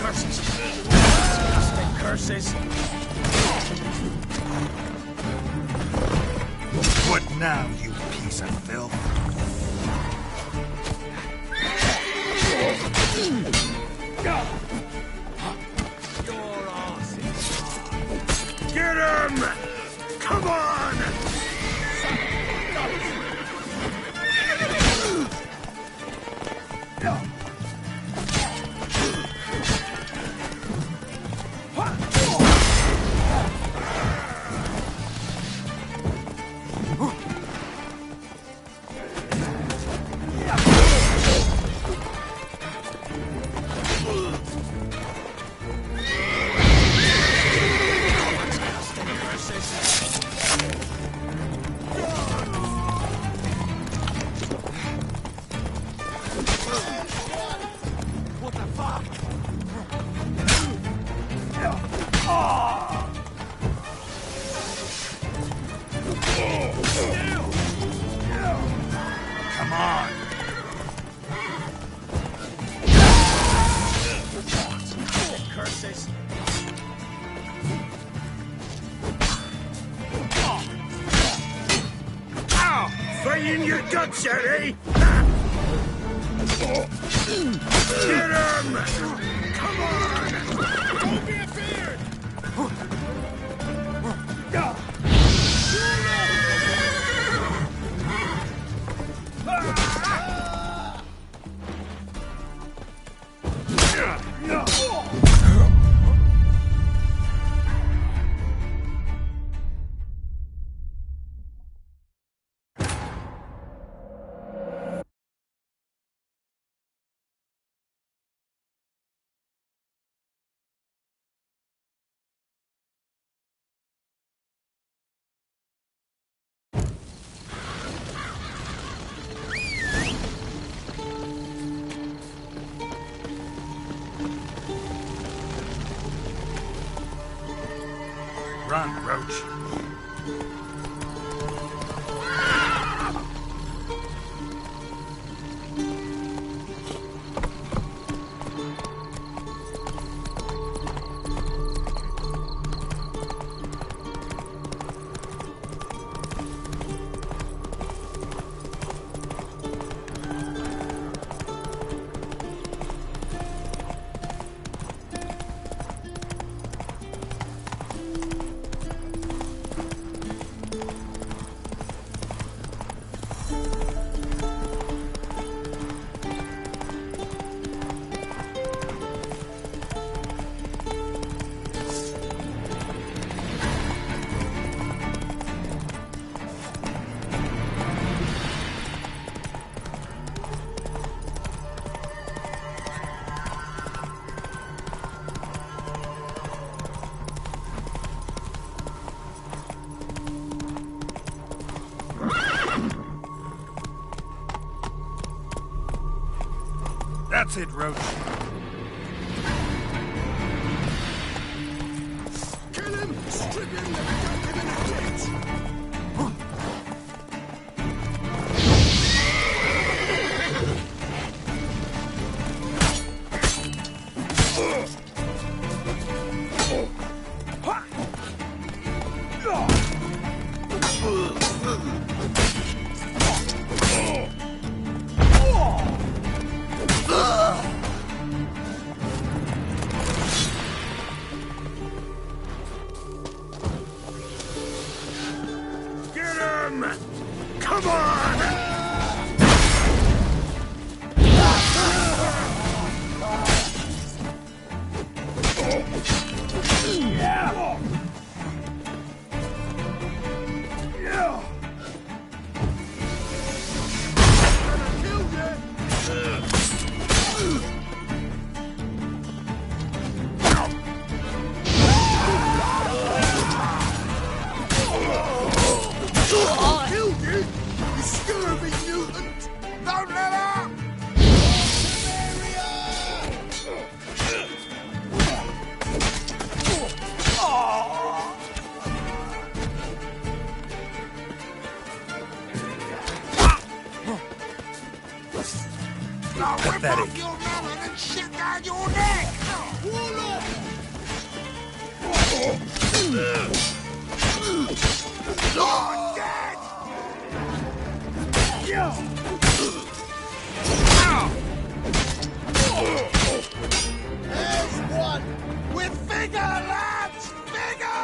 curses. Disgusting curses. What now, you piece of filth? Your ass. Get him! Come on! What the fuck? Come on! Curses. Ow! Fire in your guts, Eddie! Get him! Come on! Don't be afeared! front, Roach. That's it, Roach. Kill him! Strip him and dump him in a ditch! Come on! Pathetic. Your melon and shit down your neck! Warlock! You're dead! There's one! With vigor, lads! Vigor!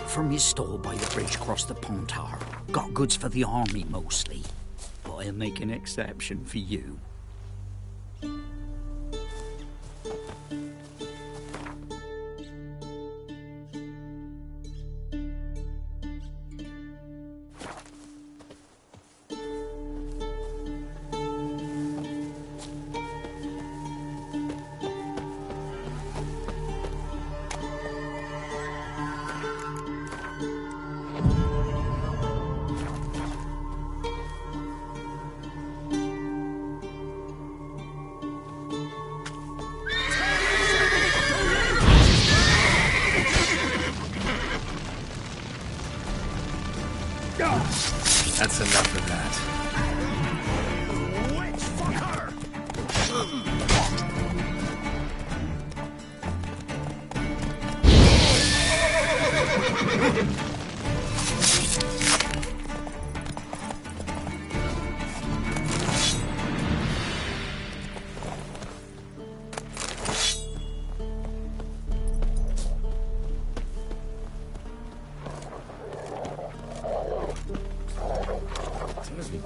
From his store by the bridge across the Pontar. Got goods for the army mostly. But I'll make an exception for you. That's enough of that. Witch, fuck her!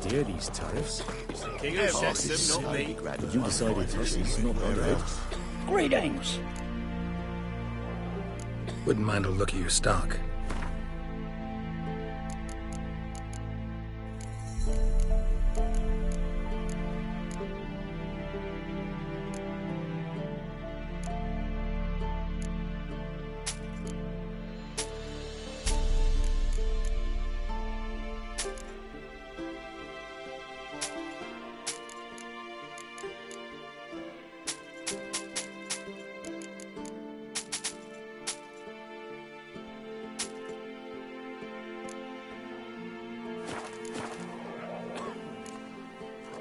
Dear, these tariffs. It's the king who sets them, not me. But you decided this is not right. Greetings. Wouldn't mind a look at your stock.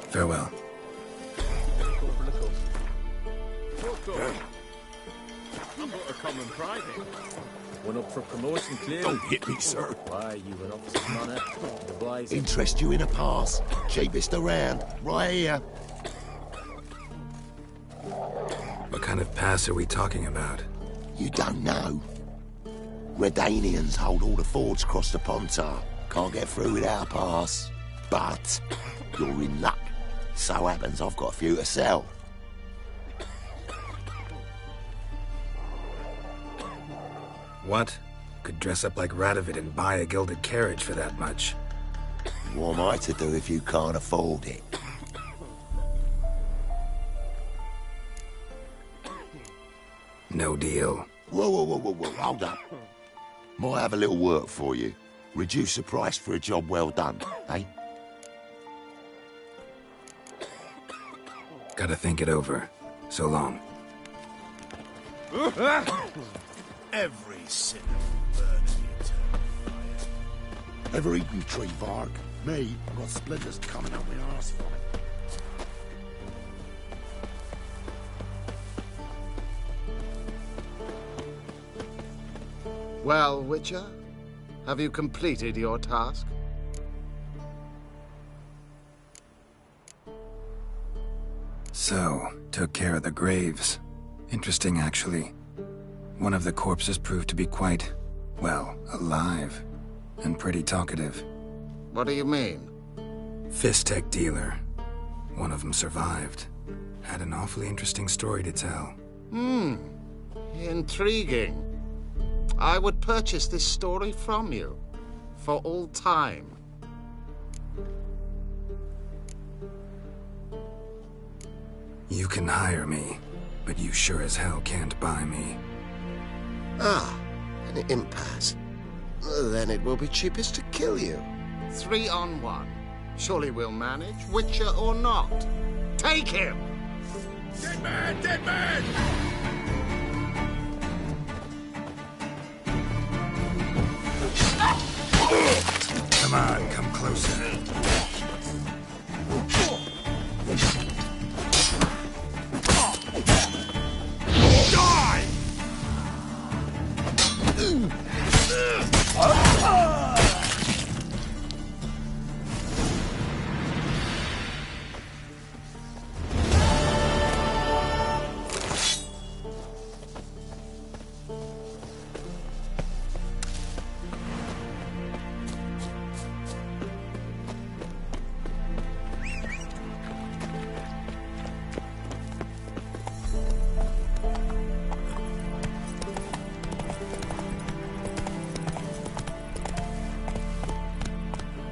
Farewell. I'm but a common private. One up for promotion, clearly. Don't hit me, sir. Why, you an officer's manner. Otherwise... Interest you in a pass. Cheapest around. Right here. What kind of pass are we talking about? You don't know. Redanians hold all the fords across the Pontar. Can't get through without a pass. But you're in luck. So happens I've got a few to sell. What? Could dress up like Radovid and buy a gilded carriage for that much. What am I to do if you can't afford it? No deal. Whoa, hold up. Might have a little work for you. Reduce the price for a job well done, eh? Gotta think it over. So long. Every sinner will burn in the eternal fire. Ever eaten tree bark? Me? I've got splinters coming up my arse from it. Well, Witcher, have you completed your task? So, took care of the graves. Interesting, actually. One of the corpses proved to be quite, well, alive. And pretty talkative. What do you mean? Fist-tech dealer. One of them survived. Had an awfully interesting story to tell. Intriguing. I would purchase this story from you. For all time. You can hire me, but you sure as hell can't buy me. Ah, an impasse. Then it will be cheapest to kill you. 3 on 1. Surely we'll manage, Witcher or not. Take him! Dead man! Dead man! Come on, come closer. Die!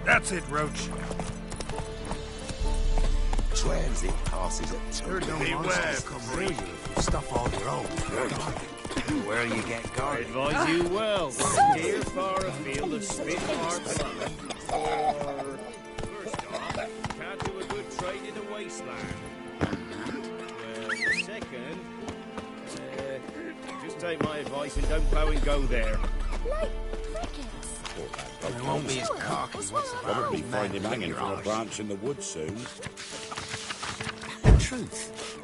That's it, Roach. Transit passes at 2. Beware, freak. Stuff on your own. Where you get I guarded. advise you well. Steer far afield of Spitfire Summit. Or, first off, can't do a good trade in a wasteland. Well, second, just take my advice and don't go and go there. Like, pockets. They won't be as cocky once the Probably army find him men hanging get from a Raj. branch in the woods soon. The truth.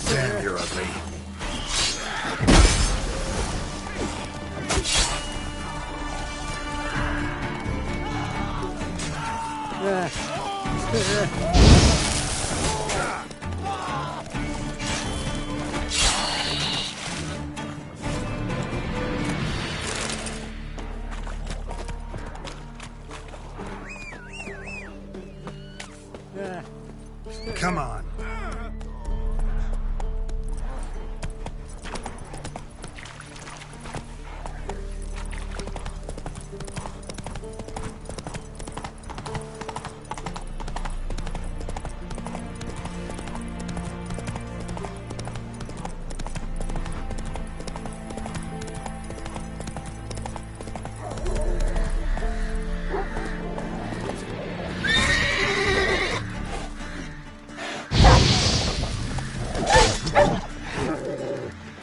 Damn, you're ugly. Come on.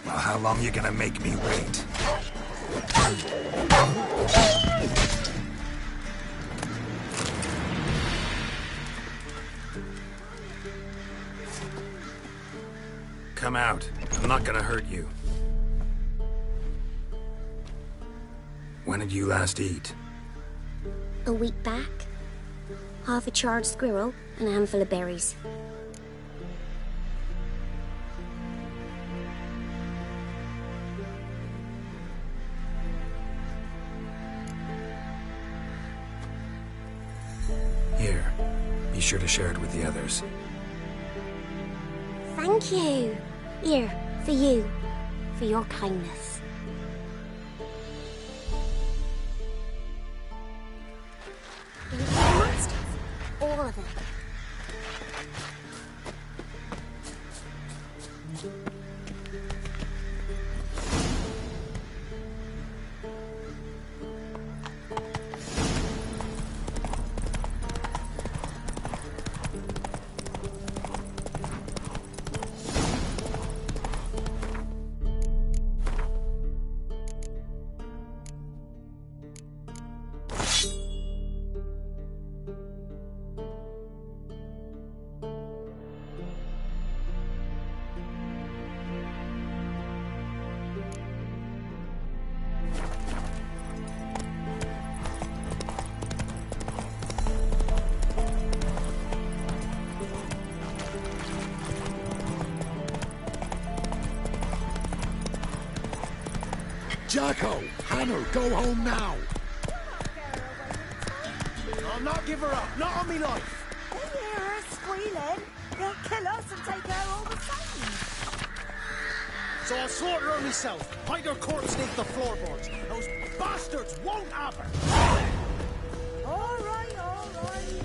Well, how long you gonna make me wait? Come out. I'm not gonna hurt you. When did you last eat? A week back. Half a charred squirrel and a handful of berries. Here. Be sure to share it with the others. Thank you. Here, for you. For your kindness. And for the monsters. All of them. Jacko! Hannah, go home now! I'll not give her up. Not on me life. They hear her squealing. They'll kill us and take her all the same. So I'll slaughter her myself. Hide her corpse beneath the floorboards. Those bastards won't have her. All right, all right.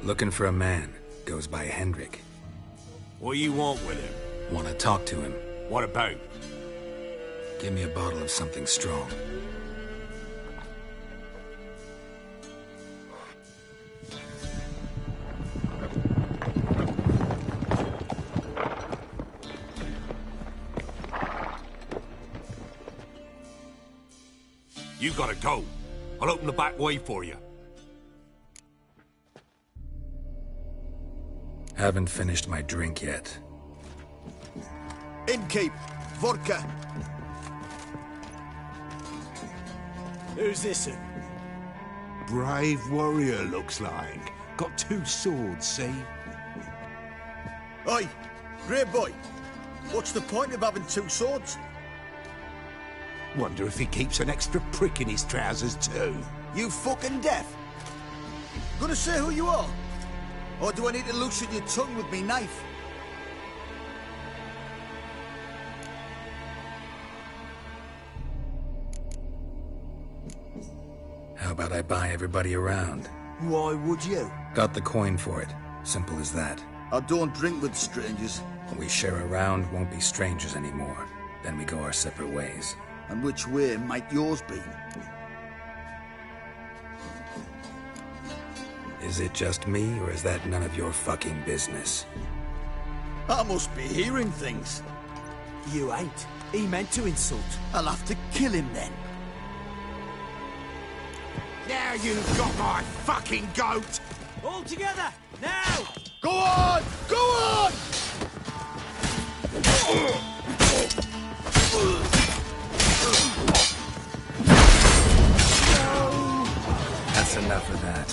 Looking for a man. Goes by Hendrik. What you want with him? Want to talk to him. What about? Give me a bottle of something strong. You gotta go. I'll open the back way for you. Haven't finished my drink yet. Innkeep, vodka. Who's this in? Brave warrior, looks like. Got 2 swords, see? Oi, great boy. What's the point of having 2 swords? Wonder if he keeps an extra prick in his trousers too. You fucking deaf? Gonna say who you are? Or do I need to loosen your tongue with me knife? How about I buy everybody around? Why would you? Got the coin for it. Simple as that. I don't drink with strangers. When we share a round, won't be strangers anymore. Then we go our separate ways. And which way might yours be? Is it just me, or is that none of your fucking business? I must be hearing things. You ain't. He meant to insult. I'll have to kill him then. Now you've got my fucking goat! All together, now! Go on! Go on! That's enough of that.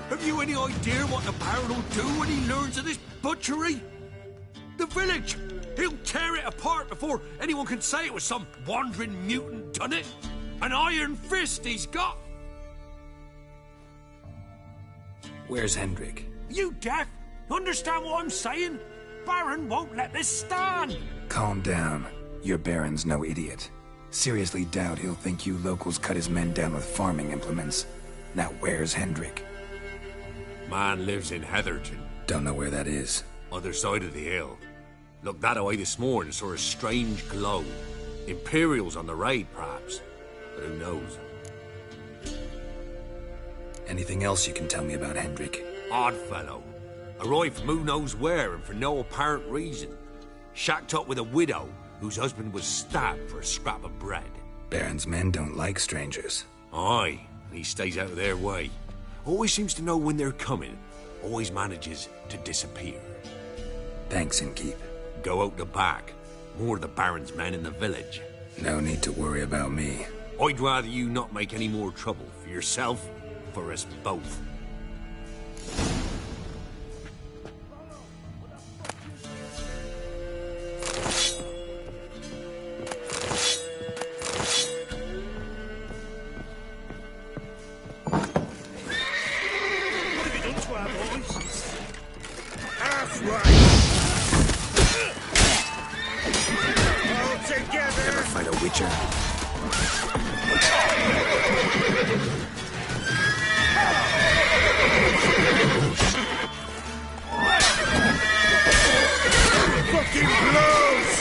Have you any idea what the Baron will do when he learns of this butchery? The village! He'll tear it apart before anyone can say it was some wandering mutant done it. An iron fist he's got! Where's Hendrik? You deaf? Understand what I'm saying? Baron won't let this stand! Calm down. Your Baron's no idiot. Seriously doubt he'll think you locals cut his men down with farming implements. Now where's Hendrik? Man lives in Heatherton. Don't know where that is. Other side of the hill. Looked that away this morning, saw a strange glow. Imperials on the raid, perhaps. But who knows? Anything else you can tell me about Hendrik? Odd fellow. Arrived from who knows where and for no apparent reason. Shacked up with a widow whose husband was stabbed for a scrap of bread. Baron's men don't like strangers. Aye, and he stays out of their way. Always seems to know when they're coming. Always manages to disappear. Thanks, Innkeep. Go out the back. More of the Baron's men in the village. No need to worry about me. I'd rather you not make any more trouble for yourself, for us both. Fight a witcher. Fucking blows!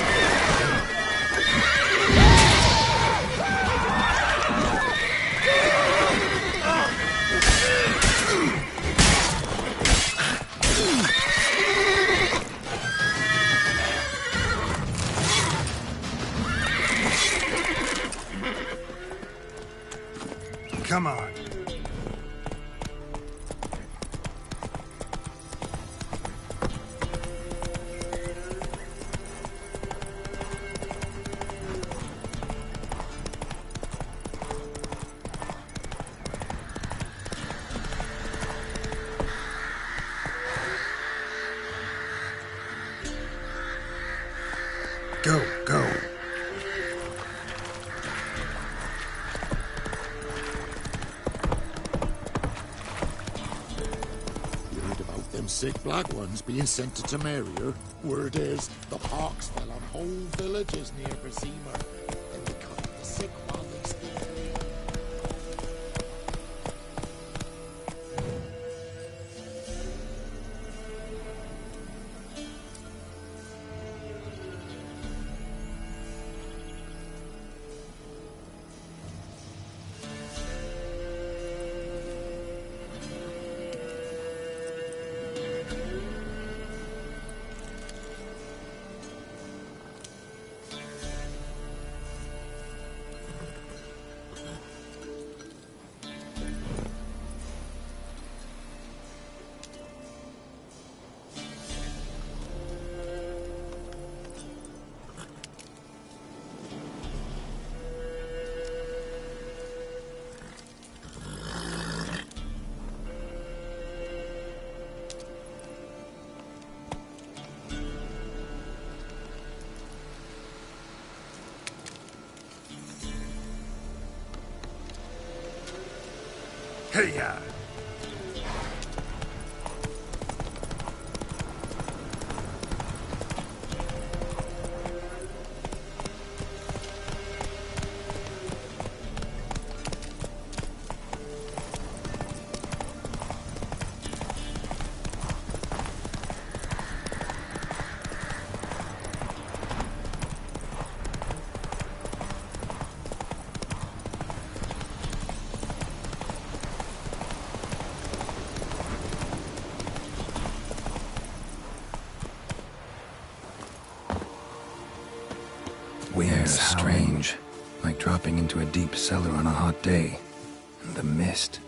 Come on. Go, go. Them sick black ones being sent to Temeria. Word is, the pox fell on whole villages near Bersemer, and they cut the sick while they still live. Hey-ya! Weird, strange. Like dropping into a deep cellar on a hot day. And the mist.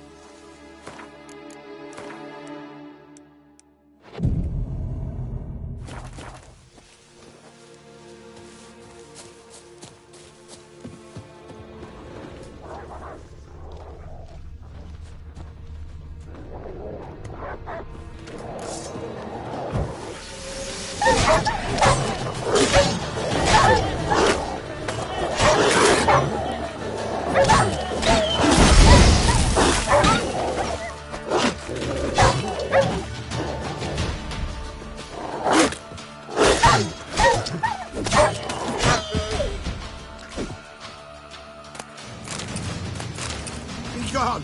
Be gone!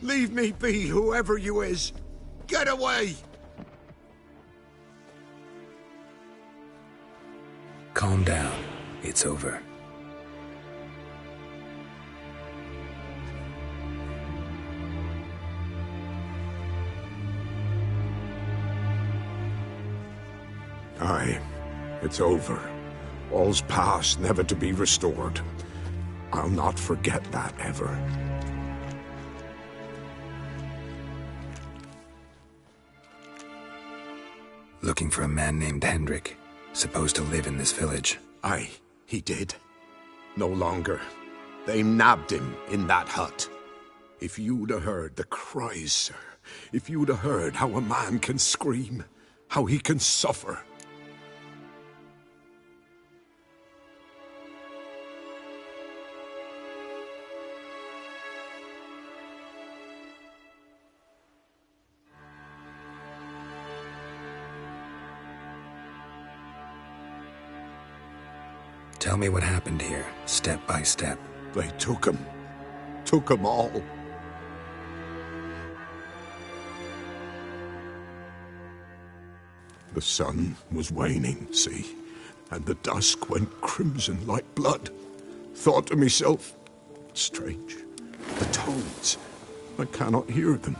Leave me be, whoever you is! Get away! Calm down. It's over. Aye, it's over. All's past, never to be restored. I'll not forget that ever. Looking for a man named Hendrik, supposed to live in this village. Aye, he did. No longer. They nabbed him in that hut. If you'd have heard the cries, sir, if you'd have heard how a man can scream, how he can suffer. Tell me what happened here, step by step. They took him. Took them all. The sun was waning, see, and the dusk went crimson like blood. Thought to myself, strange, the toads, I cannot hear them.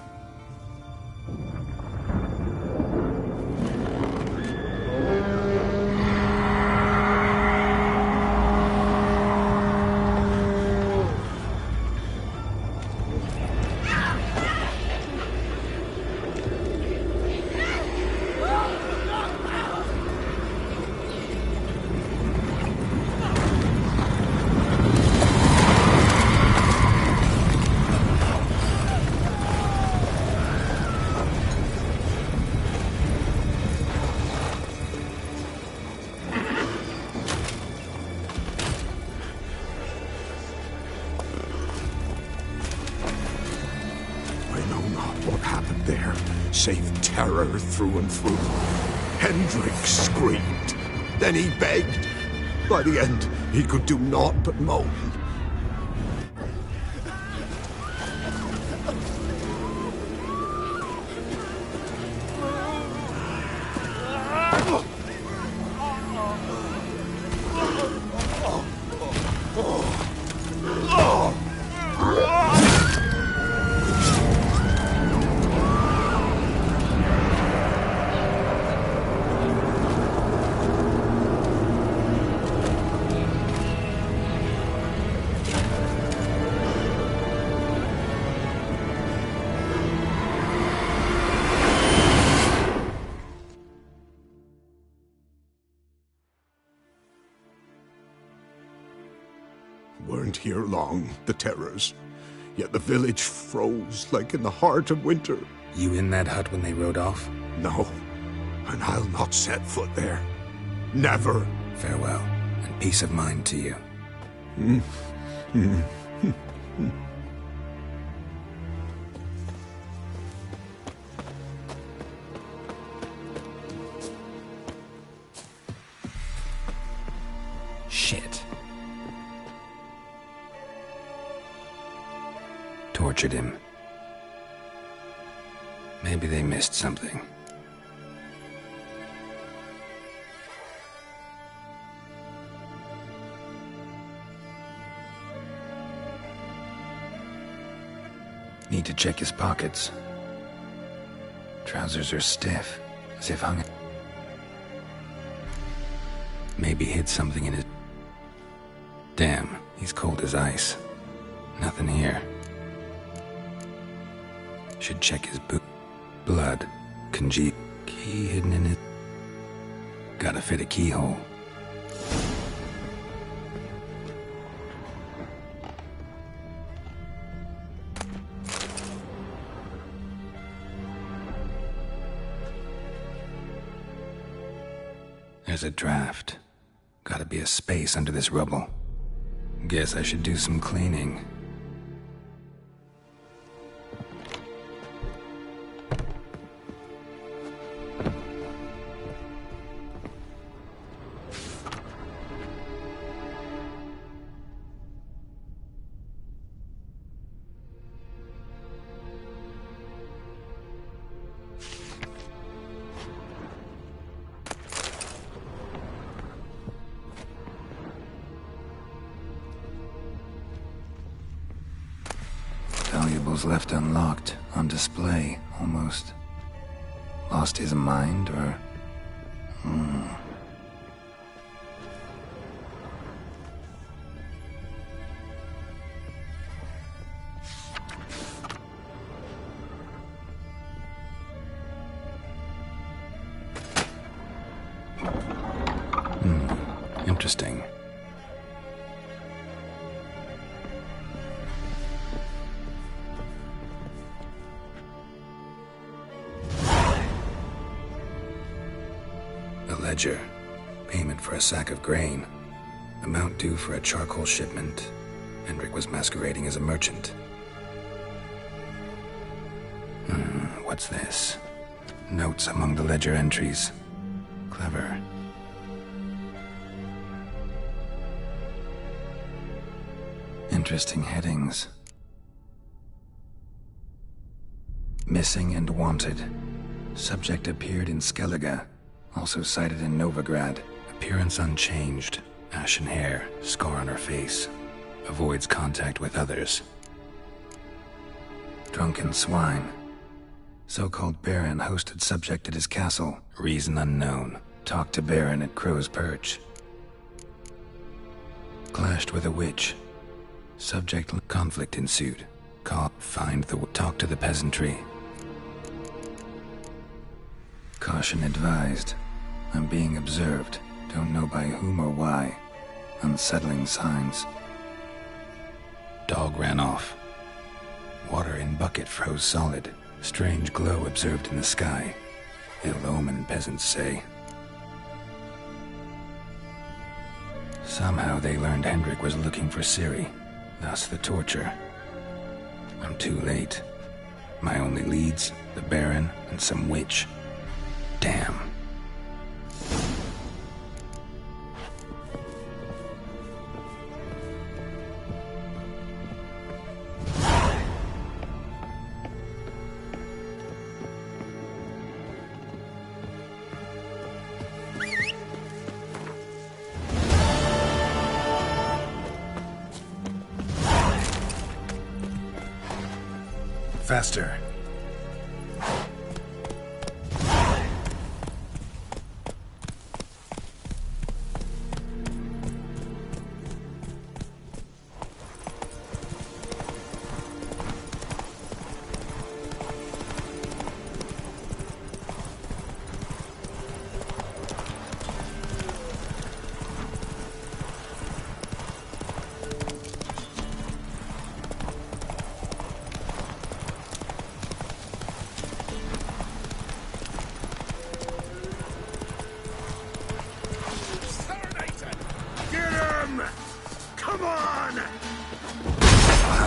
Save terror through and through. Hendrik screamed. Then he begged. By the end, he could do naught but moan. Weren't here long, the terrors. Yet the village froze like in the heart of winter. You in that hut when they rode off? No, and I'll not set foot there. Never. Farewell, and peace of mind to you. Shit. Tortured him. Maybe they missed something. Need to check his pockets. Trousers are stiff, as if hung. Maybe hid something in his... Damn, he's cold as ice. Nothing here. Should check his boot. Blood. Key hidden in it. Gotta fit a keyhole. There's a draft. Gotta be a space under this rubble. Guess I should do some cleaning. Valuables left unlocked, on display, almost. Lost his mind, or... Interesting. A ledger. Payment for a sack of grain. Amount due for a charcoal shipment. Hendrik was masquerading as a merchant. What's this? Notes among the ledger entries. Clever. Interesting headings. Missing and wanted. Subject appeared in Skellige. Also sighted in Novigrad. Appearance unchanged. Ashen hair. Scar on her face. Avoids contact with others. Drunken swine. So-called Baron hosted subject at his castle. Reason unknown. Talked to Baron at Crow's Perch. Clashed with a witch. Subject conflict ensued. Talk to the peasantry. Caution advised. I'm being observed. Don't know by whom or why. Unsettling signs. Dog ran off. Water in bucket froze solid. Strange glow observed in the sky. Ill omen, peasants say. Somehow they learned Hendrik was looking for Ciri. Thus the torture. I'm too late. My only leads, the Baron and some witch. Damn. Faster.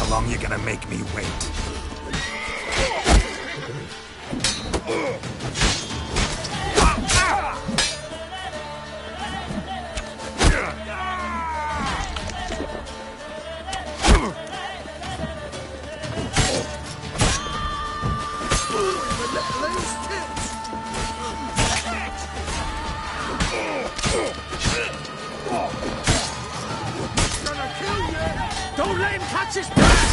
How long you gonna make me wait? Don't let him catch his breath!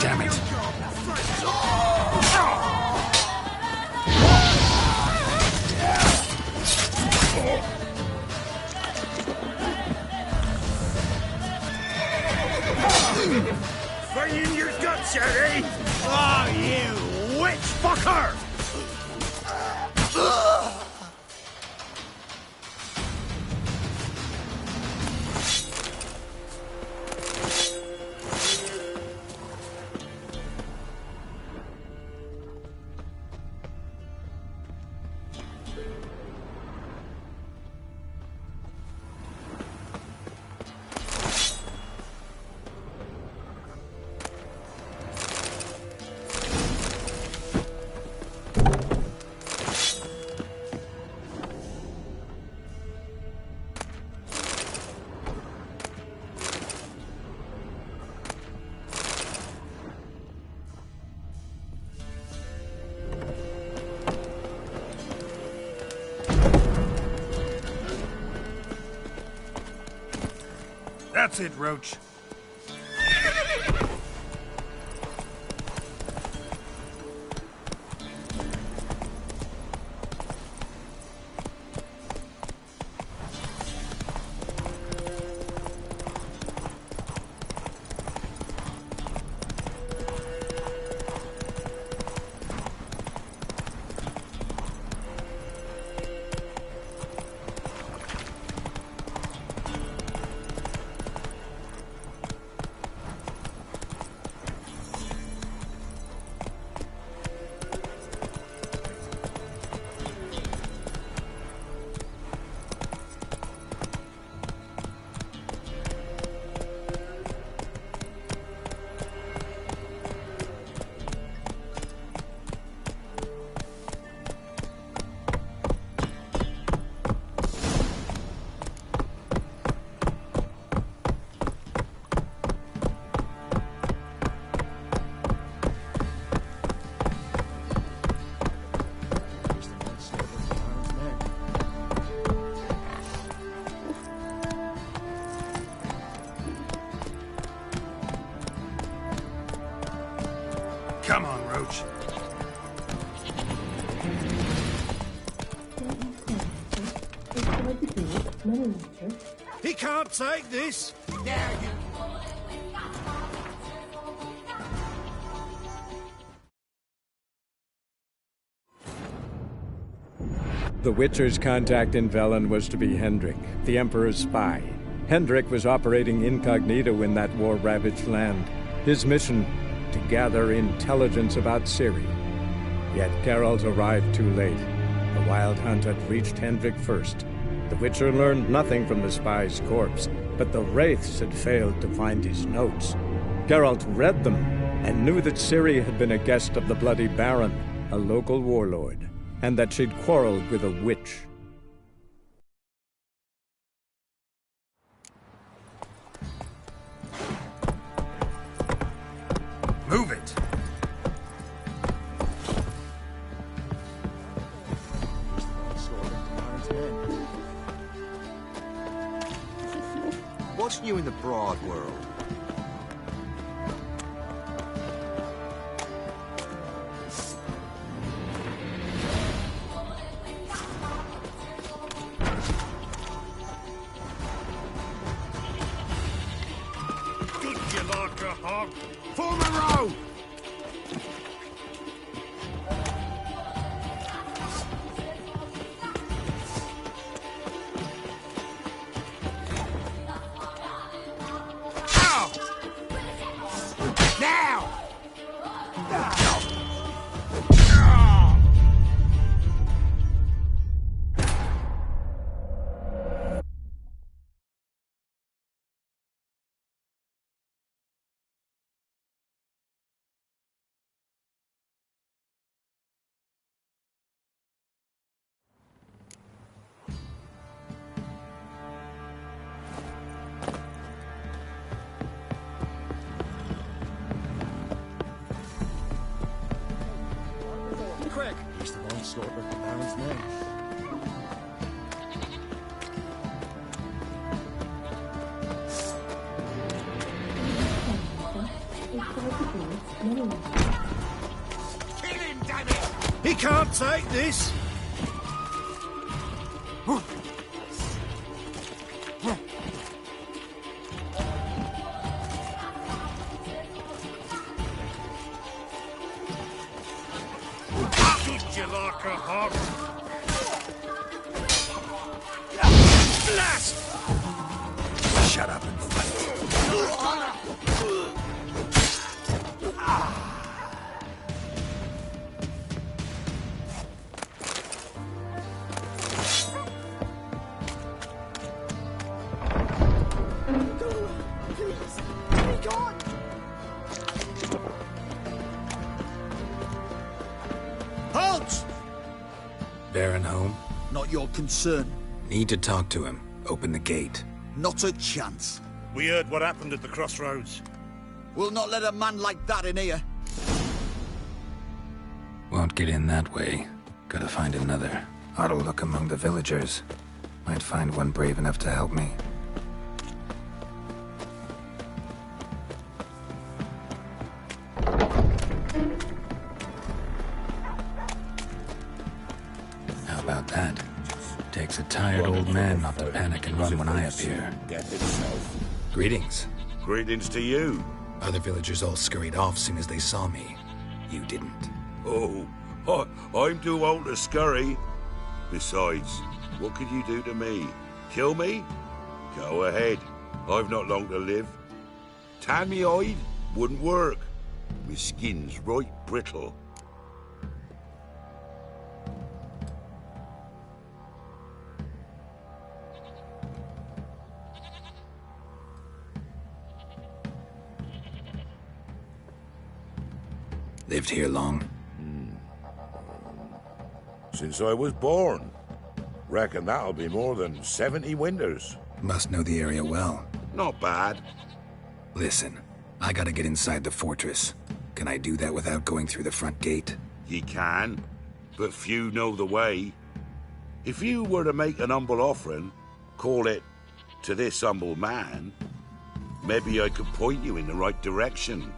Damn it. That's it, Roach. Come on, Roach. He can't take this. Now you. The Witcher's contact in Velen was to be Hendrik, the Emperor's spy. Hendrik was operating incognito in that war-ravaged land. His mission, to gather intelligence about Ciri. Yet Geralt arrived too late. The Wild Hunt had reached Hendrik first. The Witcher learned nothing from the spy's corpse, but the Wraiths had failed to find his notes. Geralt read them and knew that Ciri had been a guest of the Bloody Baron, a local warlord, and that she'd quarreled with a witch. Move it! What's new in the broad world? Good you like a hog! Form a row! Quick! He's the one slaughter of the Baron's men. Kill him, damn it! He can't take this! Should you like a hog? Blast! Shut up and fight. Halt! Baron home? Not your concern. Need to talk to him. Open the gate. Not a chance. We heard what happened at the crossroads. We'll not let a man like that in here. Won't get in that way. Gotta find another. Ought to look among the villagers. Might find one brave enough to help me. Takes a tired old man not to panic and run when I appear. Greetings. Greetings to you. Other villagers all scurried off soon as they saw me. You didn't. Oh, I'm too old to scurry. Besides, what could you do to me? Kill me? Go ahead. I've not long to live. Tan me hide? Wouldn't work. My skin's right brittle. Lived here long? Since I was born. Reckon that'll be more than 70 winters. Must know the area well. Not bad. Listen, I gotta get inside the fortress. Can I do that without going through the front gate? Ye can, but few know the way. If you were to make an humble offering, call it, to this humble man, maybe I could point you in the right direction.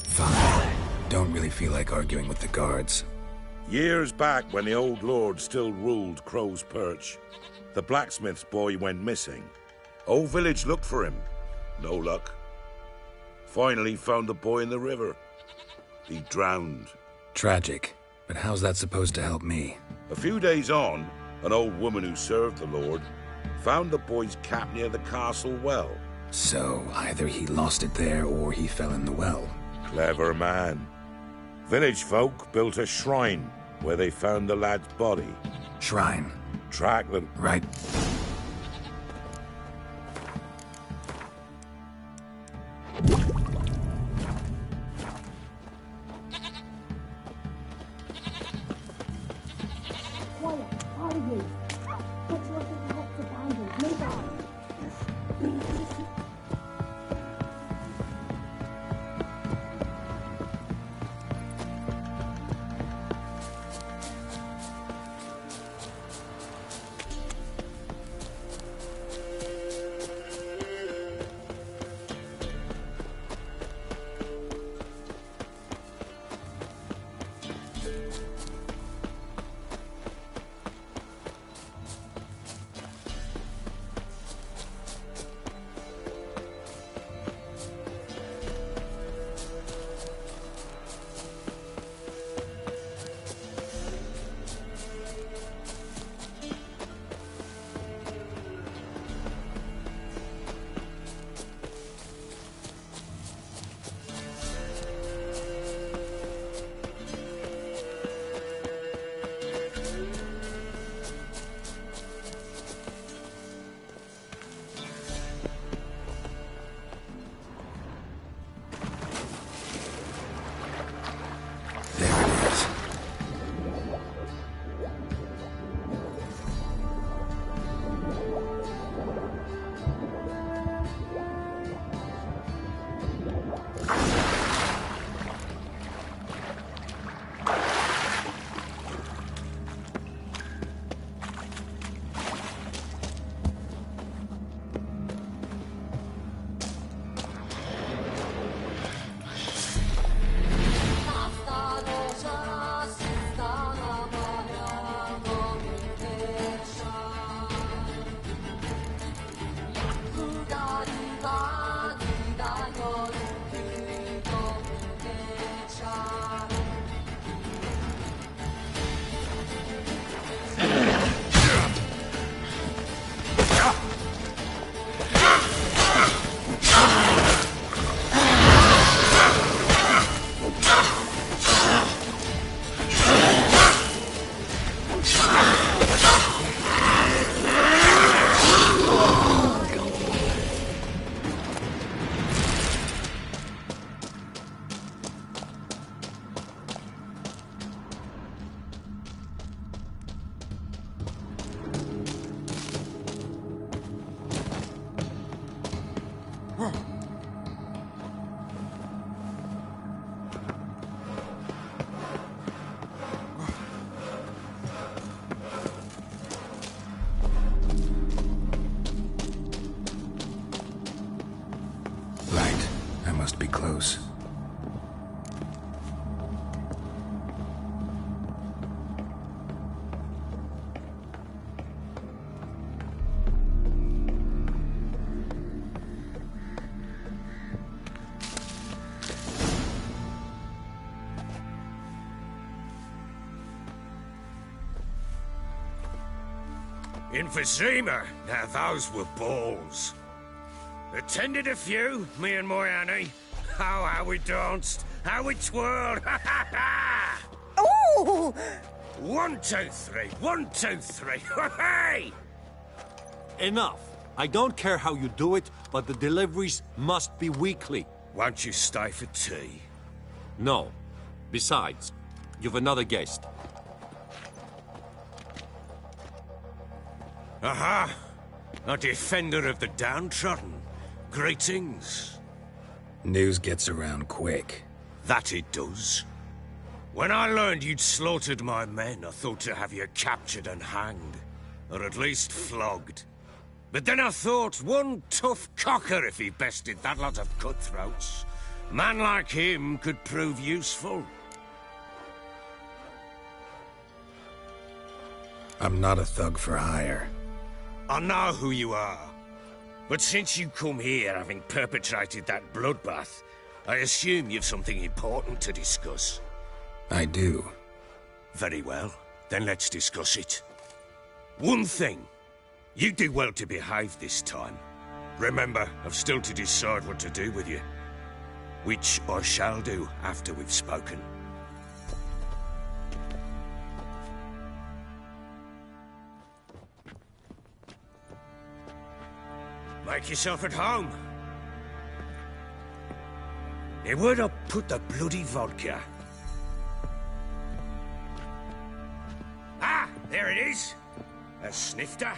Fine. Don't really feel like arguing with the guards. Years back, when the old lord still ruled Crow's Perch, the blacksmith's boy went missing. Whole village looked for him. No luck. Finally found the boy in the river. He drowned. Tragic. But how's that supposed to help me? A few days on, an old woman who served the lord found the boy's cap near the castle well. So, either he lost it there or he fell in the well. Clever man. Village folk built a shrine where they found the lad's body. Shrine? Track them. Right. Be close. Emphysema. Now those were balls. Attended a few, me and my Annie. Oh, how we danced, how we twirled. Ha ha ha! Oh! 1, 2, 3. 1, 2, 3. Hey! Enough. I don't care how you do it, but the deliveries must be weekly. Won't you stay for tea? No. Besides, you've another guest. Aha! A defender of the downtrodden. Greetings. News gets around quick. That it does. When I learned you'd slaughtered my men, I thought to have you captured and hanged. Or at least flogged. But then I thought, one tough cocker if he bested that lot of cutthroats. Man like him could prove useful. I'm not a thug for hire. I know who you are. But since you come here having perpetrated that bloodbath, I assume you've something important to discuss. I do. Very well. Then let's discuss it. One thing. You do well to behave this time. Remember, I've still to decide what to do with you. Which I shall do after we've spoken. Make yourself at home. Now, where'd I put the bloody vodka? Ah, there it is. A snifter.